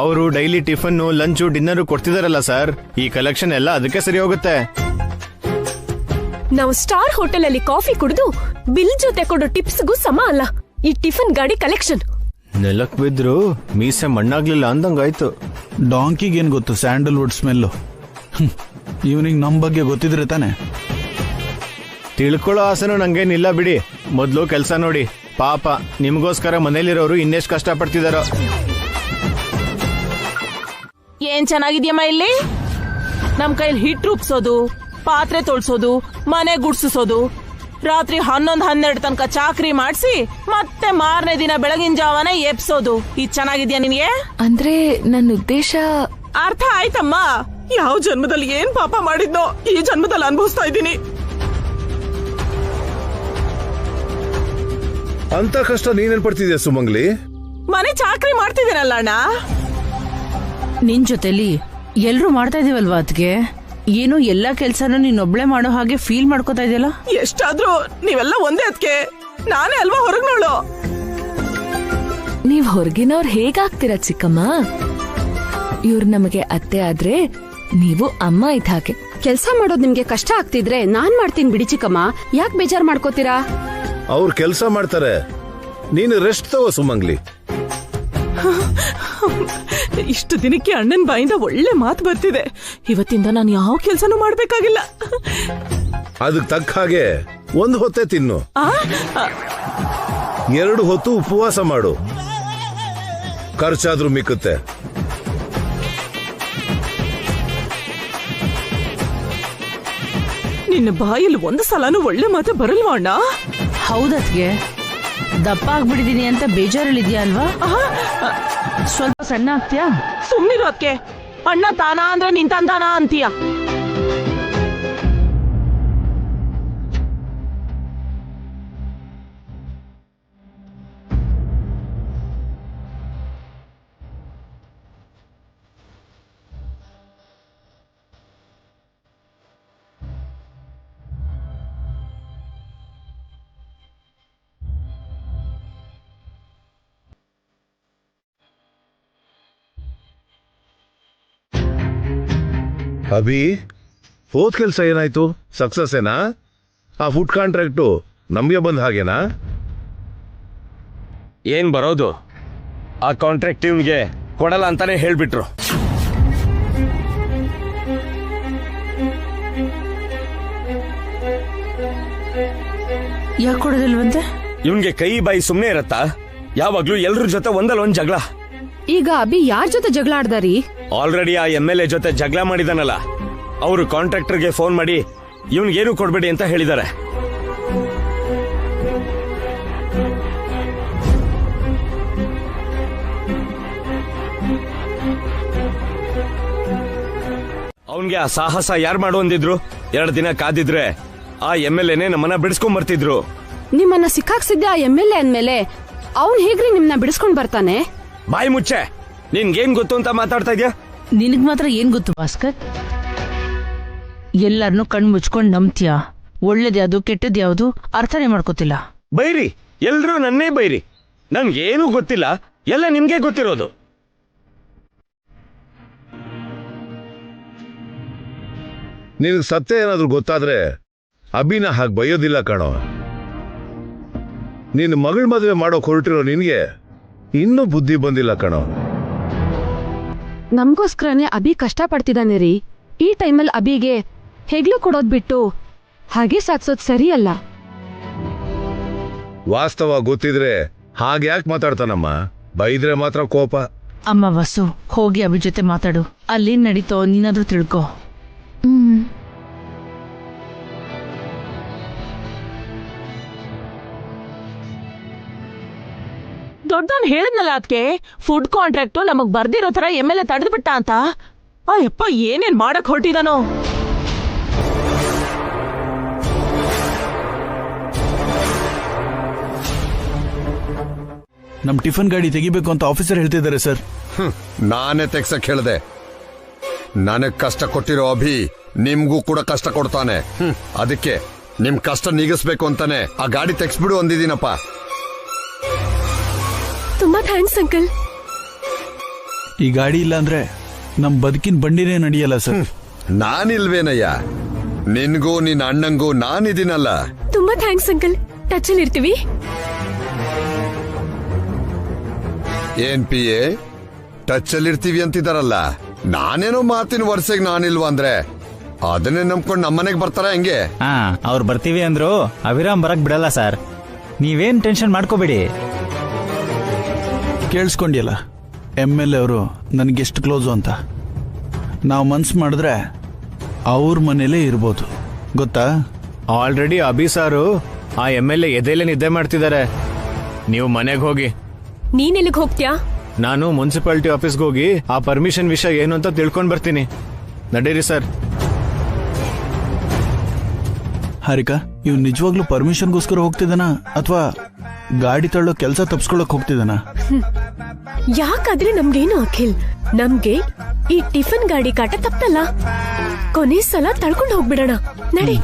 Speaker 5: ಅವರು ಡೈಲಿ ಟಿಫನ್, ಲಂಚು, ಡಿನ್ನರ್ ಕೊಡ್ತಿದಾರಲ್ಲ ಸರ್, ಈ ಕಲೆಕ್ಷನ್ ಎಲ್ಲ ಅದಕ್ಕೆ ಸರಿ ಹೋಗುತ್ತೆ.
Speaker 4: ನಾವು ಸ್ಟಾರ್ ಹೋಟೆಲ್ ಅಲ್ಲಿ ಕಾಫಿ ಕುಡಿದು ಬಿಲ್ ಜೊತೆ ಕೊಡೋ ಟಿಪ್ಸ್ಗೂ ಸಮ ಅಲ್ಲ ಈ ಟಿಫನ್ ಗಾಡಿ ಕಲೆಕ್ಷನ್.
Speaker 5: ನೆಲಕ್ ಬಿದ್ರು ಮೀಸೆ ಮಣ್ಣಾಗ್ಲಿಲ್ಲ ಅಂದಂಗಾಯ್ತು.
Speaker 13: ಡಾಂಕಿಗೇನ್ ಗೊತ್ತು ಸ್ಯಾಂಡಲ್ವುಡ್ ಸ್ಮೆಲ್ಲು. ಇವನಿಗೆ ನಮ್ ಬಗ್ಗೆ ಗೊತ್ತಿದ್ರೆ ತಾನೆ.
Speaker 5: ತಿಳ್ಕೊಳ್ಳೋ ಆಸೆನೂ ನಂಗೇನಿಲ್ಲ ಬಿಡಿ, ಮೊದ್ಲು ಕೆಲ್ಸ ನೋಡಿ. ಪಾಪ ನಿಮ್ಗೋಸ್ಕರ ಮನೇಲಿರೋರು ಇನ್ನೆಷ್ಟು ಕಷ್ಟ ಪಡ್ತಿದಾರೋ.
Speaker 7: ಏನ್ ಚೆನ್ನಾಗಿದ್ಯಮ್ಮ ಇಲ್ಲಿ? ನಮ್ ಕೈಲಿ ಹಿಟ್ ರೂಪ್ಸೋದು, ಪಾತ್ರೆ ತೊಳ್ಸೋದು, ಮನೆ ಗುಡ್ಸಿಸೋದು, ರಾತ್ರಿ 11-12 ತನಕ ಚಾಕ್ರಿ ಮಾಡಿಸಿ ಮತ್ತೆ ಮಾರನೇ ದಿನ ಬೆಳಗಿನ ಜಾವನ ಎಪ್ಸೋದು, ಇದ್ ಚೆನ್ನಾಗಿದ್ಯಾ ನಿನ್ಗೆ?
Speaker 3: ಅಂದ್ರೆ ನನ್ನ ಉದ್ದೇಶ
Speaker 7: ಅರ್ಥ ಆಯ್ತಮ್ಮ. ಯಾವ ಜನ್ಮದಲ್ಲಿ ಏನ್ ಪಾಪ ಮಾಡಿದ್ನೋ ಈ ಜನ್ಮದಲ್ಲಿ ಅನುಭವಿಸ್ತಾ ಇದ್ದೀನಿ.
Speaker 1: ಅಂತ ಕಷ್ಟ ನೀನೇನ್ ಪಡ್ತಿದ್ಯಾ ಸುಮಂಗ್ಲಿ?
Speaker 7: ಮನೆ ಚಾಕ್ರಿ ಮಾಡ್ತಿದ್ದೀನಲ್ಲ ಅಣ್ಣ.
Speaker 2: ನಿನ್ ಜೊತೆಲಿ ಎಲ್ರು ಮಾಡ್ತಾ ಇದೀವಲ್ವಾ ಅದ್ಗೆ, ಏನು ಎಲ್ಲಾ ಕೆಲ್ಸನೂ ನೀನೊಬ್ಳೆ ಮಾಡೋ ಹಾಗೆ ಫೀಲ್ ಮಾಡ್ಕೋತಾ ಇದೆಯಲ್ಲ.
Speaker 7: ಎಷ್ಟಾದ್ರೂ ನೀವೆಲ್ಲ ಒಂದೇ ಅದಕ್ಕೆ, ನಾನೇ ಅಲ್ವಾ ಹೊರಗ್ನೋಳು.
Speaker 3: ನೀವ್ ಹೊರಗಿನವ್ರು ಹೇಗಾಗ್ತೀರಾ ಚಿಕ್ಕಮ್ಮ? ಇವ್ರು ನಮಗೆ ಅತ್ತೆ ಆದ್ರೆ ನೀವು ಅಮ್ಮ ಇದ್ದ ಹಾಗೆ.
Speaker 10: ಕೆಲ್ಸ ಮಾಡೋದ್ ನಿಮ್ಗೆ ಕಷ್ಟ ಆಗ್ತಿದ್ರೆ ನಾನ್ ಮಾಡ್ತೀನಿ ಬಿಡಿ ಚಿಕ್ಕಮ್ಮ, ಯಾಕೆ ಬೇಜಾರ್ ಮಾಡ್ಕೋತೀರಾ?
Speaker 1: ಅವ್ರು ಕೆಲಸ ಮಾಡ್ತಾರೆ, ನೀನು ರೆಸ್ಟ್ ತಗೋ ಸುಮಂಗ್ಲಿ.
Speaker 7: ಇಷ್ಟು ದಿನಕ್ಕೆ ಅಣ್ಣನ್ ಬಾಯಿಂದ ಒಳ್ಳೆ ಮಾತು ಬರ್ತಿದೆ. ಇವತ್ತಿಂದ ನಾನು ಯಾವ ಕೆಲ್ಸನೂ ಮಾಡ್ಬೇಕಾಗಿಲ್ಲ.
Speaker 1: ಅದಕ್ಕೆ ತಕ್ಕ ಹಾಗೆ 1 ಹೊತ್ತೇ ತಿನ್ನು, 2 ಹೊತ್ತು ಉಪವಾಸ ಮಾಡು, ಖರ್ಚಾದ್ರೂ ಮಿಕ್ಕುತ್ತೆ.
Speaker 7: ನಿನ್ನ ಬಾಯಲ್ಲಿ ಒಂದು ಸಲನೂ ಒಳ್ಳೆ ಮಾತು ಬರಲ್ವಾ ಅಣ್ಣ?
Speaker 2: ಹೌದತ್ಗೆ, ದಪ್ಪ ಆಗ್ಬಿಟ್ಟಿದೀನಿ ಅಂತ ಬೇಜಾರಲ್ಲಿದ್ಯಾ ಅಲ್ವಾ? ಸ್ವಲ್ಪ ಸಣ್ಣ ಆಗ್ತೀಯಾ?
Speaker 7: ಸುಮ್ನಿರು ಅದಕ್ಕೆ. ಅಣ್ಣ ತಾನ ಅಂದ್ರೆ ನಿಂತಾನ ಅಂತೀಯ.
Speaker 1: ಅಭಿ, ಹೋದ್ ಕೆಲ್ಸ ಏನಾಯ್ತು? ಸಕ್ಸಸ್ ಏನಾ? ಆ ಫುಡ್ ಕಾಂಟ್ರಾಕ್ಟು ನಮ್ಗೆ ಬಂದ ಹಾಗೇನಾ?
Speaker 12: ಏನ್ ಬರೋದು, ಆ ಕಾಂಟ್ರಾಕ್ಟ್ ಇವ್ನಿಗೆ ಕೊಡಲ್ಲ ಅಂತಾನೆ ಹೇಳ್ಬಿಟ್ರು.
Speaker 2: ಯಾಕೆ ಕೊಡೋದಿಲ್ವಂತೆ?
Speaker 12: ಇವ್ನಿಗೆ ಕೈ ಬಾಯಿ ಸುಮ್ನೆ ಇರತ್ತಾ? ಯಾವಾಗ್ಲೂ ಎಲ್ರ ಜೊತೆ ಒಂದಲ್ಲ ಜಗಳ.
Speaker 10: ಈಗ ಅಭಿ ಯಾರ್ ಜೊತೆ ಜಗಳ ಆಡ್ದಾರಿ?
Speaker 12: ಆಲ್ರೆಡಿ ಆ MLA ಜೊತೆ ಜಗಳ ಮಾಡಿದಾನಲ್ಲ, ಅವರು ಕಾಂಟ್ರಾಕ್ಟರ್ಗೆ ಫೋನ್ ಮಾಡಿ ಇವನ್ಗೇನು ಕೊಡ್ಬೇಡಿ ಅಂತ ಹೇಳಿದ್ದಾರೆ. ಅವನ್ಗೆ ಆ ಸಾಹಸ ಯಾರು ಮಾಡು ಅಂದಿದ್ರು? 2 ದಿನ ಕಾದಿದ್ರೆ ಆ MLAನೇ ನಮ್ಮನ್ನ ಬಿಡಿಸ್ಕೊಂಡ್ ಬರ್ತಿದ್ರು.
Speaker 10: ನಿಮ್ಮನ್ನ ಸಿಕ್ಕಾಕ್ಸಿದ್ದೆ ಆ MLA ಅಂದ್ಮೇಲೆ ಅವ್ನ್ ಹೇಗ್ರಿ ನಿಮ್ನ ಬಿಡಿಸ್ಕೊಂಡ್ ಬರ್ತಾನೆ?
Speaker 12: ಬಾಯಿ ಮುಚ್ಚೆ, ನಿನ್ಗೇನ್ ಗೊತ್ತು ಅಂತ ಮಾತಾಡ್ತಾ ಇದ್ಯಾ?
Speaker 2: ನಿನಗ್ ಮಾತ್ರ ಏನ್ ಗೊತ್ತು ಭಾಸ್ಕರ್? ಎಲ್ಲಾರನ್ನೂ ಕಣ್ ಮುಚ್ಕೊಂಡ್ ನಂಬ್ತೀಯ. ಒಳ್ಳೇದ್ಯಾವ್ದು ಕೆಟ್ಟದ್ಯಾವ್ದು ಅರ್ಥನೇ ಮಾಡ್ಕೋತಿಲ್ಲ.
Speaker 12: ಬೈರಿ, ಎಲ್ರೂ ನನ್ನೇ ಬೈರಿ. ನನ್ಗೇನು ಗೊತ್ತಿಲ್ಲ, ಎಲ್ಲ ನಿಮ್ಗೆ ಗೊತ್ತಿರೋದು.
Speaker 1: ನಿನಗೆ ಸತ್ಯ ಏನಾದ್ರೂ ಗೊತ್ತಾದ್ರೆ ಅಭಿನ ಹಾಗೆ ಬೈಯೋದಿಲ್ಲ ಕಣೋ. ನಿನ್ನ ಮಗಳ ಮದುವೆ ಮಾಡೋಕ್ ಹೊರಟಿರೋ ನಿನಗೆ ಇನ್ನೂ ಬುದ್ಧಿ ಬಂದಿಲ್ಲ ಕಣೋ.
Speaker 10: ನಮ್ಗೋಸ್ಕರನೇ ಅಭಿ ಕಷ್ಟ ಪಡ್ತಿದ್ದಾನೆ ರೀ. ಈ ಟೈಮಲ್ಲಿ ಅಭಿಗೆ ಹೆಗ್ಲು ಕೊಡೋದ್ ಬಿಟ್ಟು ಹಾಗೆ ಸಾಕ್ಸೋದ್ ಸರಿಯಲ್ಲ.
Speaker 1: ವಾಸ್ತವ ಗೊತ್ತಿದ್ರೆ ಹಾಗೆ ಯಾಕೆ ಮಾತಾಡ್ತಾನಮ್ಮ? ಬೈದ್ರೆ ಮಾತ್ರ ಕೋಪ.
Speaker 2: ಅಮ್ಮ ವಸು, ಹೋಗಿ ಅಭಿ ಜೊತೆ ಮಾತಾಡು. ಅಲ್ಲೇನ್ ನಡೀತೋ ನೀನಾದ್ರೂ ತಿಳ್ಕೊ.
Speaker 7: ದೊಡ್ಡವನ್ ಹೇಳಿದ್ನಲ್ಲ ಅದಕ್ಕೆ, ಫುಡ್ ಕಾಂಟ್ರಾಕ್ಟ್ ನಮಗ್ ಬರ್ದಿರೋ ತರ MLA ತಡೆದು ಬಿಟ್ಟ ಅಂತ. ಅಯ್ಯಪ್ಪ, ಏನೇನ್ ಮಾಡಕ್ ಹೊರಟಿದಾನೋ.
Speaker 13: ನಮ್ ಟಿಫನ್ ಗಾಡಿ ತೆಗಿಬೇಕು ಅಂತ ಆಫೀಸರ್ ಹೇಳ್ತಿದ್ದಾರೆ ಸರ್.
Speaker 9: ನಾನೇ ತೆಗ್ಸಕ್ ಹೇಳ್ದೆ. ನನಗ್ ಕಷ್ಟ ಕೊಟ್ಟಿರೋ ಅಭಿ ನಿಮ್ಗೂ ಕೂಡ ಕಷ್ಟ ಕೊಡ್ತಾನೆ. ಅದಕ್ಕೆ ನಿಮ್ ಕಷ್ಟ ನೀಗಿಸ್ಬೇಕು ಅಂತಾನೆ ಆ ಗಾಡಿ ತೆಗ್ಸ್ಬಿಡು ಅಂದಿದ್ದೀನಪ್ಪ.
Speaker 4: ತುಂಬಾ ಥ್ಯಾಂಕ್ಸ್ ಅಂಕಲ್.
Speaker 13: ಈ ಗಾಡಿ ಇಲ್ಲ ಅಂದ್ರೆ ನಮ್ ಬದುಕಿನ ಬಂಡಿನೇ ನಡೆಯಲ್ಲ ಸರ್.
Speaker 9: ನಾನಿಲ್ವೇನಯ್ಯ, ನಿನ್ಗೂ ನಿನ್ನ ಅಣ್ಣಂಗೂ ನಾನಿದ್ದೀನಲ್ಲ.
Speaker 4: ತುಂಬಾ ಥ್ಯಾಂಕ್ಸ್ ಅಂಕಲ್. ಟಚ್ ಅಲ್ಲಿ ಇರ್ತೀವಿ.
Speaker 9: ಏನ್ PA ಟಚ್ ಅಲ್ಲಿ ಇರ್ತೀವಿ ಅಂತಿದಾರಲ್ಲ, ನಾನೇನೋ ಮಾತಿನ ವರ್ಷಕ್ಕೆ ನಾನಿಲ್ವಾ ಅಂದ್ರೆ ಅದನ್ನೇ ನಂಬ್ಕೊಂಡು ನಮ್ಮನೆಗೆ ಬರ್ತಾರ ಹೆಂಗೆ?
Speaker 11: ಅವ್ರು ಬರ್ತೀವಿ ಅಂದ್ರು ಅಭಿರಾಮ್ ಬರಕ್ ಬಿಡಲ್ಲ ಸರ್. ನೀವೇನ್ ಟೆನ್ಷನ್ ಮಾಡ್ಕೋಬೇಡಿ.
Speaker 13: ಕೇಳಿಸ್ಕೊಂಡಿಯಲ್ಲ, MLA ಅವರು ನನಗೆಷ್ಟು ಕ್ಲೋಸು ಅಂತ. ನಾವು ಮನ್ಸು ಮಾಡಿದ್ರೆ ಅವ್ರ ಮನೇಲೇ ಇರ್ಬೋದು, ಗೊತ್ತಾ?
Speaker 5: ಆಲ್ರೆಡಿ ಅಭಿ ಸಾರು ಆ MLA ಎದೆಲೆ ನಿದ್ದೆ ಮಾಡ್ತಿದ್ದಾರೆ. ನೀವು ಮನೆಗೆ ಹೋಗಿ.
Speaker 4: ನೀನ್ ಎಲ್ಲಿಗೆ ಹೋಗ್ತ್ಯಾ?
Speaker 5: ನಾನು ಮುನ್ಸಿಪಾಲಿಟಿ ಆಫೀಸ್ಗೆ ಹೋಗಿ ಆ ಪರ್ಮಿಷನ್ ವಿಷಯ ಏನು ಅಂತ ತಿಳ್ಕೊಂಡ್ ಬರ್ತೀನಿ. ನಡೀರಿ ಸರ್.
Speaker 13: ಹಾರಿಕಾ, ಇವ್ ನಿಜವಾಗ್ಲೂ ಪರ್ಮಿಷನ್ಗೋಸ್ಕರ ಹೋಗ್ತಿದ್ದಾನ ಅಥವಾ ಗಾಡಿ ತಳ್ಳೋ ಕೆಲಸ ತಪ್ಸ್ಕೊಳಕ್ ಹೋಗ್ತಿದ್ದಾನ?
Speaker 4: ಯಾಕಾದ್ರೆ ನಮ್ಗೇನು ಅಖಿಲ್, ನಮ್ಗೆ ಈ ಟಿಫನ್ ಗಾಡಿ ಕಾಟ ತಪ್ಪಲ್ಲ. ಕೊನೆ ಸಲ ತಳ್ಕೊಂಡು ಹೋಗ್ಬಿಡೋಣ, ನಡಿ.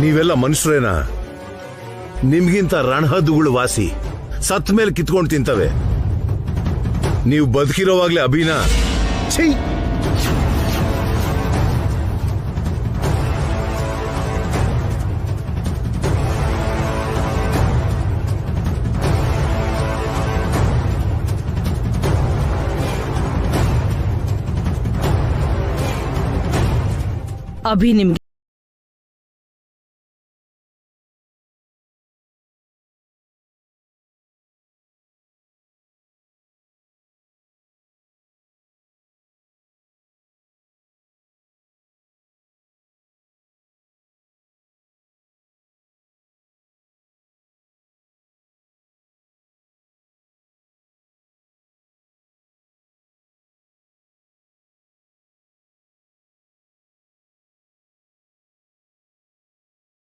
Speaker 1: ನೀವೆಲ್ಲ ಮನುಷ್ಯರೇನಾ? ನಿಮ್ಗಿಂತ ರಣಹದ್ದುಗಳು ವಾಸಿ, ಸತ್ ಮೇಲೆ ಕಿತ್ಕೊಂಡು ತಿಂತವೆ. ನೀವು ಬದುಕಿರೋವಾಗ್ಲೇ ಅಭಿನ ಛೀ.
Speaker 2: ಅಭಿ ನಿಮ್ಗೆ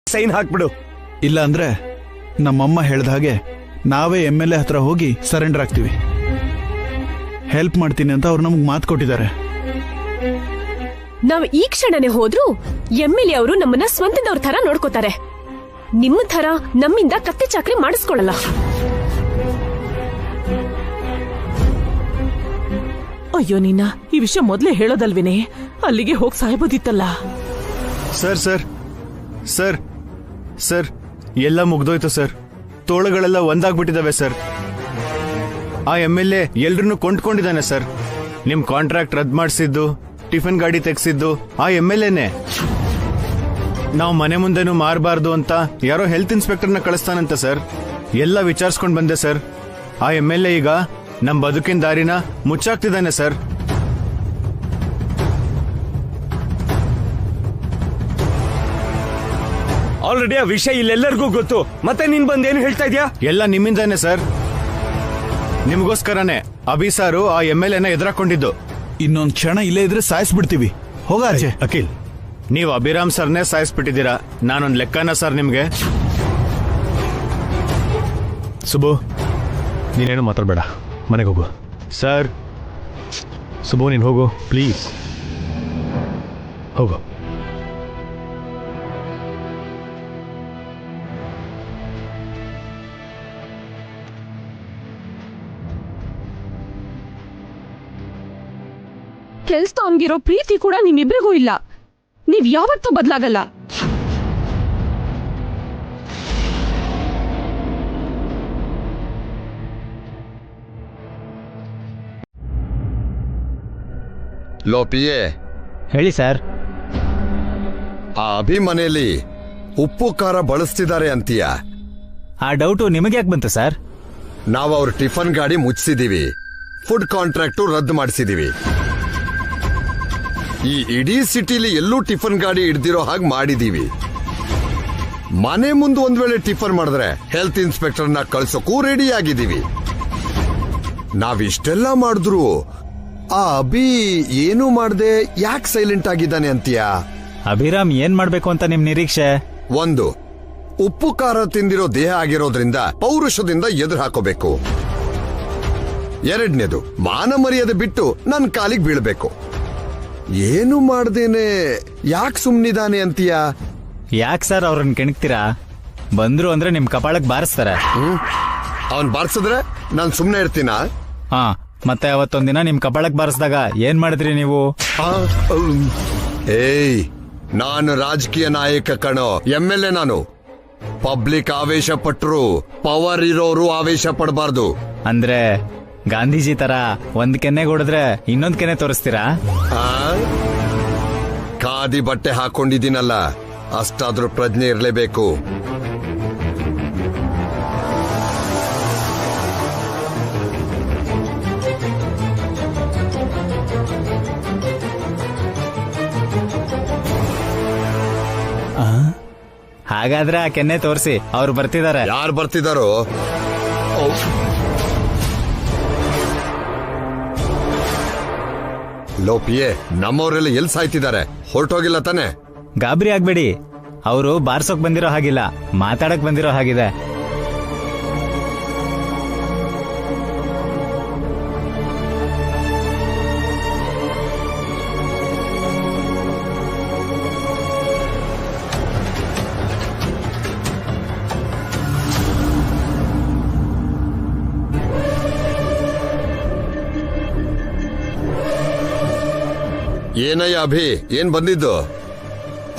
Speaker 12: ಸೈನ್ ಹಾಕ್ಬಿಡು.
Speaker 13: ಇಲ್ಲ ಅಂದ್ರೆ ನಮ್ಮಮ್ಮ ಹೇಳ್ದ ಹಾಗೆ ನಾವೇ MLA ಹತ್ರ ಹೋಗಿ ಸರೆಂಡರ್ ಆಗ್ತೀವಿ. ಹೆಲ್ಪ್ ಮಾಡ್ತೀನಿ ಅಂತ ಅವ್ರು ನಮ್ಗೆ ಮಾತು ಕೊಟ್ಟಿದ್ದಾರೆ.
Speaker 4: ನಾವ್ ಈ ಕ್ಷಣನೇ ಹೋದ್ರು MLA ಅವರು ನಮ್ಮನ್ನ ಸ್ವಂತದವ್ರ ತರ ನೋಡ್ಕೋತಾರೆ. ನಿಮ್ಮ ತರ ನಮ್ಮಿಂದ ಕತ್ತೆ ಚಾಕ್ರಿ ಮಾಡಿಸ್ಕೊಳ್ಳಲ್ಲ.
Speaker 7: ಅಯ್ಯೋ ನೀನ, ಈ ವಿಷಯ ಮೊದ್ಲೇ ಹೇಳೋದಲ್ವೇನೆ? ಅಲ್ಲಿಗೆ ಹೋಗಿ ಸಾಯ್ಬೋದಿತ್ತಲ್ಲ.
Speaker 5: ಸರ್ ಸರ್ ಸರ್ ಸರ್ ಎಲ್ಲ ಮುಗ್ದೋಯ್ತು ಸರ್. ತೋಳುಗಳೆಲ್ಲ ಒಂದಾಗ್ಬಿಟ್ಟಿದಾವೆ ಸರ್. ಆ MLA ಎಲ್ರನ್ನೂ ಕೊಂಡ್ಕೊಂಡಿದ್ದಾನೆ ಸರ್. ನಿಮ್ ಕಾಂಟ್ರಾಕ್ಟ್ ರದ್ದು ಮಾಡಿಸಿದ್ದು, ಟಿಫನ್ ಗಾಡಿ ತೆಗ್ಸಿದ್ದು ಆ MLAನೇ. ನಾವು ಮನೆ ಮುಂದೆನೂ ಮಾರಬಾರ್ದು ಅಂತ ಯಾರೋ ಹೆಲ್ತ್ ಇನ್ಸ್ಪೆಕ್ಟರ್ನ ಕಳಿಸ್ತಾನಂತ ಸರ್. ಎಲ್ಲ ವಿಚಾರಿಸ್ಕೊಂಡ್ ಬಂದೆ ಸರ್. ಆ MLA ಈಗ ನಮ್ ಬದುಕಿನ ದಾರಿನ ಮುಚ್ಚಾಕ್ತಿದ್ದಾನೆ ಸರ್.
Speaker 12: ಆಲ್ರೆಡಿ ಆ ವಿಷಯ ಇಲ್ಲೆಲ್ಲರಿಗೂ ಗೊತ್ತು. ಮತ್ತೆ ನೀನ್ ಬಂದೇನು ಹೇಳ್ತಾ ಇದ್ಯಾ?
Speaker 5: ಎಲ್ಲ ನಿಮ್ಮಿಂದಾನೆ ಸರ್. ನಿಮಗೋಸ್ಕರನೇ ಅಭಿ ಸಾರು ಆ MLA ಎದುರಾಕೊಂಡಿದ್ದು.
Speaker 13: ಇನ್ನೊಂದ್ ಕ್ಷಣ ಇಲ್ಲೇ ಇದ್ರೆ ಸಾಯಿಸ್ಬಿಡ್ತೀವಿ. ಹೋಗಾಚೆ.
Speaker 8: ಅಖಿಲ್,
Speaker 5: ನೀವು ಅಭಿರಾಮ್ ಸರ್ನೇ ಸಾಯಿಸ್ಬಿಟ್ಟಿದ್ದೀರಾ. ನಾನೊಂದ್ ಲೆಕ್ಕನ ಸರ್ ನಿಮ್ಗೆ.
Speaker 8: ಸುಬ್ಬು, ನೀನೇನು ಮಾತಾಡಬೇಡ, ಮನೆಗೆ ಹೋಗು.
Speaker 5: ಸರ್
Speaker 8: ಸುಬ್ಬು, ನೀನು ಹೋಗು ಪ್ಲೀಸ್, ಹೋಗು.
Speaker 10: ಕೆಲ್ಸದವನ್ಗಿರೋ ಪ್ರೀತಿ ಕೂಡ ನಿಮ್ಮಿಬ್ರಿಗೂ ಇಲ್ಲ. ನೀವ್ ಯಾವತ್ತೂ ಬದಲಾಗಲ್ಲ.
Speaker 9: ಲೋಪಿಯೇ,
Speaker 11: ಹೇಳಿ ಸರ್.
Speaker 9: ಆ ಅಭಿ ಮನೆಯಲ್ಲಿ ಉಪ್ಪು ಖಾರ ಬಳಸ್ತಿದ್ದಾರೆ ಅಂತೀಯ?
Speaker 11: ಆ ಡೌಟು ನಿಮಗೆ ಯಾಕೆ ಬಂತು ಸರ್?
Speaker 9: ನಾವು ಅವ್ರ ಟಿಫನ್ ಗಾಡಿ ಮುಚ್ಚಿಸಿದೀವಿ, ಫುಡ್ ಕಾಂಟ್ರಾಕ್ಟು ರದ್ದು ಮಾಡಿಸಿದೀವಿ. ಈ ಇಡೀ ಸಿಟಿಲಿ ಎಲ್ಲೂ ಟಿಫನ್ ಗಾಡಿ ಹಿಡ್ದಿರೋ ಹಾಗೆ ಮಾಡಿದೀವಿ. ಮನೆ ಮುಂದೆ ಒಂದ್ ವೇಳೆ ಟಿಫನ್ ಮಾಡಿದ್ರೆ ಹೆಲ್ತ್ ಇನ್ಸ್ಪೆಕ್ಟರ್ನ ಕಳ್ಸೋಕ್ಕೂ ರೆಡಿ ಆಗಿದ್ದೀವಿ. ನಾವಿಷ್ಟೆಲ್ಲ ಮಾಡಿದ್ರು ಆ ಅಭಿ ಏನು ಮಾಡದೆ ಯಾಕೆ ಸೈಲೆಂಟ್ ಆಗಿದ್ದಾನೆ ಅಂತೀಯ?
Speaker 11: ಅಭಿರಾಮ್ ಏನ್ ಮಾಡ್ಬೇಕು ಅಂತ ನಿಮ್ ನಿರೀಕ್ಷೆ?
Speaker 9: ಒಂದು, ಉಪ್ಪು ಖಾರ ತಿಂದಿರೋ ದೇಹ ಆಗಿರೋದ್ರಿಂದ ಪೌರುಷದಿಂದ ಎದುರು ಹಾಕೋಬೇಕು. ಎರಡನೇದು, ಮಾನ ಮರ್ಯಾದೆ ಬಿಟ್ಟು ನನ್ನ ಕಾಲಿಗೆ ಬೀಳ್ಬೇಕು. ಏನು ಮಾಡ್ದೇನೆ ಯಾಕೆ ಸುಮ್ನಿದಾನೆ ಅಂತೀಯ?
Speaker 11: ಯಾಕೆ ಸರ್ ಅವ್ರನ್ನ ಕೆಣಕ್ತೀರಾ? ಬಂದ್ರು ಅಂದ್ರೆ ನಿಮ್ ಕಪಾಳಕ್ ಬಾರಿಸ್ತಾರೆ.
Speaker 9: ಅವನ್ ಬಾರಿಸಿದ್ರೆ ನಾನ್ ಸುಮ್ನೆ ಇರ್ತೀನ?
Speaker 11: ಹಾ, ಮತ್ತೆ ಅವತ್ತೊಂದಿನ ನಿಮ್ ಕಪಾಳಕ್ ಬಾರಿಸಿದಾಗ ಏನ್ ಮಾಡಿದ್ರಿ ನೀವು?
Speaker 9: ಏಯ್, ನಾನು ರಾಜಕೀಯ ನಾಯಕ ಕಣೋ, MLA ನಾನು. ಪಬ್ಲಿಕ್ ಆವೇಶ ಪಟ್ರು ಪವರ್ ಇರೋರು ಆವೇಶ ಪಡಬಾರ್ದು.
Speaker 11: ಅಂದ್ರೆ ಗಾಂಧೀಜಿ ತರ ಒಂದ್ ಕೆನ್ನೆ ಹೊಡೆದ್ರೆ ಇನ್ನೊಂದ್ ಕೆನ್ನೆ ತೋರಿಸ್ತೀರಾ?
Speaker 9: ಖಾದಿ ಬಟ್ಟೆ ಹಾಕೊಂಡಿದ್ದೀನಲ್ಲ, ಅಷ್ಟಾದ್ರೂ ಪ್ರಜ್ಞೆ ಇರಲೇಬೇಕು.
Speaker 11: ಹಾಗಾದ್ರೆ ಆ ಕೆನ್ನೆ ತೋರಿಸಿ, ಅವ್ರು ಬರ್ತಿದ್ದಾರೆ.
Speaker 9: ಯಾರು ಬರ್ತಿದಾರೋ? ಲೋಪಿಯೇ, ನಮ್ಮವರೆಲ್ಲ ಎಲ್ಲಿ ಸಾಯ್ತಿದ್ದಾರೆ? ಹೊರಟೋಗಿಲ್ಲ ತಾನೆ?
Speaker 11: ಗಾಬರಿ ಆಗ್ಬೇಡಿ, ಅವರು ಬಾರ್ಸೋಕ್ ಬಂದಿರೋ ಹಾಗಿಲ್ಲ, ಮಾತಾಡಕ್ ಬಂದಿರೋ ಹಾಗಿದೆ.
Speaker 9: ಏನಯ್ಯ ಅಭಿ, ಏನ್ ಬಂದಿದ್ದು?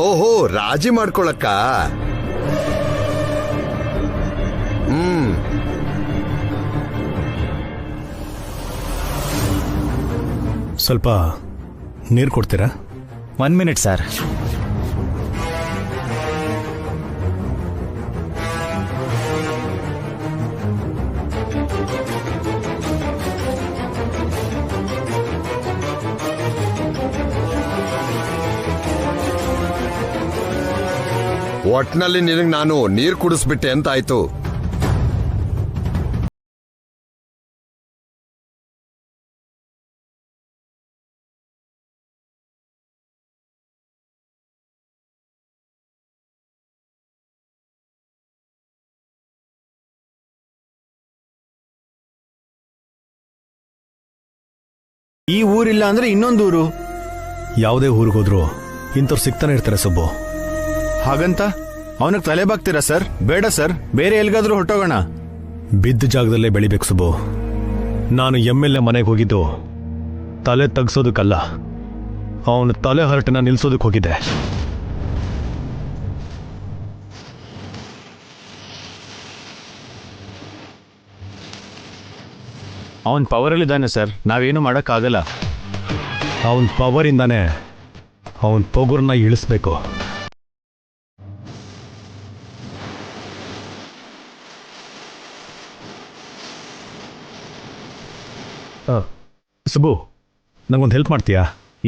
Speaker 9: ಓಹೋ, ರಾಜಿ ಮಾಡ್ಕೊಳಕ್ಕ?
Speaker 8: ಸ್ವಲ್ಪ ನೀರು ಕೊಡ್ತೀರಾ?
Speaker 11: 1 ಮಿನಿಟ್ ಸರ್.
Speaker 9: ಒಟ್ನಲ್ಲಿ ನಿನಗೆ ನಾನು ನೀರು ಕುಡಿಸ್ಬಿಟ್ಟೆ ಅಂತ ಆಯ್ತು.
Speaker 5: ಈ ಊರಿಲ್ಲ ಅಂದ್ರೆ ಇನ್ನೊಂದೂರು.
Speaker 8: ಯಾವುದೇ ಊರಿಗೆ ಹೋದ್ರು ಇಂಥವ್ರು ಸಿಗ್ತಾನೆ ಇರ್ತಾರೆ ಸುಬ್ಬು.
Speaker 5: ಹಾಗಂತ ಅವನಿಗೆ ತಲೆ ಬಾಗ್ತೀರಾ ಸರ್? ಬೇಡ ಸರ್, ಬೇರೆ ಎಲ್ಗಾದ್ರೂ ಹೊಟ್ಟೋಗೋಣ.
Speaker 8: ಬಿದ್ದ ಜಾಗದಲ್ಲೇ ಬೆಳಿಬೇಕು ಸುಬ್ಬು. ನಾನು MLA ಮನೆಗೆ ಹೋಗಿದ್ದು ತಲೆ ತಗ್ಸೋದಕ್ಕಲ್ಲ, ಅವನ ತಲೆ ಹರಟನ್ನ ನಿಲ್ಸೋದಕ್ಕೆ ಹೋಗಿದ್ದೆ.
Speaker 5: ಅವನ್ ಪವರಲ್ಲಿದ್ದಾನೆ ಸರ್, ನಾವೇನು ಮಾಡೋಕ್ಕಾಗಲ್ಲ.
Speaker 8: ಅವನ ಪವರಿಂದಾನೆ ಅವನ ಪೊಗುರ್ನ ಇಳಿಸ್ಬೇಕು. ಸುಬ್ಬು, ನಂಗೊಂದು ಹೆಲ್ಪ್ ಮಾಡ್ತೀಯಾ?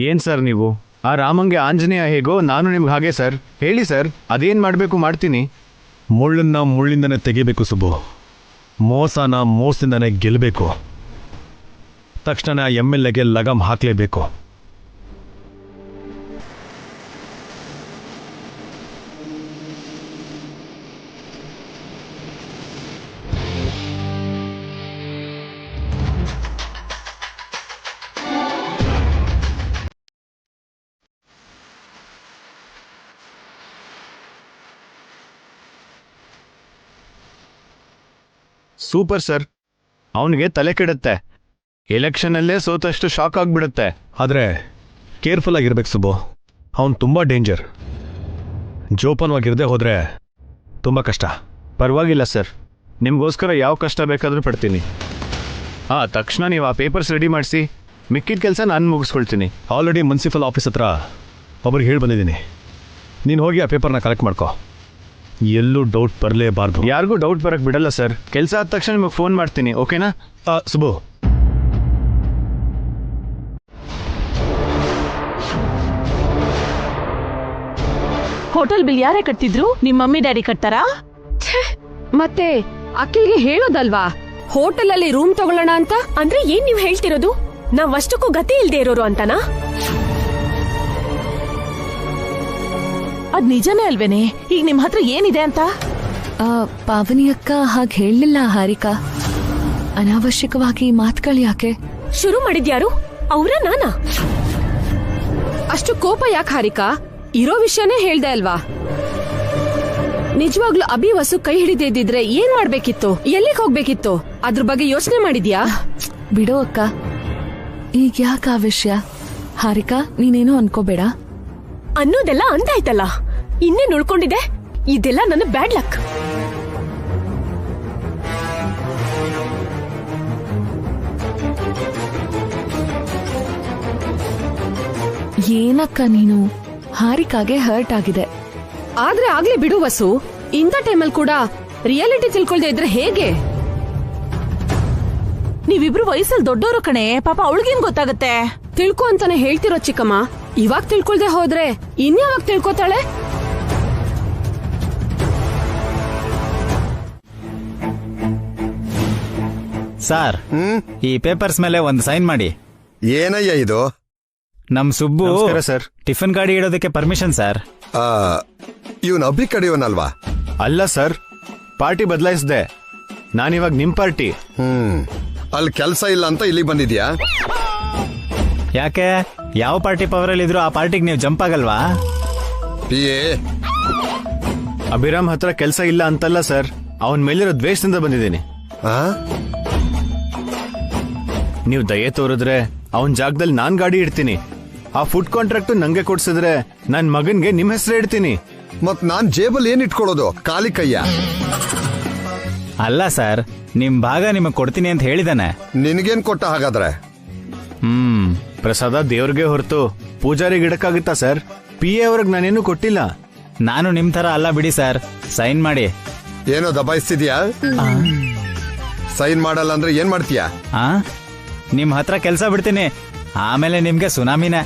Speaker 5: ಏನ್ ಸರ್ ನೀವು? ಆ ರಾಮಂಗೆ ಆಂಜನೇಯ ಹೇಗೋ ನಾನು ನಿಮ್ಗೆ ಹಾಗೆ ಸರ್. ಹೇಳಿ ಸರ್, ಅದೇನ್ ಮಾಡಬೇಕು ಮಾಡ್ತೀನಿ.
Speaker 8: ಮುಳ್ಳನ್ನ ಮುಳ್ಳಿಂದನೇ ತೆಗಿಬೇಕು ಸುಬ್ಬು. ಮೋಸನ ಮೋಸದಿಂದನೇ ಗೆಲ್ಲಬೇಕು. ತಕ್ಷಣ MLAಗೆ ಲಗಾಮ್ ಹಾಕಲೇಬೇಕು.
Speaker 5: Super sir. ಅವನಿಗೆ ತಲೆ ಕೆಡುತ್ತೆ. ಎಲೆಕ್ಷನಲ್ಲೇ ಸೋತಷ್ಟು ಶಾಕ್ ಆಗ್ಬಿಡುತ್ತೆ.
Speaker 8: ಆದರೆ ಕೇರ್ಫುಲ್ ಆಗಿರ್ಬೇಕು ಸುಬ್ಬು. ಅವನು ತುಂಬ ಡೇಂಜರ್. ಜೋಪಾನವಾಗಿರದೆ ಹೋದರೆ ತುಂಬ ಕಷ್ಟ.
Speaker 5: ಪರವಾಗಿಲ್ಲ ಸರ್, ನಿಮಗೋಸ್ಕರ ಯಾವ ಕಷ್ಟ ಬೇಕಾದರೂ ಪಡ್ತೀನಿ. ತಕ್ಷಣ ನೀವು ಆ ಪೇಪರ್ಸ್ ರೆಡಿ ಮಾಡಿಸಿ, ಮಿಕ್ಕಿದ ಕೆಲಸ ನಾನು ಮುಗಿಸ್ಕೊಳ್ತೀನಿ.
Speaker 8: ಆಲ್ರೆಡಿ ಮುನ್ಸಿಪಲ್ ಆಫೀಸ್ ಹತ್ರ ಒಬ್ರಿಗೆ ಹೇಳಿ ಬಂದಿದ್ದೀನಿ. ನೀನು ಹೋಗಿ ಆ ಪೇಪರ್ನ ಕಲೆಕ್ಟ್ ಮಾಡ್ಕೋ. ಎಲ್ಲೂ ಡೌಟ್ ಬರಲೇಬಾರ್ದು.
Speaker 5: ಯಾರಿಗೂ ಡೌಟ್ ಬರಕ್ಕೆ ಬಿಡಲ್ಲ ಸರ್. ಕೆಲಸ ಆದ ತಕ್ಷಣ ನಿಮಗೆ ಫೋನ್ ಮಾಡ್ತೀನಿ, ಓಕೆನಾ?
Speaker 8: ಸುಬ್ಬು,
Speaker 7: ಹೋಟೆಲ್ ಬಿಲ್ ಯಾರೇ ಕಟ್ತಿದ್ರು? ನಿಮ್ಮ ಮಮ್ಮಿ ಡ್ಯಾಡಿ ಕಟ್ತಾರಾ?
Speaker 10: ಮತ್ತೆ ಅಕ್ಕಿಗೆ ಹೇಳೋದಲ್ವಾ ಹೋಟೆಲ್ ಅಲ್ಲಿ ರೂಮ್ ತಗೊಳ್ಳೋಣ ಅಂತ?
Speaker 4: ಅಂದ್ರೆ ಏನ್ ನೀವ್ ಹೇಳ್ತಿರೋದು? ನಾವ್ ಅಷ್ಟಕ್ಕೂ ಗತಿ ಇಲ್ದೇ ಇರೋರು ಅಂತನಾ?
Speaker 7: ಅದ್ ನಿಜನೇ ಅಲ್ವೇನೆ? ಈಗ ನಿಮ್ ಹತ್ರ ಏನಿದೆ ಅಂತ?
Speaker 3: ಪಾವನಿ ಅಕ್ಕ ಹಾಗೆ ಹೇಳಲಿಲ್ಲ ಹಾರಿಕಾ. ಅನಾವಶ್ಯಕವಾಗಿ ಮಾತುಗಳು ಯಾಕೆ?
Speaker 4: ಶುರು ಮಾಡಿದ್ಯಾರು? ಅವ್ರ ನಾನಾ?
Speaker 10: ಅಷ್ಟು ಕೋಪ ಯಾಕೆ ಹಾರಿಕಾ? ಇರೋ ವಿಷಯನೇ ಹೇಳ್ದೆ ಅಲ್ವಾ? ನಿಜವಾಗ್ಲೂ ಅಭಿ ವಸು ಕೈ ಹಿಡಿದೇ ಇದ್ದಿದ್ರೆ ಏನ್ ಮಾಡ್ಬೇಕಿತ್ತು? ಎಲ್ಲಿಗೆ ಹೋಗ್ಬೇಕಿತ್ತು? ಅದ್ರ ಬಗ್ಗೆ ಯೋಚನೆ ಮಾಡಿದ್ಯಾ?
Speaker 3: ಬಿಡೋ ಅಕ್ಕ, ಈಗ ಯಾಕೆ ಆ ವಿಷಯ? ಹಾರಿಕಾ, ನೀನೇನು ಅನ್ಕೋಬೇಡ.
Speaker 4: ಅನ್ನೋದೆಲ್ಲ ಅಂತಾಯ್ತಲ್ಲ, ಇನ್ನೇನ್ ಉಳ್ಕೊಂಡಿದೆ? ಇದೆಲ್ಲ ನನ್ನ ಬ್ಯಾಡ್ ಲಕ್.
Speaker 3: ಏನಕ್ಕ ನೀನು? ಹಾರಿಕಾಗೆ ಹರ್ಟ್ ಆಗಿದೆ.
Speaker 10: ಆದ್ರೆ ಆಗ್ಲೇ ಬಿಡು ವಸು. ಇಂಥ ಟೈಮಲ್ಲಿ ಕೂಡ ರಿಯಾಲಿಟಿ ತಿಳ್ಕೊಳ್ದೆ ಇದ್ರೆ ಹೇಗೆ?
Speaker 7: ನೀವಿಬ್ರು ವಯಸ್ಸಲ್ಲಿ ದೊಡ್ಡವರು ಕಣೆ, ಪಾಪ ಅವಳಿಗೇನ್ ಗೊತ್ತಾಗತ್ತೆ?
Speaker 10: ತಿಳ್ಕೊ ಅಂತಾನೆ ಹೇಳ್ತಿರೋ ಚಿಕ್ಕಮ್ಮ. ಇವಾಗ ತಿಳ್ಕೊಳ್ದೆ ಹೋದ್ರೆ ಇನ್ಯಾವಾಗ ತಿಳ್ಕೊತಾಳೆ?
Speaker 11: ಸರ್, ಈ ಪೇಪರ್ಸ್ ಮೇಲೆ ಒಂದು ಸೈನ್ ಮಾಡಿ.
Speaker 9: ಏನಯ್ಯ ಇದು?
Speaker 11: ನಮ್ ಸುಬ್ಬು
Speaker 5: ಸರ್
Speaker 11: ಟಿಫನ್ ಗಾಡಿ ಇಡೋದಕ್ಕೆ ಪರ್ಮಿಷನ್ ಸರ್.
Speaker 9: ಇವನ್ ಅಭಿ ಕಡಿಯವನಲ್ವಾ?
Speaker 5: ಅಲ್ಲ ಸರ್, ಪಾರ್ಟಿ ಬದಲಾಯಿಸಿದೆ. ನಾನಿವಾಗ ನಿಮ್ ಪಾರ್ಟಿ.
Speaker 9: ಅಲ್ಲಿ ಕೆಲಸ ಇಲ್ಲ ಅಂತ ಇಲ್ಲಿ ಬಂದಿದ್ಯಾ?
Speaker 11: ಯಾಕೆ? ಯಾವ ಪಾರ್ಟಿ ಪವರ್ ಅಲ್ಲಿ ಇದ್ರು ಆ ಪಾರ್ಟಿಗೆ ನೀವು ಜಂಪ್ ಆಗಲ್ವಾ?
Speaker 5: ಅಭಿರಾಮ್ ಹತ್ರ ಕೆಲಸ ಇಲ್ಲ ಅಂತಲ್ಲ ಸರ್, ಅವನ್ ಮೇಲಿರೋ ದ್ವೇಷದಿಂದ ಬಂದಿದ್ದೀನಿ. ನೀವು ದಯೆ ತೋರಿದ್ರೆ ಅವನ್ ಜಾಗದಲ್ಲಿ ನಾನ್ ಗಾಡಿ ಇಡ್ತೀನಿ. ಆ ಫುಡ್ ಕಾಂಟ್ರಾಕ್ಟ್ ನಂಗೆ ಕೊಡ್ಸಿದ್ರೆ ನನ್ ಮಗನ್ಗೆ ನಿಮ್ ಹೆಸರು ಇಡ್ತೀನಿ.
Speaker 9: ಮತ್ ನಾನ್ ಜೇಬಲ್ಲಿ ಏನ್ ಇಟ್ಕೊಳ್ಳೋದು? ಖಾಲಿ ಕೈಯ?
Speaker 11: ಅಲ್ಲ ಸರ್, ನಿಮ್ ಭಾಗ ನಿಮಗ್ ಕೊಡ್ತೀನಿ ಅಂತ ಹೇಳಿದಾನೆ.
Speaker 9: ನಿನಗೇನ್ ಕೊಟ್ಟ ಹಾಗಾದ್ರೆ?
Speaker 5: ಪ್ರಸಾದ ದೇವ್ರಿಗೆ ಹೊರತು ಪೂಜಾರಿಗೆ ಇಡಕ್ಕಾಗುತ್ತಾ ಸರ್? PA ಅವ್ರಿಗೆ ನಾನೇನು ಕೊಟ್ಟಿಲ್ಲ.
Speaker 11: ನಾನು ನಿಮ್ ತರ ಅಲ್ಲ ಬಿಡಿ ಸರ್. ಸೈನ್ ಮಾಡಿ.
Speaker 9: ಏನೋ ದಬಾಯಿಸ್ತಿದ್ಯಾ? ಸೈನ್ ಮಾಡಲ್ಲ ಅಂದ್ರೆ ಏನ್ ಮಾಡ್ತೀಯಾ?
Speaker 11: ನಿಮ್ ಹತ್ರ ಕೆಲ್ಸ ಬಿಡ್ತೀನಿ, ಆಮೇಲೆ ನಿಮ್ಗೆ ಸುನಾಮಿನೇ.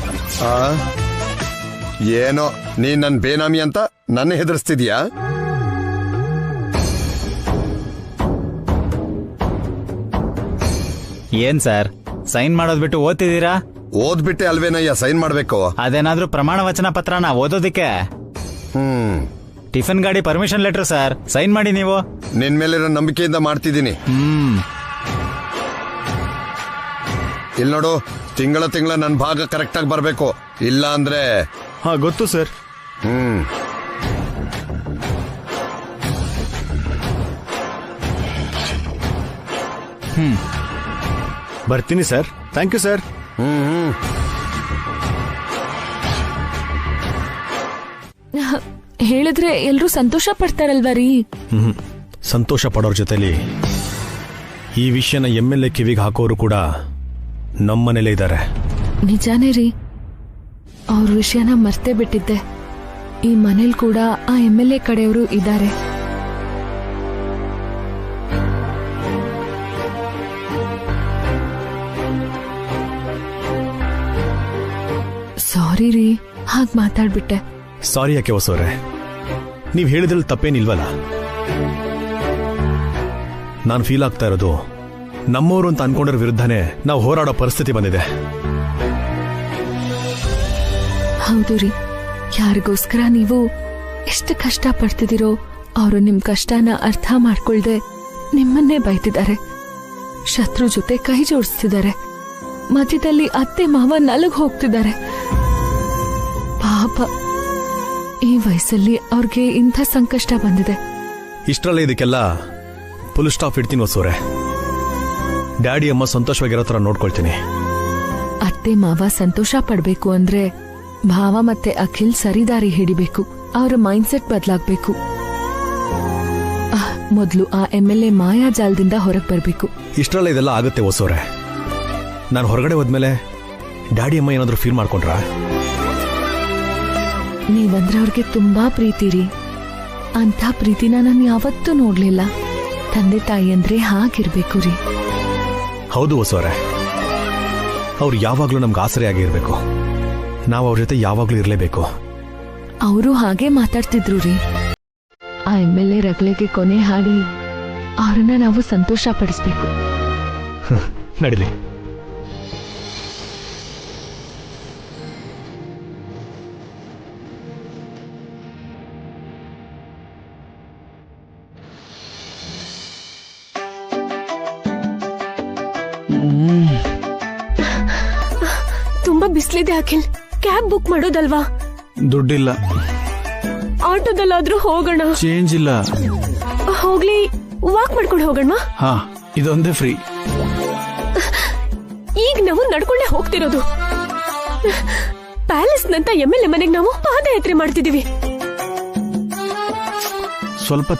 Speaker 9: ಏನೋ ನೀನ್ ನನ್ ಬೇನಾಮಿ ಅಂತ ನನ್ನ ಹೆದರ್ಸ್ತಿದ್ಯಾ?
Speaker 11: ಏನ್ ಸರ್, ಸೈನ್ ಮಾಡೋದ್ ಬಿಟ್ಟು ಓದ್ತಿದ್ದೀರಾ?
Speaker 9: ಓದ್ಬಿಟ್ಟೆ ಅಲ್ವೇನಯ್ಯ ಸೈನ್ ಮಾಡ್ಬೇಕು?
Speaker 11: ಅದೇನಾದ್ರೂ ಪ್ರಮಾಣ ವಚನ ಪತ್ರನ ಓದೋದಿಕ್ಕೆ? ಟಿಫನ್ ಗಾಡಿ ಪರ್ಮಿಷನ್ ಲೆಟರ್ ಸರ್. ಸೈನ್ ಮಾಡಿ ನೀವು.
Speaker 9: ನಿನ್ ಮೇಲಿರೋ ನಂಬಿಕೆಯಿಂದ ಮಾಡ್ತಿದ್ದೀನಿ. ಇಲ್ಲಿ ನೋಡು, ತಿಂಗಳ ನನ್ ಭಾಗ ಕರೆಕ್ಟ್ ಆಗಿ ಬರ್ಬೇಕು. ಇಲ್ಲ ಅಂದ್ರೆ
Speaker 5: ಗೊತ್ತು ಸರ್. ಬರ್ತೀನಿ ಸರ್. Thank you sir.
Speaker 3: ಹೇಳಿದ್ರೆ ಎಲ್ರೂ ಸಂತೋಷ ಪಡ್ತಾರಲ್ವಾ ರೀ?
Speaker 8: ಸಂತೋಷ ಪಡೋರ್ ಜೊತೆಲಿ ಈ ವಿಷಯನ MLA ಕಿವಿಗೆ ಹಾಕೋರು ಕೂಡ ನಮ್ಮನೇಲೇ ಇದ್ದಾರೆ.
Speaker 3: ನಿಜಾನೇ ರೀ, ಅವ್ರ ವಿಷಯನ ಮರ್ತೇ ಬಿಟ್ಟಿದ್ದೆ. ಈ ಮನೇಲಿ ಕೂಡ ಆ MLA ಕಡೆಯವರು ಇದ್ದಾರೆ. ಸಾರಿ ರೀ, ಹಾಗೆ ಮಾತಾಡ್ಬಿಟ್ಟೆ.
Speaker 8: ಸಾರಿ ಯಾಕೆ ಹೊಸವ್ರೆ? ನೀವ್ ಹೇಳಿದ್ರಲ್ಲಿ ತಪ್ಪೇನಿಲ್ವಲ್ಲ. ನಾನು ಫೀಲ್ ಆಗ್ತಾ ಇರೋದು ನಮ್ಮವರು ಅಂತ ಅನ್ಕೊಂಡ್ರ ವಿರುದ್ಧನೇ ನಾವು ಹೋರಾಡೋ ಪರಿಸ್ಥಿತಿ ಬಂದಿದೆ.
Speaker 3: ಹೌದು ರೀ, ಯಾರಿಗೋಸ್ಕರ ನೀವು ಎಷ್ಟು ಕಷ್ಟ ಪಡ್ತಿದ್ದೀರೋ ಅವರು ನಿಮ್ ಕಷ್ಟನ ಅರ್ಥ ಮಾಡ್ಕೊಳ್ದೆ ನಿಮ್ಮನ್ನೇ ಬೈತಿದ್ದಾರೆ, ಶತ್ರು ಜೊತೆ ಕೈ ಜೋಡಿಸ್ತಿದ್ದಾರೆ, ಮಧ್ಯದಲ್ಲಿ ಅತ್ತೆ ಮಾವ ನಲಗ್ ಹೋಗ್ತಿದ್ದಾರೆ. ಪಾಪ ಈ ವಯಸ್ಸಲ್ಲಿ ಅವ್ರಿಗೆ ಇಂಥ ಸಂಕಷ್ಟ ಬಂದಿದೆ.
Speaker 8: ಇಷ್ಟರಲ್ಲೇ ಇದಕ್ಕೆಲ್ಲ ಫುಲ್ ಸ್ಟಾಪ್ ಇಡ್ತೀನಿ ಹೊಸೋರೆ. ಡ್ಯಾಡಿ ಅಮ್ಮ ಸಂತೋಷವಾಗಿರೋ ತರ ನೋಡ್ಕೊಳ್ತೀನಿ.
Speaker 3: ಅತ್ತೆ ಮಾವ ಸಂತೋಷ ಪಡ್ಬೇಕು ಅಂದ್ರೆ ಭಾವ ಮತ್ತೆ ಅಖಿಲ್ ಸರಿದಾರಿ ಹಿಡಿಬೇಕು. ಅವರ ಮೈಂಡ್ಸೆಟ್ ಬದಲಾಗ್ಬೇಕು. ಮೊದಲು ಆ MLA ಮಾಯಾಜಾಲದಿಂದ ಹೊರಗೆ ಬರ್ಬೇಕು.
Speaker 8: ಇಷ್ಟರಲ್ಲೇ ಇದೆಲ್ಲ ಆಗುತ್ತೆ ಹೊಸೋರೆ. ನಾನು ಹೊರಗಡೆ ಹೋದ್ಮೇಲೆ ಡ್ಯಾಡಿ ಅಮ್ಮ ಏನಾದ್ರೂ ಫೀಲ್ ಮಾಡ್ಕೊಂಡ್ರಾ?
Speaker 3: ನೀವಂದ್ರೆ ಅವ್ರಿಗೆ ತುಂಬಾ ಪ್ರೀತಿ ರೀ. ಅಂಥ ಪ್ರೀತಿನ ನಾನು ಯಾವತ್ತೂ ನೋಡ್ಲಿಲ್ಲ. ತಂದೆ ತಾಯಿ ಅಂದ್ರೆ ಹಾಗಿರ್ಬೇಕು ರೀ.
Speaker 8: ಹೌದು ಹೊಸೋರೆ, ಅವ್ರು ಯಾವಾಗ್ಲೂ ನಮ್ಗೆ ಆಸರೆ ಆಗಿರ್ಬೇಕು. ನಾವು ಅವ್ರ ಜೊತೆ ಯಾವಾಗ್ಲೂ ಇರ್ಲೇಬೇಕು.
Speaker 3: ಅವರು ಹಾಗೆ ಮಾತಾಡ್ತಿದ್ರು ರೀ. ಆ MLA ರಗಳೆಗೆ ಕೊನೆ ಹಾಡಿ ಅವ್ರನ್ನ ನಾವು ಸಂತೋಷ ಪಡಿಸ್ಬೇಕು.
Speaker 8: ನಡಿಲಿ.
Speaker 4: ತುಂಬಾ ಬಿಸ್ಲಿದೆ ಅಖಿಲ್, ಕ್ಯಾಬ್ ಬುಕ್ ಮಾಡೋದಲ್ವಾ?
Speaker 13: ದುಡ್ಡಿಲ್ಲ.
Speaker 4: ಆಟೋದಲ್ಲಾದ್ರೂ ಹೋಗೋಣ.
Speaker 13: ಚೇಂಜ್ ಇಲ್ಲ.
Speaker 4: ಹೋಗ್ಲಿ, ವಾಕ್ ಮಾಡ್ಕೊಂಡು ಹೋಗೋಣ.
Speaker 13: ಹಾ, ಇದೊಂದೇ ಫ್ರೀ.
Speaker 4: ಈಗ ನಾವು ನಡ್ಕೊಂಡೇ ಹೋಗ್ತಿರೋದು. ಪ್ಯಾಲೇಸ್ ನಂತ MLA ಮನೆಗೆ ನಾವು ಪಾದಯಾತ್ರೆ ಮಾಡ್ತಿದೀವಿ.
Speaker 13: ಸ್ವಲ್ಪ